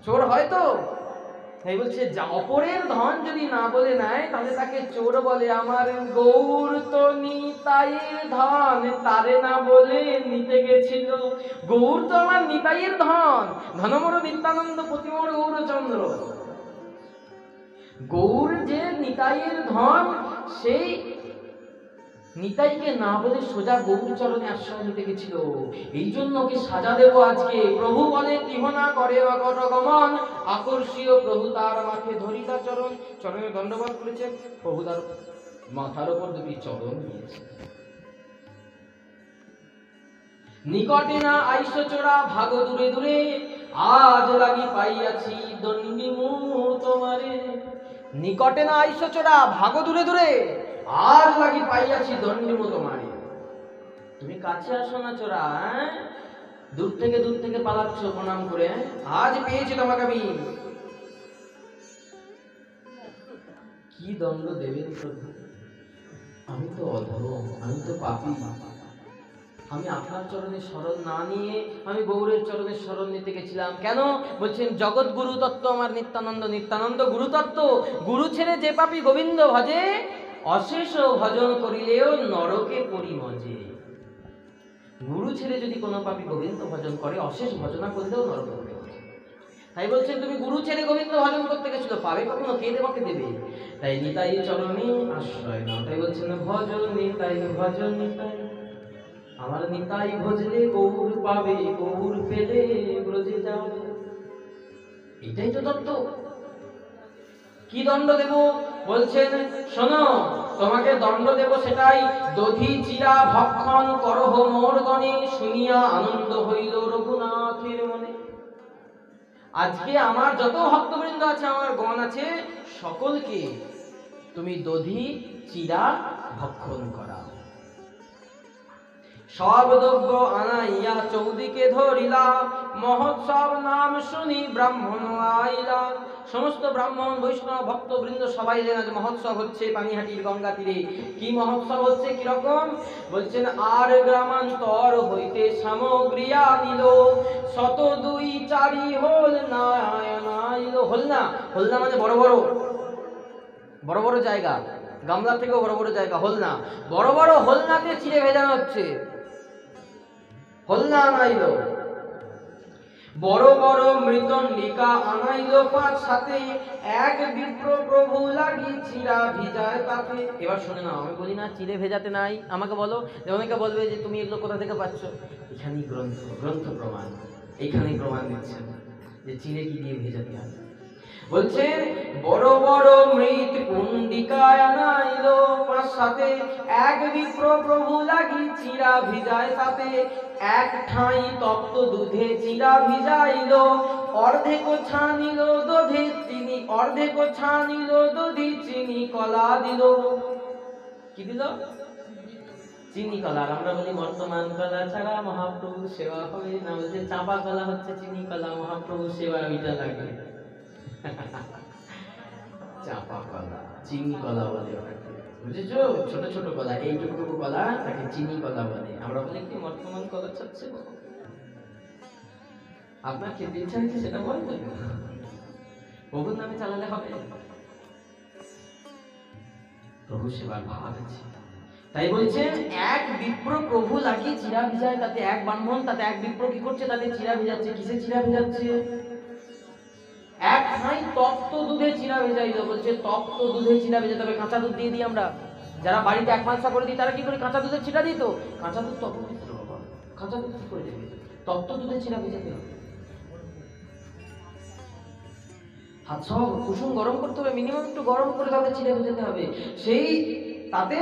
চোর হয়তো। তাই বলছে যা অপরের ধন যদি না বলে নেয় তাহলে তাকে চোর বলে। আমার গৌর তো নিতাইয়ের ধন, তারে না বলে নিতে গেছিল। গৌর তো আমার নিতাইয়ের ধন, ধনমর নিত্যানন্দ প্রতিমর গৌরচন্দ্র। গৌর যে নিতাইয়ের ধন, সেই নিতাইকে না বলে সোজা গৌর চরণে আশ্রয় নিতে গেছিল। এই জন্য ওকে সাজা দেব আজকে। প্রভু বলে কেহ না করে অকট গমন, আকর্ষীয় প্রভু তার মাথে ধরিতা চরণ। চরণে দণ্ডবাদ করেছেন, প্রভু তার মাথার উপর দুটি চরণ নিয়েছে। নিকটে না আইস চোরা ভাগ দূরে দূরে, আজ লাগি পাইয়াছি দণ্ডি মুখ তোমারে। নিকটে না আইস চোরা ভাগ দূরে দূরে, আজ লাগি পাইয়াছি দণ্ডি মুখ তোমারে। তুমি কাছে আসো না চোরা, দূর থেকে পালাচ্ছ প্রণাম করে। আজ পেয়েছি তোমাকে আমি। কি দণ্ড দেবেন প্রভু, আমি তো অধম, আমি তো পাপী, আমি আপনার চরণে শরণ না নিয়ে আমি গৌরের চরণে শরণ নিতে গেছিলাম। কেন বলছেন জগৎ গুরু তত্ত্ব আমার নিত্যানন্দ, নিত্যানন্দ গুরু তত্ত্ব। গুরু ছেড়ে যে পাপী গোবিন্দ ভজে, অশেষ ভজন করিলেও নরকে পরিমজে। গুরু ছেড়ে যদি কোনো পাপী গোবিন্দ ভজন করে, অশেষ ভজনা করলেও নরকে পরিমজে। তাই বলছেন তুমি গুরু ছেড়ে গোবিন্দ ভজন করতে গেছিল, পাবে কখনো, কে দেবাকে দেবে। তাই নিতাই চরণে আশ্রয় নাও। তাই বলছেন ভজন নিতাই, ভজন নিতাই, আমার নিতাই ভজলে গৌর পাবে, গৌর পেলে ব্রজে যাবে। এটাই তো তত্ত্ব। কি দণ্ড দেব বলছেন শোনো, তোমাকে দণ্ড দেব সেটাই, দধি চিরা ভক্ষণ করহ মোর গণে, শুনিয়া আনন্দ হইল রঘুনাথের মনে। আজকে আমার যত ভক্তবৃন্দ আছে, আমার গণ আছে, সকলকে তুমি দধি চিরা ভক্ষণ করা। সব দ্রব্য আনাইয়া চৌদিকে ধরিলা, মহোৎসব নাম শুনি ব্রাহ্মণ আইলা। সমস্ত ব্রাহ্মণ বৈষ্ণব ভক্তবৃন্দ সবাই এলেন। আজ মহোৎসব হচ্ছে পানিহাটির গঙ্গা তীরে। কি মহোৎসব হচ্ছে, কিরকম বলছেন, আর গ্রামান্তর হইতে সামগ্রী আনিল, শত দুই চারি হোল নাইল। হোলনা, হোলনা মানে বড় বড় বড় বড় জায়গা, গামলা থেকেও বড় বড় জায়গা, হোলনা। বড় বড় হোলনাতে চিড়ে ভেজানো হচ্ছে। হোলনা আনাইল, বড় বড় মৃতন্ডিকা আনাইল পাঁচ সাথে, এক বিপ্র প্রভু লাগি চিরা ভিজায় তাতে। এবার শুনে নাও, আমি বলি না চিড়ে ভেজাতে নাই, আমাকে বলো। অনেকে বলবে যে তুমি এগুলো কোথা থেকে পাচ্ছ। এখানেই গ্রন্থ প্রমাণ, এখানেই প্রমাণ দিচ্ছেন যে চিড়ে কি দিয়ে ভেজাতে হয়। বলছেন বড় বড় মৃত পুণ্ডিকায় আনাইল, পাঁচ সাথে এক বিপ্র প্রভু লাগি চিরা ভিজায় তাতে, এক ঠাঁই তপ্ত দুধে চিরা ভিজাইল, অর্ধেক ছানিল দধি চিনি, অর্ধেক ছানিল দধি চিনি কলা দিল। কি দিল? চিনি কলা। আর আমরা বলি বর্তমান কলা ছাড়া মহাপ্রভু সেবা হবে না, বলছে চাপা কলা হচ্ছে চিনি কলা, মহাপ্রভু সেবা ওইটা লাগে। চাপা কলা, চিনি কলা বলে ওটাকে, বুঝেছো? ছোট ছোট কলা, এইটুকু কলা তাকে চিনি কলা বলে। আমরা বলি কি বর্তমান কলা চাচ্ছে, আপনার খেতে ইচ্ছা হচ্ছে সেটা বলবেন, প্রভুর নামে চালালে হবে? প্রভু সেবার ভাব আছে। তাই বলছেন এক বিপ্র প্রভু লাগিয়ে চিরা ভিজায় তাতে, এক ব্রাহ্মণ তাতে এক বিপ্র কি করছে? তাতে চিরা ভিজাচ্ছে। কিসে চিরা ভিজাচ্ছে? এক ঠাঁই তপ্ত দুধে চিরা ভেজাইল। বলছে তপ্ত দুধে চিরা ভেজাতে হবে। কাঁচা দুধ দিয়ে দিই আমরা, যারা বাড়িতে এক মাসা করে দিই তারা কি করে কাঁচা দুধের চিরা দিত? কাঁচা দুধ তখন দিত বাবা, কাঁচা দুধ কি করে দেবে? তপ্ত দুধে চিরা ভেজাতে হবে। হাত সহ কুসুম গরম করতে হবে, মিনিমাম একটু গরম করে তাদের চিড়ে ভেজাতে হবে। সেই তাতে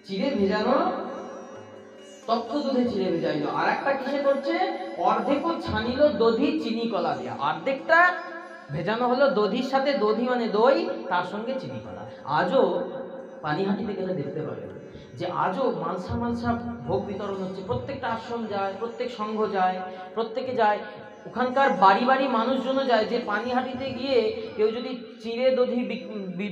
চিড়ে ভেজানো, তপ্ত দুধে চিড়ে ভেজাইল। আর একটা কিসে করছে? অর্ধেক ছানিল দধি চিনি কলা দিয়া। অর্ধেকটা ভেজানো হলো দধির সাথে, দধি মানে দই, তার সঙ্গে চিনি কলা। আজও পানিহাটিতে গেলে দেখতে পাবে যে আজও মানসা মানসা ভোগ বিতরণ হচ্ছে। প্রত্যেকটা আশ্রম যায়, প্রত্যেক সংঘ যায়, প্রত্যেকে যায়, ওখানকার বাড়ি বাড়ি মানুষজনও যায়। যে পানিহাটিতে গিয়ে কেউ যদি চিড়ে দধি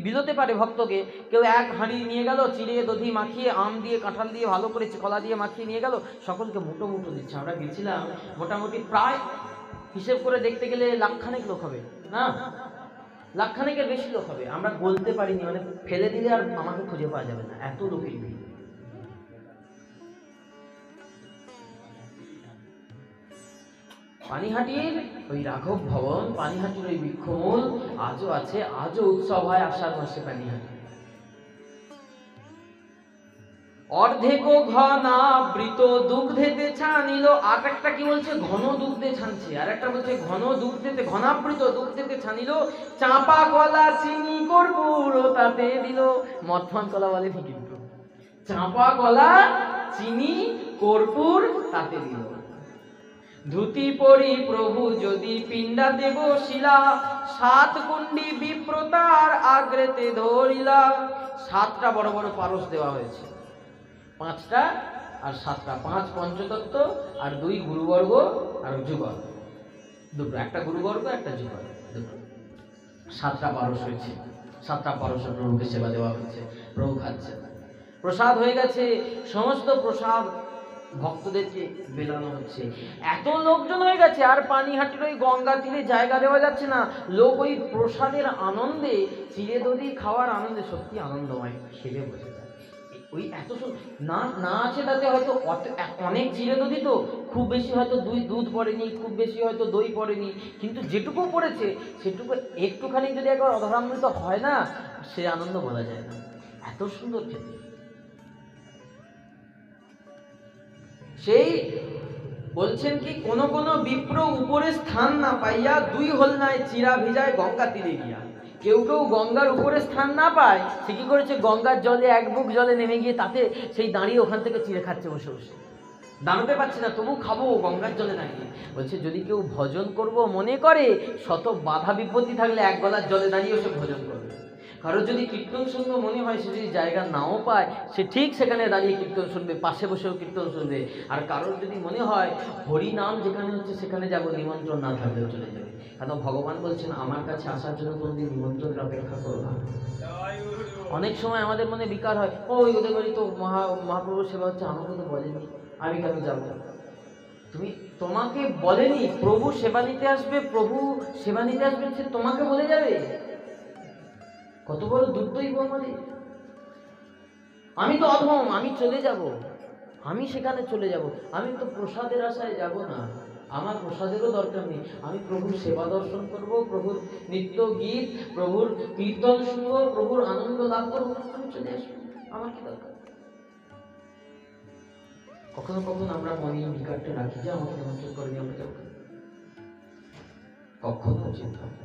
বিলোতে পারে ভক্তকে, কেউ এক হাঁড়ি নিয়ে গেল, চিড়ে দধি মাখিয়ে আম দিয়ে কাঁঠাল দিয়ে ভালো করে কলা দিয়ে মাখিয়ে নিয়ে গেল, সকলকে মুটো মুটো দিচ্ছে। আমরা গেছিলাম, মোটামুটি প্রায় হিসেব করে দেখতে গেলে লাখখানেক লোক হবে, না লাখখানেকের বেশি লোক হবে। আমরা বলতে পারিনি, মানে ফেলে দিলে আর আমাকে খুঁজে পাওয়া যাবে না, এত লোকের ভিড়। পানিহাটির ওই রাঘব ভবন, পানিহাটির ওই বৃক্ষমূল আজও আছে, আজও উৎসব হয় আষাঢ় মাসে পানিহাটি। অর্ধেক ঘনাবৃত দুগ্ধেতে ছানিল। আর একটা কি বলছে? ঘন দুগ্ধে ছানছে। আর একটা বলছে ঘন দুগ্ধেতে, ঘনাবৃত দুগ্ধেতে ছানিল, চাপা কলা চিনি কর্পূর তাতে দিল। মথমান কলা বলেনি কিন্তু, চাপা কলা চিনি কর্পূর তাতে দিল। ধুতি পরি প্রভু যদি পিণ্ডা দেব শিলা, সাত কুণ্ডি বিপ্রতার আগ্রেতে ধরিলা। সাতটা বড় বড় পারস দেওয়া হয়েছে, পাঁচটা আর সাতটা, পাঁচ পঞ্চতত্ত্ব আর দুই গুরুবর্গ আর যুগল, দুটো, একটা গুরুবর্গ একটা যুগল, দুটো, সাতটা পারস হয়েছে। সাতটা পারস প্রভুকে সেবা দেওয়া হচ্ছে, প্রভু খাচ্ছে। প্রসাদ হয়ে গেছে, সমস্ত প্রসাদ ভক্তদেরকে বেলানো হচ্ছে। এত লোকজন হয়ে গেছে, আর পানিহাটির ওই গঙ্গা তীরে জায়গা দেওয়া যাচ্ছে না। লোক ওই প্রসাদের আনন্দে, চিড়ে দধি খাওয়ার আনন্দে সত্যি আনন্দময়, খেলে বসে যায়। ওই এত না না আছে তাতে হয়তো অনেক চিড়ে দধি, তো খুব বেশি হয়তো দুধ পড়েনি, খুব বেশি হয়তো দই পড়েনি, কিন্তু যেটুকু পড়েছে সেটুকু একটুখানি যদি একবার অধরামৃত হয় না, সে আনন্দ বলা যায় না, এত সুন্দর খেতে। সেই বলছেন কি, কোন কোন বিপ্র উপরে স্থান না পাইয়া দুই হলনায় চিরা ভিজায় গঙ্গা তীরে গিয়া। কেউ কেউ গঙ্গার উপরে স্থান না পায়, সে কি করেছে? গঙ্গার জলে এক বুক জলে নেমে গিয়ে তাতে সেই দাঁড়িয়ে ওখান থেকে চিড়ে খাচ্ছে বসে বসে। দাঁড়াতে পারছে না, তবু খাবো গঙ্গার জলে দাঁড়িয়ে। বলছে যদি কেউ ভজন করব মনে করে, শত বাধা বিপত্তি থাকলে এক গলার জলে দাঁড়িয়ে সে ভজন করবে। কারোর যদি কীর্তন শুনবো মনে হয়, সে যদি জায়গা নাও পায়, সে ঠিক সেখানে দাঁড়িয়ে কীর্তন শুনবে, পাশে বসেও কীর্তন শুনবে। আর কারোর যদি মনে হয় হরি নাম যেখানে হচ্ছে সেখানে যাব, নিমন্ত্রণ না থাকলেও চলে যাবে। কারণ ভগবান বলছেন আমার কাছে আসার জন্য কোনদিন নিমন্ত্রণের অপেক্ষা করো না। অনেক সময় আমাদের মনে বিকার হয়, ওই ওদের বাড়ি তো মহাপ্রভুর সেবা হচ্ছে, আমাকে তো বলেনি, আমি কেন যাবো? তোমাকে বলেনি, প্রভু সেবা নিতে আসবে, প্রভু সেবা নিতে আসবে, সে তোমাকে বলে যাবে? কত বড় দুর্দৈব আমাদের। আমি তো অধম, আমি চলে যাব, আমি সেখানে চলে যাব। আমি তো প্রসাদের আশায় যাব না, আমার প্রসাদেরও দরকার নেই। আমি প্রভুর সেবা দর্শন করব, প্রভুর নিত্য গীত, প্রভুর কীর্তন শুনব, প্রভুর আনন্দ লাভ করবো, আমি চলে আসবো, আমার কি দরকার? কখনো কখনো আমরা মনে বিকারটা রাখি যে আমাকে নিমন্ত্রণ করেনি, আমরা যাবো, কখনো উচিত হবে।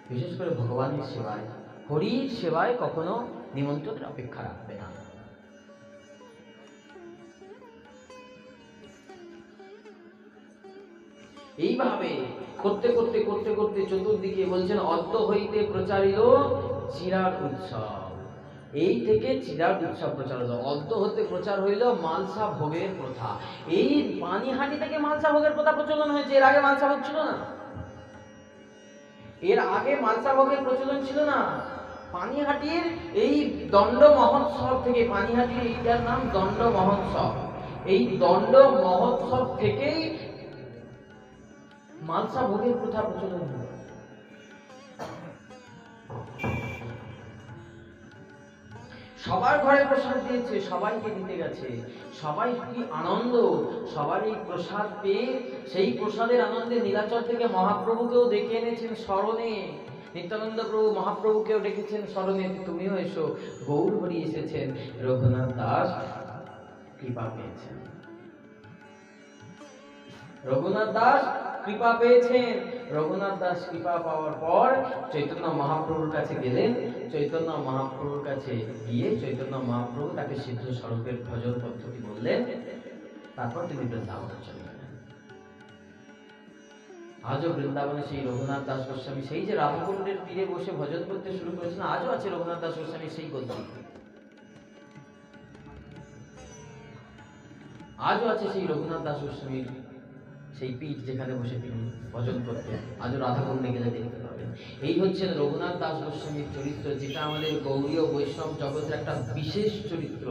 বিশেষ করে ভগবানের সেবায়, হরির সেবায় কখনো নিমন্ত্রণের অপেক্ষা রাখবে না। এইভাবে করতে করতে করতে করতে চতুর্দিকে বলছেন অদ্য হইতে প্রচারিত চিরাগ উৎসব। এই থেকে চিরাগ উৎসব প্রচার হলো। অদ্য হতে প্রচার হইল মালসা ভোগের প্রথা। এই পানিহাটি থেকে মালসা ভোগের প্রথা প্রচলন হয়েছে। এর আগে মালসা ভোগ ছিল না। এর আগে মালসা ভোগের প্রচলন ছিল না। পানিহাটির এই দণ্ড মহোৎসব থেকে, পানিহাটির এইটার নাম দণ্ড মহোৎসব, এই দণ্ড মহোৎসব থেকেই মালসা ভোগের প্রথা প্রচলন হল। সবার ঘরে প্রসাদ দিয়েছে, সবাইকে দিতে গেছে, সবাই কি আনন্দ, সবার এই প্রসাদ পেয়ে সেই প্রসাদের আনন্দে নীলাচল থেকে মহাপ্রভুকেও ডেকে এনেছেন স্মরণে। নিত্যানন্দ প্রভু মহাপ্রভুকেও ডেকেছেন স্মরণে, তুমিও এসো। গৌর হরি এসেছেন, রঘুনাথ দাস কৃপা পেয়েছেন। রঘুনাথ দাস কৃপা পেয়েছেন। রঘুনাথ দাস কৃপা পাওয়ার পর চৈতন্য মহাপ্রভুর কাছে গেলেন। চৈতন্য মহাপ্রভুর কাছে গিয়ে চৈতন্য মহাপ্রভু তাকে সিদ্ধ স্বরূপের ভজন পদ্ধতি বললেন। তারপর তিনি বৃন্দাবনে চলে গেলেন। আজও বৃন্দাবনে সেই রঘুনাথ দাস গোস্বামী, সেই যে রাধাকুণ্ডের তীরে বসে ভজন করতে শুরু করেছেন, আজও আছে রঘুনাথ দাস গোস্বামী সেই গদ্দি। আজও আছে সেই রঘুনাথ দাস গোস্বামীর সেই পীঠ, যেখানে বসে তিনি ভজন করতেন। আজও রাধাকুণ্ডে গেলে দেখতে পাবেন। এই হচ্ছেন রঘুনাথ দাস গোস্বামীর চরিত্র, যেটা আমাদের গৌড়ীয় বৈষ্ণব জগতের একটা বিশেষ চরিত্র।